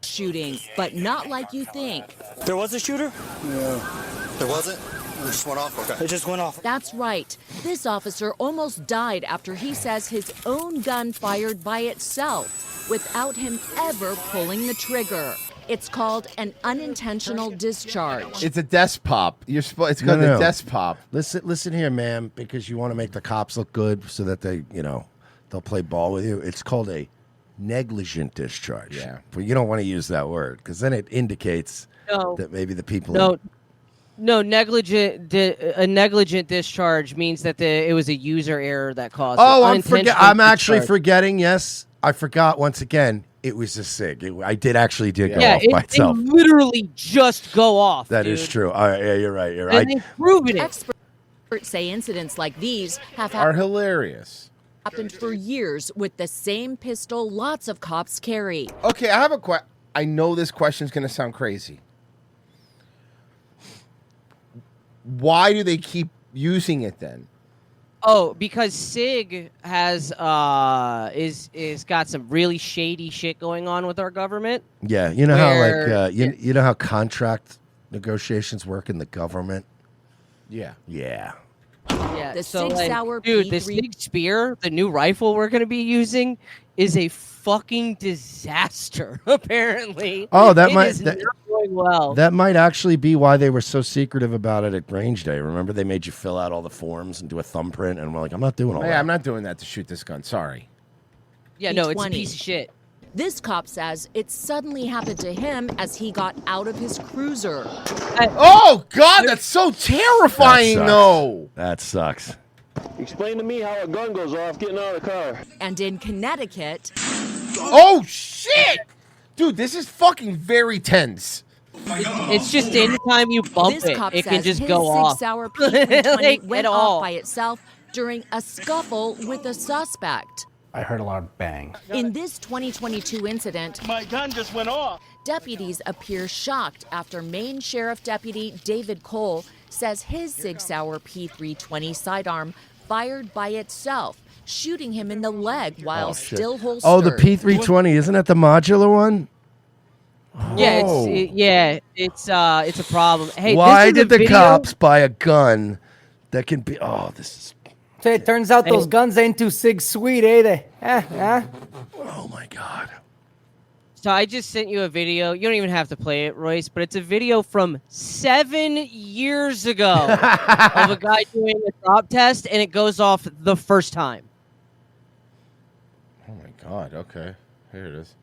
[SPEAKER 3] Shooting, but not like you think.
[SPEAKER 10] There was a shooter? Yeah. There wasn't? It just went off? Okay. It just went off.
[SPEAKER 3] That's right. This officer almost died after he says his own gun fired by itself without him ever pulling the trigger. It's called an unintentional discharge.
[SPEAKER 7] It's a desk pop. It's called a desk pop.
[SPEAKER 5] Listen here, ma'am, because you want to make the cops look good so that they, they'll play ball with you. It's called a negligent discharge.
[SPEAKER 7] Yeah.
[SPEAKER 5] But you don't want to use that word because then it indicates
[SPEAKER 8] No.
[SPEAKER 5] that maybe the people.
[SPEAKER 8] No, a negligent discharge means that it was a user error that caused
[SPEAKER 5] Oh,
[SPEAKER 8] it.
[SPEAKER 5] I'm actually forgetting. Yes, I forgot once again. It was a SIG. I did go off by itself.
[SPEAKER 8] They literally just go off.
[SPEAKER 5] That
[SPEAKER 3] dude.
[SPEAKER 5] is true. All right, yeah, you're right.
[SPEAKER 3] And they've proven it. Experts say incidents like these
[SPEAKER 7] are hilarious.
[SPEAKER 3] Happened for years with the same pistol lots of cops carry.
[SPEAKER 7] Okay, I have a question. I know this question's going to sound crazy. Why do they keep using it then?
[SPEAKER 8] Oh, because SIG has is got some really shady shit going on with our government.
[SPEAKER 5] Yeah, you know how you know how contract negotiations work in the government.
[SPEAKER 7] Yeah.
[SPEAKER 5] Yeah.
[SPEAKER 8] Yeah,
[SPEAKER 3] The
[SPEAKER 8] so,
[SPEAKER 3] Sig
[SPEAKER 8] like,
[SPEAKER 3] Sauer
[SPEAKER 8] dude, the
[SPEAKER 3] P3
[SPEAKER 8] Sig Spear, the new rifle we're gonna be using, is a fucking disaster. Apparently.
[SPEAKER 5] Oh, that
[SPEAKER 8] It
[SPEAKER 5] might
[SPEAKER 8] is not going well.
[SPEAKER 5] that might actually be why they were so secretive about it at range day. Remember, they made you fill out all the forms and do a thumbprint, and we're like, I'm not doing all
[SPEAKER 7] Yeah,
[SPEAKER 5] that.
[SPEAKER 7] I'm not doing that to shoot this gun. Sorry.
[SPEAKER 8] Yeah, no, it's a
[SPEAKER 3] P20.
[SPEAKER 8] piece of shit.
[SPEAKER 3] This cop says it suddenly happened to him as he got out of his cruiser.
[SPEAKER 7] Oh God, that's so terrifying,
[SPEAKER 5] That sucks.
[SPEAKER 7] though.
[SPEAKER 5] That sucks.
[SPEAKER 2] Explain to me how a gun goes off getting out of the car.
[SPEAKER 3] And in Connecticut,
[SPEAKER 7] Oh shit, dude, this is fucking very tense.
[SPEAKER 8] It's just anytime you bump
[SPEAKER 3] this
[SPEAKER 8] it,
[SPEAKER 3] cop
[SPEAKER 8] it
[SPEAKER 3] says
[SPEAKER 8] can just
[SPEAKER 3] his
[SPEAKER 8] go
[SPEAKER 3] Sig
[SPEAKER 8] off.
[SPEAKER 3] Sauer P320
[SPEAKER 8] Like,
[SPEAKER 3] went
[SPEAKER 8] at all.
[SPEAKER 3] off by itself during a scuffle with a suspect.
[SPEAKER 11] I heard a loud bang.
[SPEAKER 3] In this 2022 incident,
[SPEAKER 2] My gun just went off.
[SPEAKER 3] deputies appear shocked after Maine Sheriff Deputy David Cole says his Sig Sauer P320 sidearm fired by itself, shooting him in the leg while
[SPEAKER 5] shit.
[SPEAKER 3] still holstered.
[SPEAKER 5] Oh, the P320, isn't that the modular one?
[SPEAKER 8] Yeah,
[SPEAKER 5] Oh.
[SPEAKER 8] it's a problem. Hey,
[SPEAKER 5] Why
[SPEAKER 8] this is
[SPEAKER 5] did
[SPEAKER 8] a
[SPEAKER 5] the
[SPEAKER 8] video-
[SPEAKER 5] cops buy a gun that can be? Oh, this is.
[SPEAKER 4] So it turns out those guns ain't too sig sweet, eh? They?
[SPEAKER 5] Oh my God.
[SPEAKER 8] So I just sent you a video. You don't even have to play it, Royce, but it's a video from 7 years ago of a guy doing a drop test, and it goes off the first time.
[SPEAKER 7] Oh my God. Okay, here it is.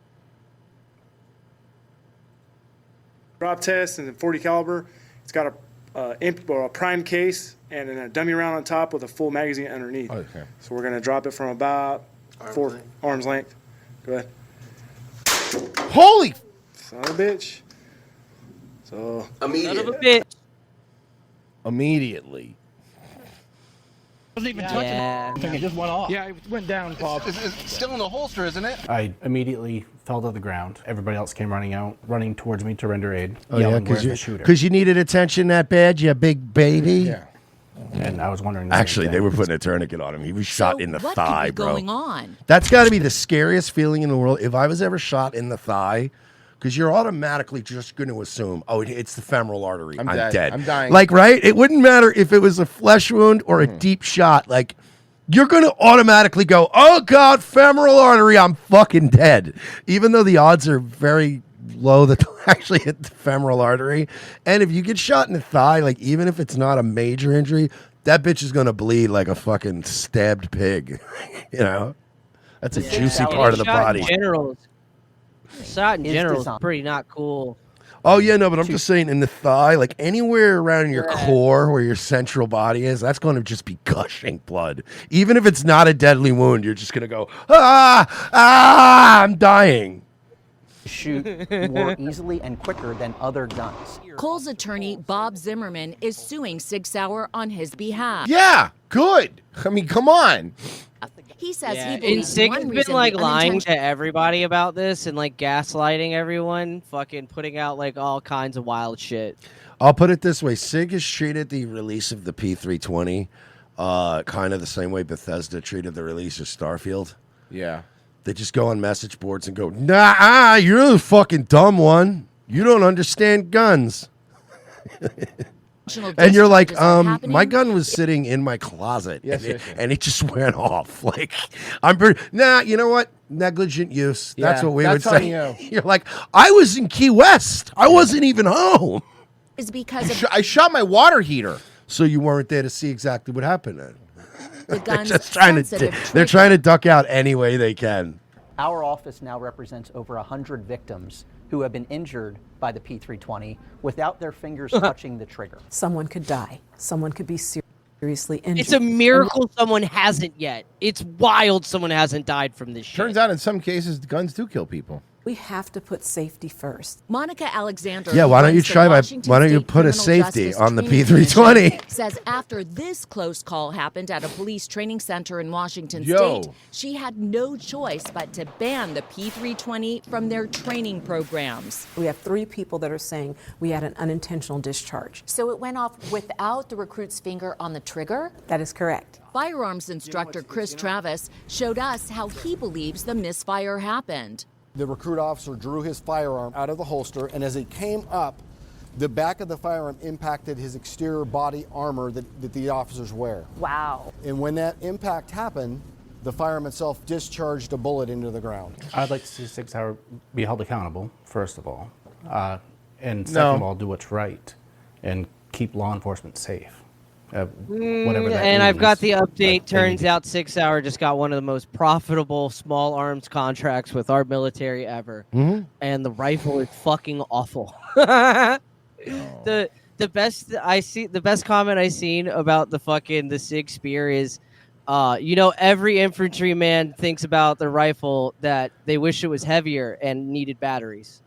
[SPEAKER 13] Drop test and a 40 caliber. It's got a prime case and then a dummy round on top with a full magazine underneath.
[SPEAKER 7] Okay.
[SPEAKER 13] So we're gonna drop it from about arm's length. Go ahead.
[SPEAKER 7] Holy
[SPEAKER 13] son of a bitch. So
[SPEAKER 8] Son of a bitch.
[SPEAKER 7] Immediately.
[SPEAKER 2] Wasn't even
[SPEAKER 8] touching it.
[SPEAKER 2] I think it just went off.
[SPEAKER 10] Yeah, it went down, Bob. It's still in the holster, isn't it?
[SPEAKER 11] I immediately fell to the ground. Everybody else came running towards me to render aid,
[SPEAKER 5] Oh yeah,
[SPEAKER 11] yelling, "Where's the shooter?"
[SPEAKER 5] because you needed attention that bad, you big baby.
[SPEAKER 7] Yeah.
[SPEAKER 11] And I was wondering. the same
[SPEAKER 5] Actually, they
[SPEAKER 11] thing.
[SPEAKER 5] were putting a tourniquet on him. He was shot in the
[SPEAKER 3] what
[SPEAKER 5] thigh,
[SPEAKER 3] could be
[SPEAKER 5] bro.
[SPEAKER 3] going on?
[SPEAKER 5] That's got to be the scariest feeling in the world. If I was ever shot in the thigh, because you're automatically just going to assume, oh, it's the femoral artery. I'm
[SPEAKER 7] dead.
[SPEAKER 5] dead.
[SPEAKER 7] I'm dying.
[SPEAKER 5] Like, right? It wouldn't matter if it was a flesh wound or a deep shot. Like, you're going to automatically go, oh, God, femoral artery, I'm fucking dead. Even though the odds are very low that they'll actually hit the femoral artery. And if you get shot in the thigh, like, even if it's not a major injury, that bitch is going to bleed like a fucking stabbed pig. You know? That's a juicy part of the body.
[SPEAKER 8] Shot in
[SPEAKER 5] Is
[SPEAKER 8] general is
[SPEAKER 5] designed.
[SPEAKER 8] pretty not cool.
[SPEAKER 5] Oh yeah, no, but I'm just saying in the thigh, like anywhere around your core where your central body is, that's going to just be gushing blood. Even if it's not a deadly wound, you're just going to go, I'm dying.
[SPEAKER 14] Shoot more easily and quicker than other guns.
[SPEAKER 3] Cole's attorney, Bob Zimmerman, is suing Sig Sauer on his behalf.
[SPEAKER 7] Yeah, good. I mean, come on.
[SPEAKER 3] He says
[SPEAKER 8] Yeah,
[SPEAKER 3] he
[SPEAKER 8] and
[SPEAKER 3] believes
[SPEAKER 8] Sig's
[SPEAKER 3] one
[SPEAKER 8] been
[SPEAKER 3] reason
[SPEAKER 8] like
[SPEAKER 3] the
[SPEAKER 8] lying
[SPEAKER 3] unintentional-
[SPEAKER 8] to everybody about this and like gaslighting everyone, fucking putting out like all kinds of wild shit.
[SPEAKER 5] I'll put it this way: Sig has treated the release of the P320 kind of the same way Bethesda treated the release of Starfield.
[SPEAKER 7] Yeah.
[SPEAKER 5] They just go on message boards and go, nah, you're the fucking dumb one. You don't understand guns. And you're like, my gun was sitting in my closet,
[SPEAKER 7] Yes,
[SPEAKER 5] and,
[SPEAKER 7] yes, yes.
[SPEAKER 5] and it just went off. Like, I'm pretty, you know what? Negligent use. That's
[SPEAKER 7] Yeah,
[SPEAKER 5] what we would
[SPEAKER 7] that's on
[SPEAKER 5] say.
[SPEAKER 7] you.
[SPEAKER 5] You're like, I was in Key West. I wasn't even home.
[SPEAKER 3] is because of
[SPEAKER 7] I shot my water heater.
[SPEAKER 5] So you weren't there to see exactly what happened then.
[SPEAKER 3] the
[SPEAKER 5] They're
[SPEAKER 3] gun's
[SPEAKER 5] just trying to,
[SPEAKER 3] sensitive
[SPEAKER 5] they're trying to duck out any way they can.
[SPEAKER 14] Our office now represents over 100 victims who have been injured by the P320 without their fingers touching the trigger.
[SPEAKER 16] Someone could die. Someone could be seriously injured.
[SPEAKER 8] It's a miracle someone hasn't yet. It's wild someone hasn't died from this shit.
[SPEAKER 7] Turns out in some cases, guns do kill people.
[SPEAKER 16] We have to put safety first.
[SPEAKER 3] Monica Alexander.
[SPEAKER 5] Yeah,
[SPEAKER 3] who
[SPEAKER 5] why don't you
[SPEAKER 3] runs the
[SPEAKER 5] try
[SPEAKER 3] Washington
[SPEAKER 5] why don't you
[SPEAKER 3] State
[SPEAKER 5] put a
[SPEAKER 3] Criminal
[SPEAKER 5] safety
[SPEAKER 3] Justice
[SPEAKER 5] on the
[SPEAKER 3] Training
[SPEAKER 5] P320?
[SPEAKER 3] Commission, says after this close call happened at a police training center in Washington
[SPEAKER 5] Yo.
[SPEAKER 3] State, she had no choice but to ban the P320 from their training programs.
[SPEAKER 16] We have 3 people that are saying we had an unintentional discharge.
[SPEAKER 3] So it went off without the recruit's finger on the trigger?
[SPEAKER 16] That is correct.
[SPEAKER 3] Firearms instructor Chris Travis showed us how he believes the misfire happened.
[SPEAKER 20] The recruit officer drew his firearm out of the holster, and as it came up
[SPEAKER 15] The back of the firearm impacted his exterior body armor that the officers wear.
[SPEAKER 17] Wow.
[SPEAKER 15] And when that impact happened, the firearm itself discharged a bullet into the ground.
[SPEAKER 11] I'd like to see 6 Hour be held accountable, first of all. And second of all, do what's right and keep law enforcement safe. Whatever that
[SPEAKER 8] and I've got the
[SPEAKER 11] means.
[SPEAKER 8] update. Turns out 6 Hour just got one of the most profitable small arms contracts with our military ever.
[SPEAKER 5] Mhm.
[SPEAKER 8] And the rifle is fucking awful. The best comment I seen about the SIG Spear is, every infantryman thinks about the rifle that they wish it was heavier and needed batteries.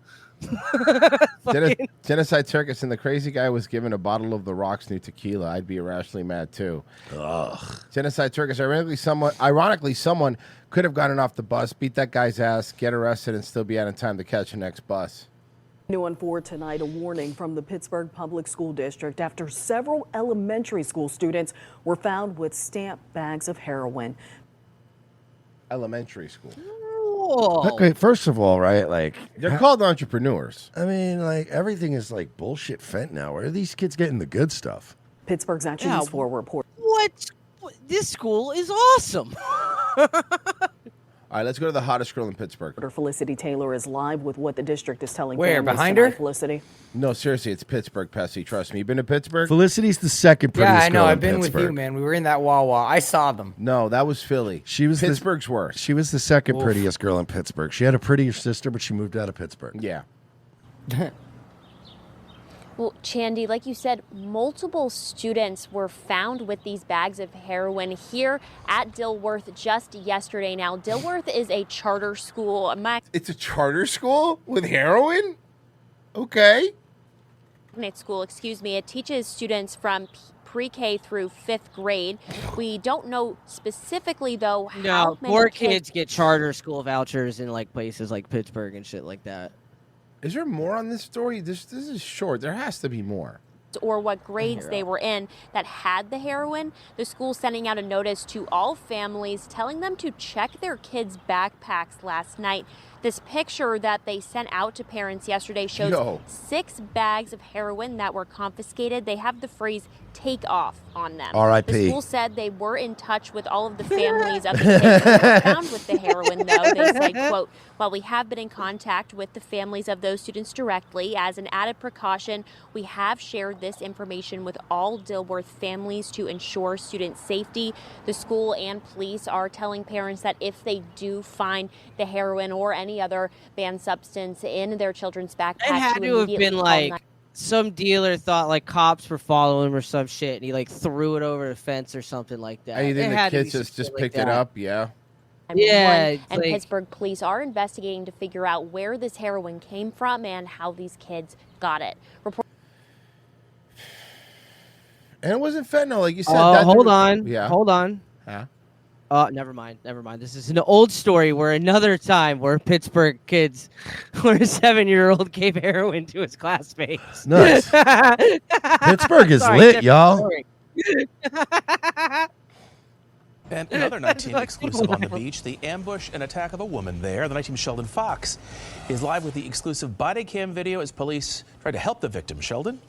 [SPEAKER 7] Genocide Circus and the crazy guy was given a bottle of the Rock's new tequila. I'd be irrationally mad too. Ugh. Genocide Circus. Ironically, someone could have gotten off the bus, beat that guy's ass, get arrested, and still be out in time to catch the next bus.
[SPEAKER 17] New one for tonight, a warning from the Pittsburgh Public School District after several elementary school students were found with stamped bags of heroin.
[SPEAKER 7] Elementary school.
[SPEAKER 5] Okay, first of all, right, like
[SPEAKER 7] They're called entrepreneurs.
[SPEAKER 5] I mean, like everything is like bullshit fent now. Where are these kids getting the good stuff?
[SPEAKER 17] Pittsburgh's Action News 4 report.
[SPEAKER 8] What? This school is awesome.
[SPEAKER 7] All right, let's go to the hottest girl in Pittsburgh.
[SPEAKER 17] Felicity Taylor is live with what the district is telling
[SPEAKER 4] Where,
[SPEAKER 17] families
[SPEAKER 4] behind
[SPEAKER 17] tonight.
[SPEAKER 4] her?
[SPEAKER 17] Felicity.
[SPEAKER 7] No, seriously, it's Pittsburgh, Pessy. Trust me. You been to Pittsburgh?
[SPEAKER 5] Felicity's the second prettiest
[SPEAKER 4] Yeah, I know.
[SPEAKER 5] girl in
[SPEAKER 4] I've been with you,
[SPEAKER 5] Pittsburgh.
[SPEAKER 4] man. We were in that Wawa. I saw them.
[SPEAKER 7] No, that was Philly.
[SPEAKER 5] She was
[SPEAKER 7] Pittsburgh's worst.
[SPEAKER 5] She was the second
[SPEAKER 4] Oof.
[SPEAKER 5] prettiest girl in Pittsburgh. She had a prettier sister, but she moved out of Pittsburgh.
[SPEAKER 7] Yeah.
[SPEAKER 18] Well, Chandy, like you said, multiple students were found with these bags of heroin here at Dilworth just yesterday. Now, Dilworth is a charter school.
[SPEAKER 7] It's a charter school with heroin? Okay.
[SPEAKER 18] Magnet school, excuse me. It teaches students from pre-K through 5th grade. We don't know specifically, though, how
[SPEAKER 8] No,
[SPEAKER 18] many
[SPEAKER 8] poor kids get charter school vouchers in like places like Pittsburgh and shit like that.
[SPEAKER 7] Is there more on this story? This is short. There has to be more.
[SPEAKER 18] Or what grades they were in that had the heroin. The school sending out a notice to all families telling them to check their kids' backpacks last night. This picture that they sent out to parents yesterday shows 6 bags of heroin that were confiscated. They have the phrase "take off" on them.
[SPEAKER 5] R.I.P.
[SPEAKER 18] The school said they were in touch with all of the families of the kids who were found with the heroin, though. They said, quote, "While we have been in contact with the families of those students directly, as an added precaution, we have shared this information with all Dilworth families to ensure student safety." The school and police are telling parents that if they do find the heroin or any other banned substance in their children's backpacks,
[SPEAKER 8] It had to have been like some dealer thought like cops were following him or some shit, and he like threw it over the fence or something like that.
[SPEAKER 7] And you think
[SPEAKER 8] It
[SPEAKER 7] the
[SPEAKER 8] had to
[SPEAKER 7] kids
[SPEAKER 8] be
[SPEAKER 7] just
[SPEAKER 8] something like
[SPEAKER 7] picked it
[SPEAKER 8] that.
[SPEAKER 7] up? Yeah.
[SPEAKER 8] Yeah, it's
[SPEAKER 18] and
[SPEAKER 8] like-
[SPEAKER 18] Pittsburgh police are investigating to figure out where this heroin came from and how these kids got it.
[SPEAKER 7] And it wasn't fentanyl, like you said.
[SPEAKER 8] Hold on.
[SPEAKER 7] Yeah.
[SPEAKER 8] Hold on.
[SPEAKER 7] Huh?
[SPEAKER 8] Never mind. This is an old story where another time where Pittsburgh kids, where a 7-year-old gave heroin to his classmates.
[SPEAKER 5] Nice. Pittsburgh is
[SPEAKER 8] Sorry,
[SPEAKER 5] lit,
[SPEAKER 8] different
[SPEAKER 5] y'all.
[SPEAKER 8] story.
[SPEAKER 20] And another night team exclusive on the beach, the ambush and attack of a woman there. The night team Sheldon Fox is live with the exclusive body cam video as police try to help the victim. Sheldon?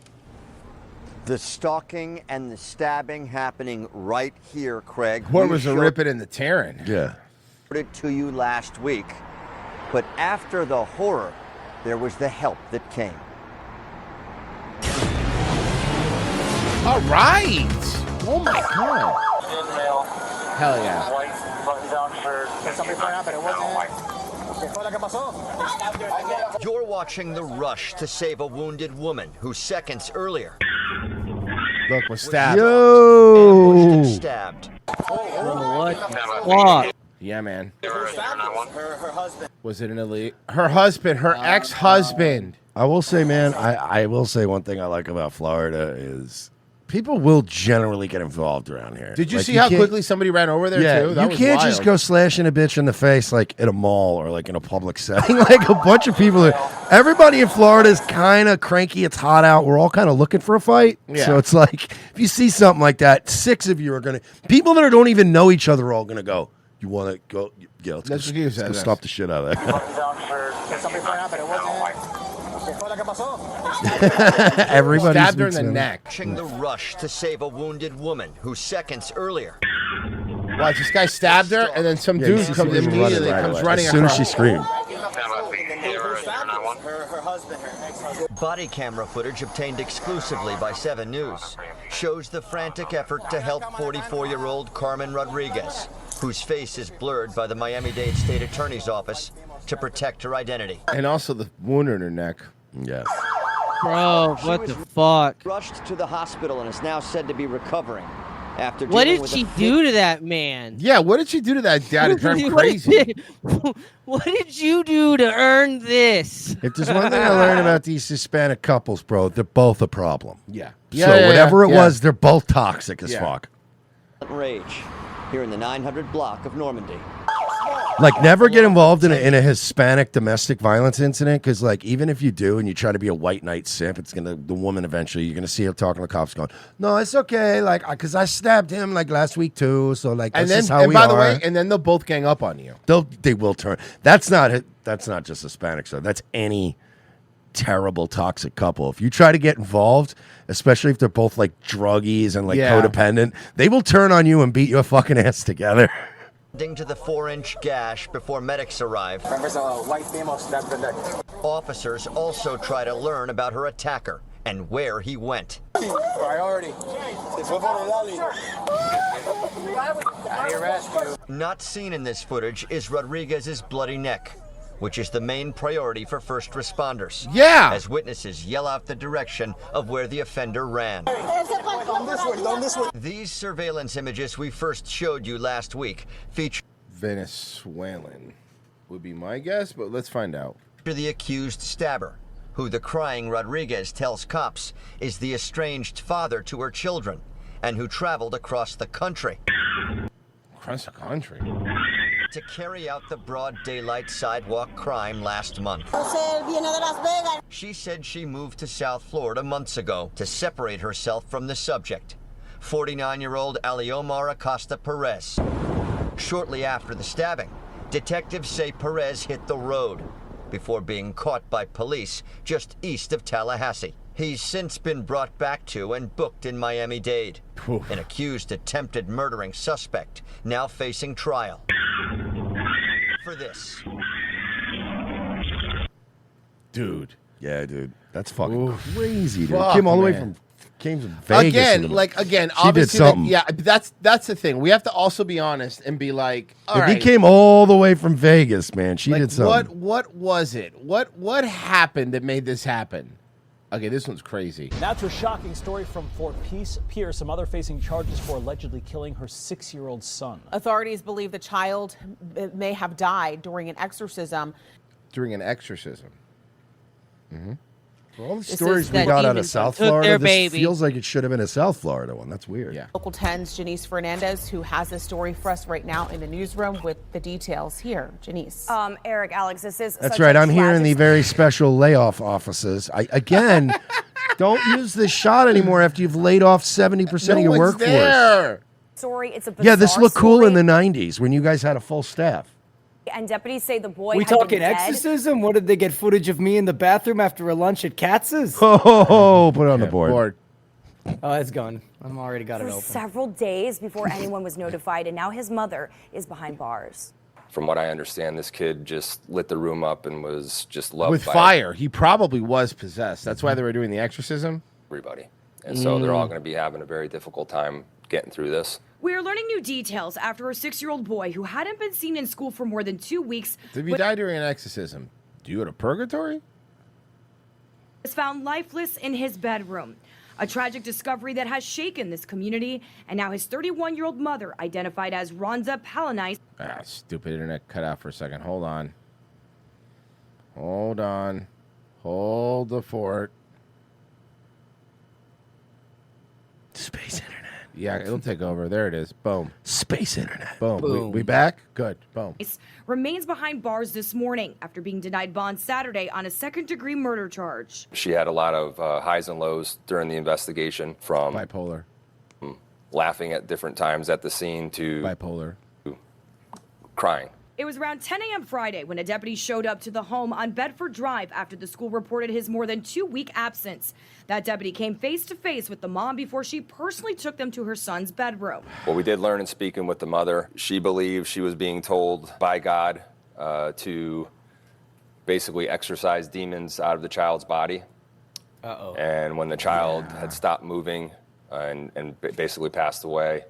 [SPEAKER 21] The stalking and the stabbing happening right here, Craig.
[SPEAKER 7] What
[SPEAKER 21] We
[SPEAKER 7] was the
[SPEAKER 21] showed
[SPEAKER 7] ripping and the tearing?
[SPEAKER 5] Yeah.
[SPEAKER 21] it to you last week. But after the horror, there was the help that came.
[SPEAKER 7] All right. Oh my God. Hell yeah.
[SPEAKER 25] White button-down shirt. Somebody point out, but it wasn't.
[SPEAKER 21] You're watching The Rush to save a wounded woman who seconds earlier
[SPEAKER 7] Look, was stabbed.
[SPEAKER 21] ambushed and stabbed.
[SPEAKER 8] What?
[SPEAKER 7] Yeah, man.
[SPEAKER 21] Her husband.
[SPEAKER 7] Was it an elite? Her husband, her ex-husband.
[SPEAKER 5] I will say, man, I will say one thing I like about Florida is people will generally get involved around here.
[SPEAKER 7] Did you
[SPEAKER 5] Like,
[SPEAKER 7] see how
[SPEAKER 5] can't-
[SPEAKER 7] quickly somebody ran over there
[SPEAKER 5] Yeah,
[SPEAKER 7] too? That
[SPEAKER 5] you
[SPEAKER 7] was
[SPEAKER 5] can't just
[SPEAKER 7] wild.
[SPEAKER 5] go slashing a bitch in the face like at a mall or like in a public setting. Like a bunch of people. Everybody in Florida is kind of cranky. It's hot out. We're all kind of looking for a fight.
[SPEAKER 7] Yeah.
[SPEAKER 5] So it's like if you see something like that, 6 of you are gonna. People that don't even know each other are all gonna go. You want to go? Yeah, let's
[SPEAKER 7] Let's
[SPEAKER 5] go,
[SPEAKER 7] use
[SPEAKER 5] let's go
[SPEAKER 7] that.
[SPEAKER 5] stop the shit out of that.
[SPEAKER 25] Button-down shirt. Somebody point out, but it wasn't. ¿Qué fue lo que pasó?
[SPEAKER 5] Everybody
[SPEAKER 7] stabbed her in
[SPEAKER 5] speaks
[SPEAKER 7] the
[SPEAKER 5] in.
[SPEAKER 7] neck.
[SPEAKER 21] Watching the rush to save a wounded woman who seconds earlier.
[SPEAKER 7] Watch, this guy stabbed her, and then some dude comes immediately comes running
[SPEAKER 5] as soon as
[SPEAKER 7] across.
[SPEAKER 5] she screamed.
[SPEAKER 21] Her husband, her ex-husband. Body camera footage obtained exclusively by 7 News shows the frantic effort to help 44-year-old Carmen Rodriguez, whose face is blurred by the Miami-Dade State Attorney's Office to protect her identity.
[SPEAKER 7] And also the wound in her neck.
[SPEAKER 5] Yeah.
[SPEAKER 8] Bro, what the fuck?
[SPEAKER 21] Rushed to the hospital and is now said to be recovering after
[SPEAKER 8] What
[SPEAKER 21] dealing
[SPEAKER 8] did
[SPEAKER 21] with
[SPEAKER 8] she
[SPEAKER 21] a
[SPEAKER 8] do to that man?
[SPEAKER 7] Yeah, what did she do to that guy to turn him
[SPEAKER 8] What
[SPEAKER 7] crazy?
[SPEAKER 8] What did you do to earn this?
[SPEAKER 5] If there's one thing I learned about these Hispanic couples, bro, they're both a problem.
[SPEAKER 7] Yeah.
[SPEAKER 5] So whatever it was, they're both toxic as fuck.
[SPEAKER 21] Rage here in the 900 block of Normandy.
[SPEAKER 5] Like, never get involved in a Hispanic domestic violence incident, because, like, even if you do and you try to be a white knight simp, it's gonna the woman eventually you're gonna see her talking to the cops, going, "No, it's okay, like, because I stabbed him like last week too, so like
[SPEAKER 7] And
[SPEAKER 5] this
[SPEAKER 7] then,
[SPEAKER 5] is how
[SPEAKER 7] and
[SPEAKER 5] we
[SPEAKER 7] by
[SPEAKER 5] are."
[SPEAKER 7] the way, and then they'll both gang up on you.
[SPEAKER 5] They will turn. That's not just Hispanic stuff. That's any terrible toxic couple. If you try to get involved, especially if they're both like druggies and like
[SPEAKER 7] Yeah.
[SPEAKER 5] codependent, they will turn on you and beat your fucking ass together.
[SPEAKER 21] To the 4-inch gash before medics arrive.
[SPEAKER 25] There's a white female stabbed in the neck.
[SPEAKER 21] Officers also try to learn about her attacker and where he went.
[SPEAKER 25] Priority.
[SPEAKER 21] Not seen in this footage is Rodriguez's bloody neck, which is the main priority for first responders.
[SPEAKER 7] Yeah!
[SPEAKER 21] As witnesses yell out the direction of where the offender ran. These surveillance images we first showed you last week feature
[SPEAKER 7] Venezuelan would be my guess, but let's find out.
[SPEAKER 21] The accused stabber, who the crying Rodriguez tells cops is the estranged father to her children and who traveled across the country.
[SPEAKER 7] Across the country?
[SPEAKER 21] To carry out the broad daylight sidewalk crime last month. She said she moved to South Florida months ago to separate herself from the subject, 49-year-old Aliomar Acosta Perez. Shortly after the stabbing, detectives say Perez hit the road before being caught by police just east of Tallahassee. He's since been brought back to and booked in Miami-Dade. An accused attempted murdering suspect now facing trial. For this.
[SPEAKER 7] Dude.
[SPEAKER 5] Yeah, dude. That's fucking crazy, dude.
[SPEAKER 7] Fuck,
[SPEAKER 5] Came all the way
[SPEAKER 7] man.
[SPEAKER 5] came from Vegas.
[SPEAKER 7] Again,
[SPEAKER 5] and
[SPEAKER 7] again,
[SPEAKER 5] she did
[SPEAKER 7] obviously,
[SPEAKER 5] something.
[SPEAKER 7] yeah, that's the thing. We have to also be honest and be like, all
[SPEAKER 5] If
[SPEAKER 7] right.
[SPEAKER 5] he came all the way from Vegas, man, she did something.
[SPEAKER 7] What was it? What happened that made this happen? Okay, this one's crazy.
[SPEAKER 6] Now to a shocking story from Fort Pierce, a mother facing charges for allegedly killing her 6-year-old son.
[SPEAKER 9] Authorities believe the child may have died during an exorcism.
[SPEAKER 7] During an exorcism. Mm-hmm.
[SPEAKER 5] For all the
[SPEAKER 9] This
[SPEAKER 5] stories
[SPEAKER 9] is
[SPEAKER 5] we
[SPEAKER 9] that
[SPEAKER 5] got out of
[SPEAKER 9] demons
[SPEAKER 5] South
[SPEAKER 9] took
[SPEAKER 5] Florida,
[SPEAKER 9] their
[SPEAKER 5] this
[SPEAKER 9] baby.
[SPEAKER 5] feels like it should have been a South Florida one. That's weird. Yeah.
[SPEAKER 9] Local 10's Janice Fernandez, who has this story for us right now in the newsroom with the details here. Janice.
[SPEAKER 12] Eric, Alex, this is
[SPEAKER 5] That's
[SPEAKER 12] such
[SPEAKER 5] right.
[SPEAKER 12] a
[SPEAKER 5] I'm here in the
[SPEAKER 12] tragic
[SPEAKER 5] very special layoff offices. Again, don't use this shot anymore after you've laid off 70% of your workforce.
[SPEAKER 12] story. It's a
[SPEAKER 5] Yeah, this
[SPEAKER 12] bizarre
[SPEAKER 5] looked cool
[SPEAKER 12] story.
[SPEAKER 5] in the 90s when you guys had a full staff.
[SPEAKER 12] And deputies say the boy
[SPEAKER 4] We
[SPEAKER 12] had been
[SPEAKER 4] talking
[SPEAKER 12] dead.
[SPEAKER 4] exorcism? What did they get footage of me in the bathroom after a lunch at Katz's?
[SPEAKER 5] Oh, put it on the board.
[SPEAKER 4] Oh, it's gone. I'm already got it
[SPEAKER 12] For
[SPEAKER 4] open.
[SPEAKER 12] several days before anyone was notified, and now his mother is behind bars.
[SPEAKER 19] From what I understand, this kid just lit the room up and was just loved
[SPEAKER 7] With
[SPEAKER 19] by
[SPEAKER 7] fire. He probably was possessed. That's why they were doing the exorcism.
[SPEAKER 19] everybody. And so they're all going to be having a very difficult time getting through this.
[SPEAKER 22] We are learning new details after a 6-year-old boy who hadn't been seen in school for more than 2 weeks
[SPEAKER 7] If you die during an exorcism, do you go to purgatory?
[SPEAKER 22] was found lifeless in his bedroom. A tragic discovery that has shaken this community, and now his 31-year-old mother, identified as Ronza Palanice.
[SPEAKER 7] Ah, stupid internet cut out for a second. Hold on. Hold on. Hold the fort.
[SPEAKER 5] Space internet.
[SPEAKER 7] Yeah, it'll take over. There it is. Boom.
[SPEAKER 5] Space internet.
[SPEAKER 7] Boom.
[SPEAKER 22] Boom.
[SPEAKER 7] We back? Good. Boom.
[SPEAKER 22] Remains behind bars this morning after being denied bond Saturday on a second-degree murder charge.
[SPEAKER 19] She had a lot of highs and lows during the investigation, from
[SPEAKER 7] bipolar,
[SPEAKER 19] laughing at different times at the scene, to
[SPEAKER 7] bipolar,
[SPEAKER 19] crying
[SPEAKER 22] It was around 10 a.m. Friday when a deputy showed up to the home on Bedford Drive after the school reported his more than 2-week absence. That deputy came face to face with the mom before she personally took them to her son's bedroom.
[SPEAKER 19] What we did learn in speaking with the mother, she believed she was being told by God to basically exorcise demons out of the child's body. And when the child had stopped moving and basically passed away,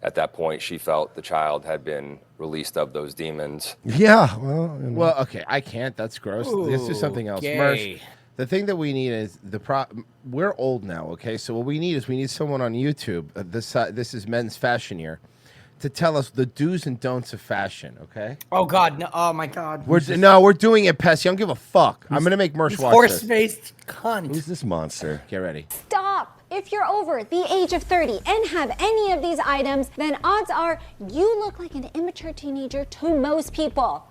[SPEAKER 19] at that point, she felt the child had been released of those demons.
[SPEAKER 5] Yeah,
[SPEAKER 7] Well, okay, I can't. That's gross. Let's do something else.
[SPEAKER 4] gay.
[SPEAKER 7] Mersh, the thing that we need is we're old now, okay? So what we need someone on YouTube. This is Men's Fashion Year, to tell us the do's and don'ts of fashion, okay?
[SPEAKER 4] Oh God, no! Oh my God.
[SPEAKER 7] We're doing it, Pessy. I don't give a fuck. I'm gonna make Mersh watch this.
[SPEAKER 4] Horse-faced cunt.
[SPEAKER 5] Who's this monster?
[SPEAKER 7] Get ready.
[SPEAKER 1] Stop! If you're over the age of 30 and have any of these items, then odds are you look like an immature teenager to most people.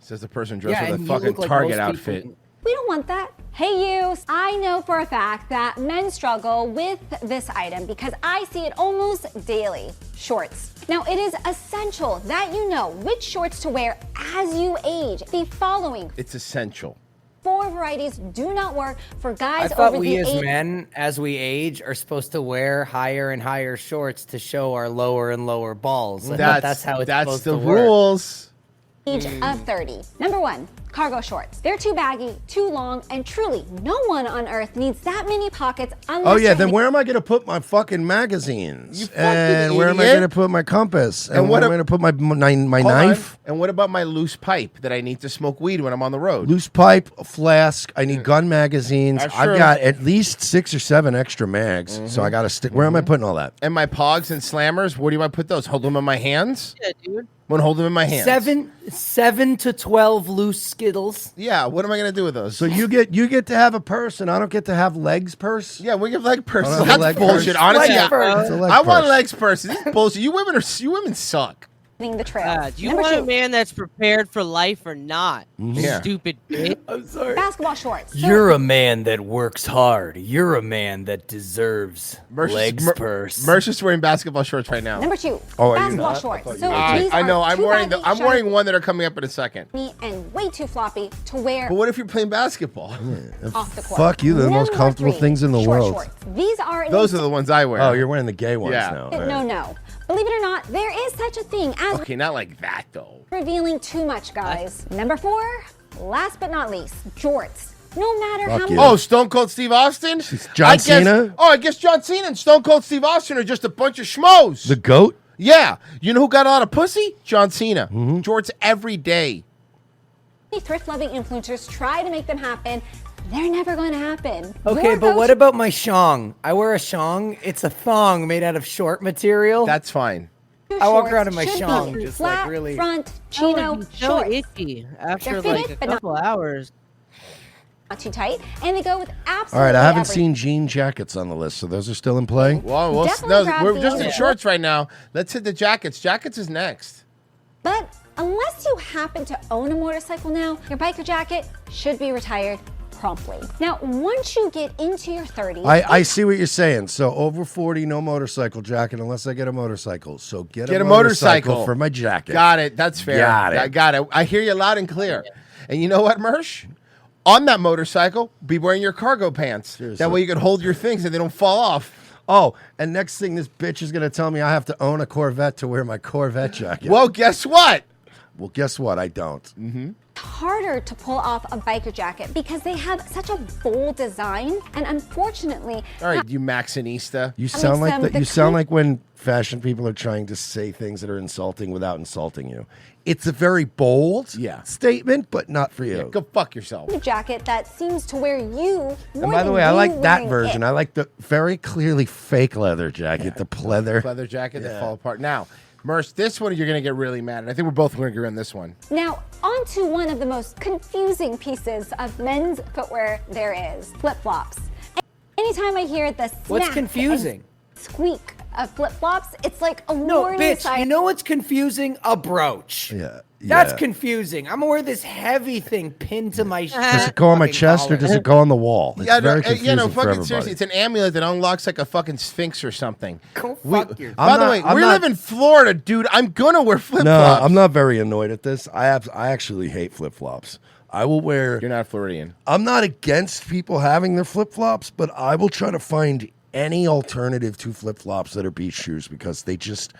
[SPEAKER 7] Says the person dressed
[SPEAKER 4] Yeah,
[SPEAKER 7] with a
[SPEAKER 4] and you
[SPEAKER 7] fucking
[SPEAKER 4] look like
[SPEAKER 7] Target
[SPEAKER 4] most
[SPEAKER 7] outfit.
[SPEAKER 4] people.
[SPEAKER 1] We don't want that. Hey, you. I know for a fact that men struggle with this item because I see it almost daily. Shorts. Now, it is essential that you know which shorts to wear as you age. The following
[SPEAKER 7] It's essential.
[SPEAKER 1] 4 varieties do not work for
[SPEAKER 4] I
[SPEAKER 1] guys
[SPEAKER 4] thought
[SPEAKER 1] over
[SPEAKER 4] we
[SPEAKER 1] the
[SPEAKER 4] as
[SPEAKER 1] age.
[SPEAKER 4] men, as we age, are supposed to wear higher and higher shorts to show our lower and lower balls. I thought that's how it's supposed
[SPEAKER 7] the
[SPEAKER 4] to work.
[SPEAKER 7] rules.
[SPEAKER 1] Age of 30. Number 1, cargo shorts. They're too baggy, too long, and truly no one on earth needs that many pockets unless
[SPEAKER 5] Oh yeah,
[SPEAKER 1] you're
[SPEAKER 5] then where am I going to put my fucking magazines?
[SPEAKER 7] fucking
[SPEAKER 5] And where am I
[SPEAKER 7] idiot.
[SPEAKER 5] going to put my compass?
[SPEAKER 7] And
[SPEAKER 5] And
[SPEAKER 7] what
[SPEAKER 5] where am I going to put my
[SPEAKER 7] Hold
[SPEAKER 5] knife?
[SPEAKER 7] on. And what about my loose pipe that I need to smoke weed when I'm on the road?
[SPEAKER 5] Loose pipe, a flask. I need gun magazines.
[SPEAKER 7] That's
[SPEAKER 5] I've
[SPEAKER 7] true.
[SPEAKER 5] got at least 6 or 7 extra mags, so I got to stick. Where am I putting all that?
[SPEAKER 7] And my pogs and slammers, where do I put those? Hold them in my hands?
[SPEAKER 8] Yeah, dude.
[SPEAKER 7] I'm gonna hold them in my hands.
[SPEAKER 4] 7 to 12 loose Skittles.
[SPEAKER 7] Yeah, what am I gonna do with those?
[SPEAKER 5] So you get to have a purse, and I don't get to have legs purse.
[SPEAKER 7] Yeah, we give leg purses.
[SPEAKER 5] I don't have a
[SPEAKER 7] That's
[SPEAKER 5] leg
[SPEAKER 7] bullshit.
[SPEAKER 5] purse.
[SPEAKER 7] Honestly,
[SPEAKER 4] Leg purse. It's a
[SPEAKER 5] leg
[SPEAKER 7] I want
[SPEAKER 5] purse.
[SPEAKER 7] legs purses. This is bullshit. You women suck.
[SPEAKER 1] the trail.
[SPEAKER 8] Do you
[SPEAKER 1] Number
[SPEAKER 8] want
[SPEAKER 1] 2,
[SPEAKER 8] a man that's prepared for life or not?
[SPEAKER 7] Yeah.
[SPEAKER 8] Stupid bitch.
[SPEAKER 4] I'm sorry.
[SPEAKER 1] basketball shorts. So
[SPEAKER 4] You're a man that works hard. You're a man that deserves legs purse.
[SPEAKER 7] Mersh is wearing basketball shorts right now.
[SPEAKER 1] Number 2,
[SPEAKER 5] Oh, are you
[SPEAKER 1] basketball
[SPEAKER 5] not?
[SPEAKER 1] shorts.
[SPEAKER 5] I thought
[SPEAKER 1] So
[SPEAKER 5] you
[SPEAKER 1] these
[SPEAKER 7] I know.
[SPEAKER 1] are
[SPEAKER 7] I'm
[SPEAKER 1] too
[SPEAKER 7] wearing
[SPEAKER 1] baggy,
[SPEAKER 7] I'm wearing one that are coming up in a second.
[SPEAKER 1] shiny, and way too floppy to wear
[SPEAKER 7] But what if you're playing basketball?
[SPEAKER 1] off the court.
[SPEAKER 5] Fuck you, they're the most
[SPEAKER 1] Number
[SPEAKER 5] comfortable
[SPEAKER 1] 3,
[SPEAKER 5] things in the
[SPEAKER 1] short
[SPEAKER 5] world.
[SPEAKER 1] Shorts. These are
[SPEAKER 7] Those are the ones I wear.
[SPEAKER 5] Oh, you're wearing the gay ones
[SPEAKER 7] Yeah.
[SPEAKER 5] now. All right.
[SPEAKER 1] No. Believe it or not, there is such a thing as
[SPEAKER 7] Okay, not like that though.
[SPEAKER 1] revealing too much, guys. Number 4, last but not least, jorts. No matter
[SPEAKER 5] Fuck
[SPEAKER 1] how
[SPEAKER 5] you.
[SPEAKER 1] much
[SPEAKER 7] Oh, Stone Cold Steve Austin?
[SPEAKER 5] John
[SPEAKER 7] I guess-
[SPEAKER 5] Cena?
[SPEAKER 7] Oh, I guess John Cena and Stone Cold Steve Austin are just a bunch of schmoes.
[SPEAKER 5] The goat?
[SPEAKER 7] Yeah. You know who got a lot of pussy? John Cena.
[SPEAKER 5] Mm-hmm.
[SPEAKER 7] Jorts every day.
[SPEAKER 1] thrift-loving influencers try to make them happen, they're never going to happen.
[SPEAKER 4] Okay,
[SPEAKER 1] Your
[SPEAKER 4] but what
[SPEAKER 1] go-to-
[SPEAKER 4] about my shong? I wear a shong. It's a thong made out of short material.
[SPEAKER 7] That's fine.
[SPEAKER 4] I walk around
[SPEAKER 1] shorts
[SPEAKER 4] in my
[SPEAKER 1] should
[SPEAKER 4] shong,
[SPEAKER 1] be
[SPEAKER 4] just
[SPEAKER 1] flat
[SPEAKER 4] like really.
[SPEAKER 1] front
[SPEAKER 8] Oh,
[SPEAKER 1] chino
[SPEAKER 8] it'd be so
[SPEAKER 1] shorts.
[SPEAKER 8] itchy after
[SPEAKER 1] They're
[SPEAKER 8] like
[SPEAKER 1] fitted,
[SPEAKER 8] a
[SPEAKER 1] but not-
[SPEAKER 8] couple hours.
[SPEAKER 1] Not too tight, and they go with
[SPEAKER 5] All
[SPEAKER 1] absolutely
[SPEAKER 5] right, I haven't
[SPEAKER 1] everything.
[SPEAKER 5] seen jean jackets on the list, so those are still in play.
[SPEAKER 7] Well,
[SPEAKER 1] Definitely grab
[SPEAKER 7] we're
[SPEAKER 1] the
[SPEAKER 7] just in
[SPEAKER 1] other.
[SPEAKER 7] shorts right now. Let's hit the jackets. Jackets is next.
[SPEAKER 1] But unless you happen to own a motorcycle now, your biker jacket should be retired promptly. Now, once you get into your 30s,
[SPEAKER 5] I see what you're saying. So over 40, no motorcycle jacket unless I get a motorcycle. So get
[SPEAKER 7] Get
[SPEAKER 5] a
[SPEAKER 7] a
[SPEAKER 5] motorcycle
[SPEAKER 7] motorcycle
[SPEAKER 5] for my jacket.
[SPEAKER 7] Got it. That's fair.
[SPEAKER 5] Got it.
[SPEAKER 7] I got it. I hear you loud and clear. And you know what, Mersh? On that motorcycle, be wearing your cargo pants.
[SPEAKER 5] Seriously.
[SPEAKER 7] That way you can hold your things and they don't fall off.
[SPEAKER 5] Oh, and next thing this bitch is going to tell me I have to own a Corvette to wear my Corvette jacket.
[SPEAKER 7] Well, guess what?
[SPEAKER 5] Well, guess what? I don't.
[SPEAKER 7] Mm-hmm.
[SPEAKER 1] harder to pull off a biker jacket because they have such a bold design, and unfortunately,
[SPEAKER 7] All right, you Maxinista.
[SPEAKER 5] You sound like
[SPEAKER 1] them
[SPEAKER 5] that.
[SPEAKER 1] the
[SPEAKER 5] You sound like when fashion people are trying to say things that are insulting without insulting you. It's a very bold statement, but not for you.
[SPEAKER 7] Go fuck yourself.
[SPEAKER 1] the jacket that seems to wear you more
[SPEAKER 5] And by the
[SPEAKER 1] than
[SPEAKER 5] way, I
[SPEAKER 1] you
[SPEAKER 5] like that
[SPEAKER 1] wearing
[SPEAKER 5] version.
[SPEAKER 1] it.
[SPEAKER 5] I like the very clearly fake leather jacket, the pleather.
[SPEAKER 7] Leather jacket that fall apart. Now, Merce, this one you're going to get really mad. And I think we're both going to agree on this one.
[SPEAKER 1] Now, on to one of the most confusing pieces of men's footwear there is, flip-flops. Anytime I hear the snap
[SPEAKER 4] What's confusing?
[SPEAKER 1] and squeak of flip-flops, it's like a
[SPEAKER 4] No,
[SPEAKER 1] warning
[SPEAKER 4] bitch.
[SPEAKER 1] sign.
[SPEAKER 4] You know what's confusing? A brooch.
[SPEAKER 5] Yeah.
[SPEAKER 4] That's
[SPEAKER 5] Yeah.
[SPEAKER 4] confusing. I'm gonna wear this heavy thing pinned to my
[SPEAKER 5] Does it go on my chest or does it go on the wall? It's very confusing for
[SPEAKER 7] fucking
[SPEAKER 5] everybody.
[SPEAKER 7] seriously, it's an amulet that unlocks like a fucking sphinx or something.
[SPEAKER 4] Go fuck yourself.
[SPEAKER 7] By the way, we live in Florida, dude. I'm gonna wear flip
[SPEAKER 5] No,
[SPEAKER 7] flops.
[SPEAKER 5] I'm not very annoyed at this. I actually hate flip flops. I will wear.
[SPEAKER 7] You're not Floridian.
[SPEAKER 5] I'm not against people having their flip flops, but I will try to find any alternative to flip flops that are beach shoes because they just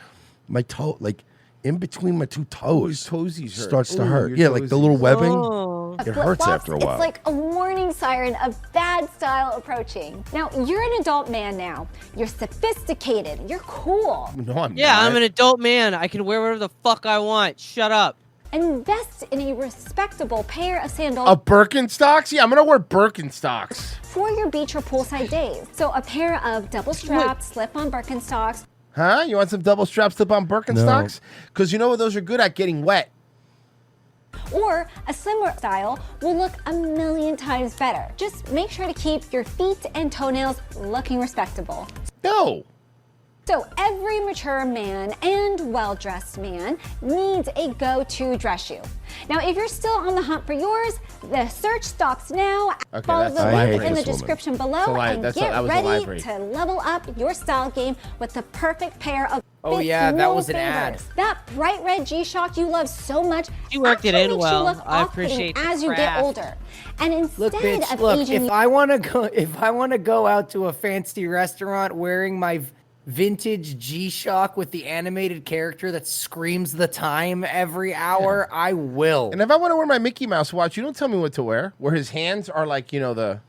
[SPEAKER 5] my toe like in between my two toes
[SPEAKER 7] toesies hurt.
[SPEAKER 5] starts to
[SPEAKER 7] Ooh,
[SPEAKER 5] hurt.
[SPEAKER 7] your
[SPEAKER 5] Yeah, like the little webbing. It hurts
[SPEAKER 1] Flip-flops,
[SPEAKER 5] after a while.
[SPEAKER 1] It's like a warning siren of bad style approaching. Now, you're an adult man now. You're sophisticated. You're cool.
[SPEAKER 7] No, I'm
[SPEAKER 8] Yeah,
[SPEAKER 7] not.
[SPEAKER 8] I'm an adult man. I can wear whatever the fuck I want. Shut up.
[SPEAKER 1] Invest in a respectable pair of sandals
[SPEAKER 7] A Birkenstocks? Yeah, I'm gonna wear Birkenstocks.
[SPEAKER 1] for your beach or poolside days. So a pair of double-strapped slip-on Birkenstocks.
[SPEAKER 7] Huh? You want some double strap slip-on Birkenstocks? Because you know what those are good at? Getting wet.
[SPEAKER 1] Or a slimmer style will look a million times better. Just make sure to keep your feet and toenails looking respectable.
[SPEAKER 7] No.
[SPEAKER 1] So every mature man and well-dressed man needs a go-to dress shoe. Now, if you're still on the hunt for yours, the search stops now.
[SPEAKER 7] Okay,
[SPEAKER 1] Follow
[SPEAKER 7] that's
[SPEAKER 1] the
[SPEAKER 7] a lie.
[SPEAKER 1] link
[SPEAKER 7] I
[SPEAKER 1] in
[SPEAKER 7] hate
[SPEAKER 1] the
[SPEAKER 7] this woman.
[SPEAKER 1] description
[SPEAKER 7] That's
[SPEAKER 1] below
[SPEAKER 7] a lie.
[SPEAKER 1] and
[SPEAKER 7] That
[SPEAKER 1] get
[SPEAKER 7] was a
[SPEAKER 1] ready
[SPEAKER 7] library.
[SPEAKER 1] to level up your style game with the perfect pair of
[SPEAKER 4] Oh,
[SPEAKER 1] fits
[SPEAKER 4] yeah, that
[SPEAKER 1] no
[SPEAKER 4] was an ad.
[SPEAKER 1] favors. That bright red G-Shock you love so much
[SPEAKER 8] You worked it
[SPEAKER 1] actually
[SPEAKER 8] in
[SPEAKER 1] makes
[SPEAKER 8] well.
[SPEAKER 1] you look
[SPEAKER 8] I
[SPEAKER 1] off-putting
[SPEAKER 8] appreciate the
[SPEAKER 1] as you get
[SPEAKER 8] craft.
[SPEAKER 1] older. And instead
[SPEAKER 4] Look, bitch,
[SPEAKER 1] of
[SPEAKER 4] look,
[SPEAKER 1] aging
[SPEAKER 4] if I want to go out to a fancy restaurant wearing my vintage G-Shock with the animated character that screams the time every hour, I will.
[SPEAKER 7] And if I want to wear my Mickey Mouse watch, you don't tell me what to wear. Where his hands are like, you know, the...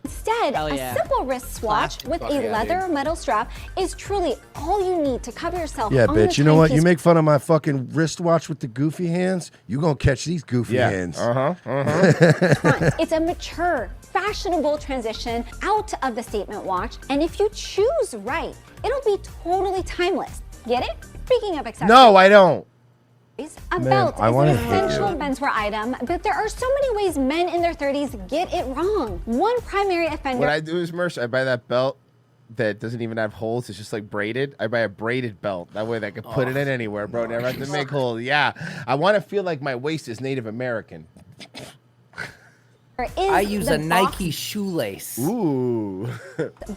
[SPEAKER 1] Instead,
[SPEAKER 8] Hell
[SPEAKER 1] a
[SPEAKER 8] yeah.
[SPEAKER 1] simple wrist watch with
[SPEAKER 7] Fuck
[SPEAKER 1] a
[SPEAKER 7] yeah,
[SPEAKER 1] leather
[SPEAKER 7] dude.
[SPEAKER 1] metal strap is truly all you need to cover yourself.
[SPEAKER 5] Yeah,
[SPEAKER 1] on the
[SPEAKER 5] bitch. You know what? You
[SPEAKER 1] timepiece
[SPEAKER 5] make fun of my fucking wristwatch with the goofy hands. You gonna catch these goofy hands.
[SPEAKER 1] front. It's a mature, fashionable transition out of the statement watch, and if you choose right, it'll be totally timeless. Get it? Speaking of accessories.
[SPEAKER 7] No, I don't.
[SPEAKER 1] A
[SPEAKER 5] Man,
[SPEAKER 1] belt
[SPEAKER 5] I
[SPEAKER 1] is
[SPEAKER 5] wanna
[SPEAKER 1] an
[SPEAKER 5] hit you.
[SPEAKER 1] essential menswear item, but there are so many ways men in their 30s get it wrong. One primary offender.
[SPEAKER 7] What I do is, Merce, I buy that belt that doesn't even have holes. It's just like braided. I buy a braided belt. That way I can put it in anywhere, bro. Never have to make holes. Yeah. I want to feel like my waist is Native American.
[SPEAKER 1] is
[SPEAKER 4] I use
[SPEAKER 1] the
[SPEAKER 4] a Nike shoelace.
[SPEAKER 7] Ooh.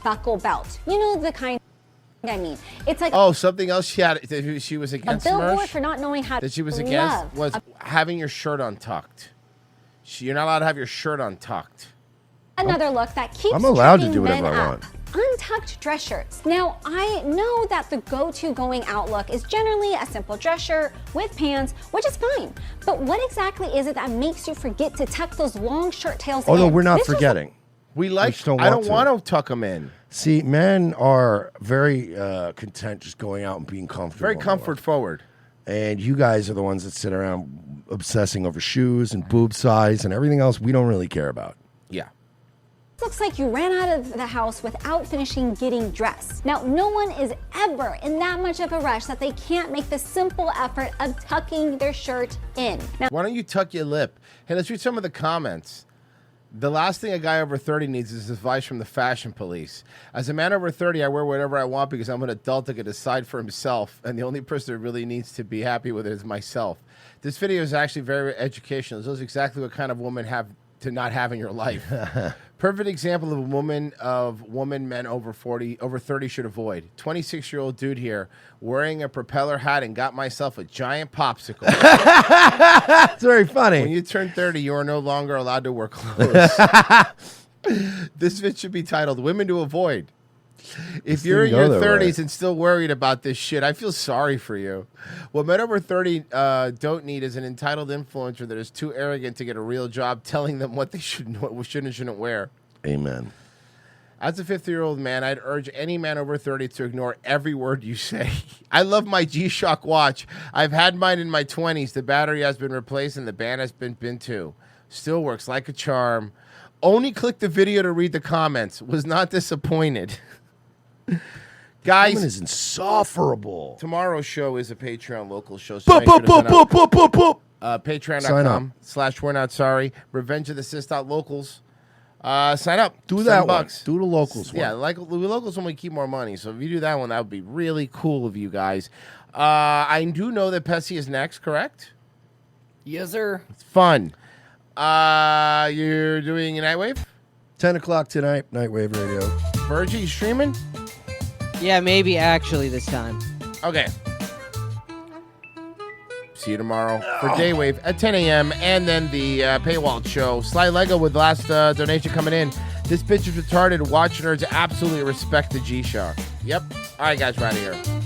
[SPEAKER 1] buckle belt. You know the kind I mean. It's like
[SPEAKER 7] Oh, something else she had. That she was
[SPEAKER 1] a
[SPEAKER 7] against,
[SPEAKER 1] billboard
[SPEAKER 7] Merce,
[SPEAKER 1] for not knowing how
[SPEAKER 7] that she was
[SPEAKER 1] to
[SPEAKER 7] against
[SPEAKER 1] love.
[SPEAKER 7] was having your shirt untucked. You're not allowed to have your shirt untucked.
[SPEAKER 1] Another look that keeps
[SPEAKER 5] I'm allowed to
[SPEAKER 1] tripping
[SPEAKER 5] do whatever
[SPEAKER 1] men
[SPEAKER 5] I
[SPEAKER 1] up. Untucked dress shirts. Now, I know that the go-to going out look is generally a simple dress shirt with pants, which is fine. But what exactly is it that makes you forget to tuck those long shirt tails
[SPEAKER 5] Although
[SPEAKER 1] in?
[SPEAKER 5] we're not
[SPEAKER 1] This was
[SPEAKER 5] forgetting.
[SPEAKER 7] We like.
[SPEAKER 5] just don't
[SPEAKER 7] I
[SPEAKER 5] want
[SPEAKER 7] don't want to tuck them in.
[SPEAKER 5] See, men are very content just going out and being comfortable.
[SPEAKER 7] Very comfort forward.
[SPEAKER 5] And you guys are the ones that sit around obsessing over shoes and boob size and everything else we don't really care about.
[SPEAKER 7] Yeah.
[SPEAKER 1] Looks like you ran out of the house without finishing getting dressed. Now, no one is ever in that much of a rush that they can't make the simple effort of tucking their shirt in. Now,
[SPEAKER 7] Why don't you tuck your lip? Hey, let's read some of the comments. The last thing a guy over 30 needs is advice from the fashion police. As a man over 30, I wear whatever I want because I'm an adult that can decide for himself, and the only person that really needs to be happy with it is myself. This video is actually very educational. It shows exactly what kind of woman have to not have in your life. Perfect example of a woman men over 30 should avoid. 26-year-old dude here wearing a propeller hat and got myself a giant popsicle.
[SPEAKER 5] It's very funny.
[SPEAKER 7] When you turn 30, you are no longer allowed to wear clothes. This vid should be titled Women to Avoid. If you're in your 30s and still worried about this shit, I feel sorry for you. What men over 30 don't need is an entitled influencer that is too arrogant to get a real job telling them what they should and shouldn't wear.
[SPEAKER 5] Amen.
[SPEAKER 7] As a 50-year-old man, I'd urge any man over 30 to ignore every word you say. I love my G-Shock watch. I've had mine in my 20s. The battery has been replaced and the band has been too. Still works like a charm. Only click the video to read the comments. Was not disappointed. Guys,
[SPEAKER 5] Woman is insufferable.
[SPEAKER 7] Tomorrow's show is a Patreon local show. So make sure to sign up. Patreon.com/We're Not Sorry. Revenge of the Sis.locals. Sign up.
[SPEAKER 5] Do that one.
[SPEAKER 7] $7.
[SPEAKER 5] Do the locals
[SPEAKER 7] Yeah,
[SPEAKER 5] one.
[SPEAKER 7] like the locals when we keep more money. So if you do that one, that would be really cool of you guys. I do know that Pessy is next, correct?
[SPEAKER 4] Yes, sir.
[SPEAKER 7] It's fun. You're doing a Nightwave?
[SPEAKER 5] 10 o'clock tonight, Nightwave Radio.
[SPEAKER 7] Virgie, you streaming?
[SPEAKER 8] Yeah, maybe actually this time.
[SPEAKER 7] Okay. See you tomorrow for Daywave at 10 a.m. And then the Paywall show. Sly Lego with the last donation coming in. This bitch is retarded. Watch nerds absolutely respect the G-Shock. Yep. All right, guys, we're out of here.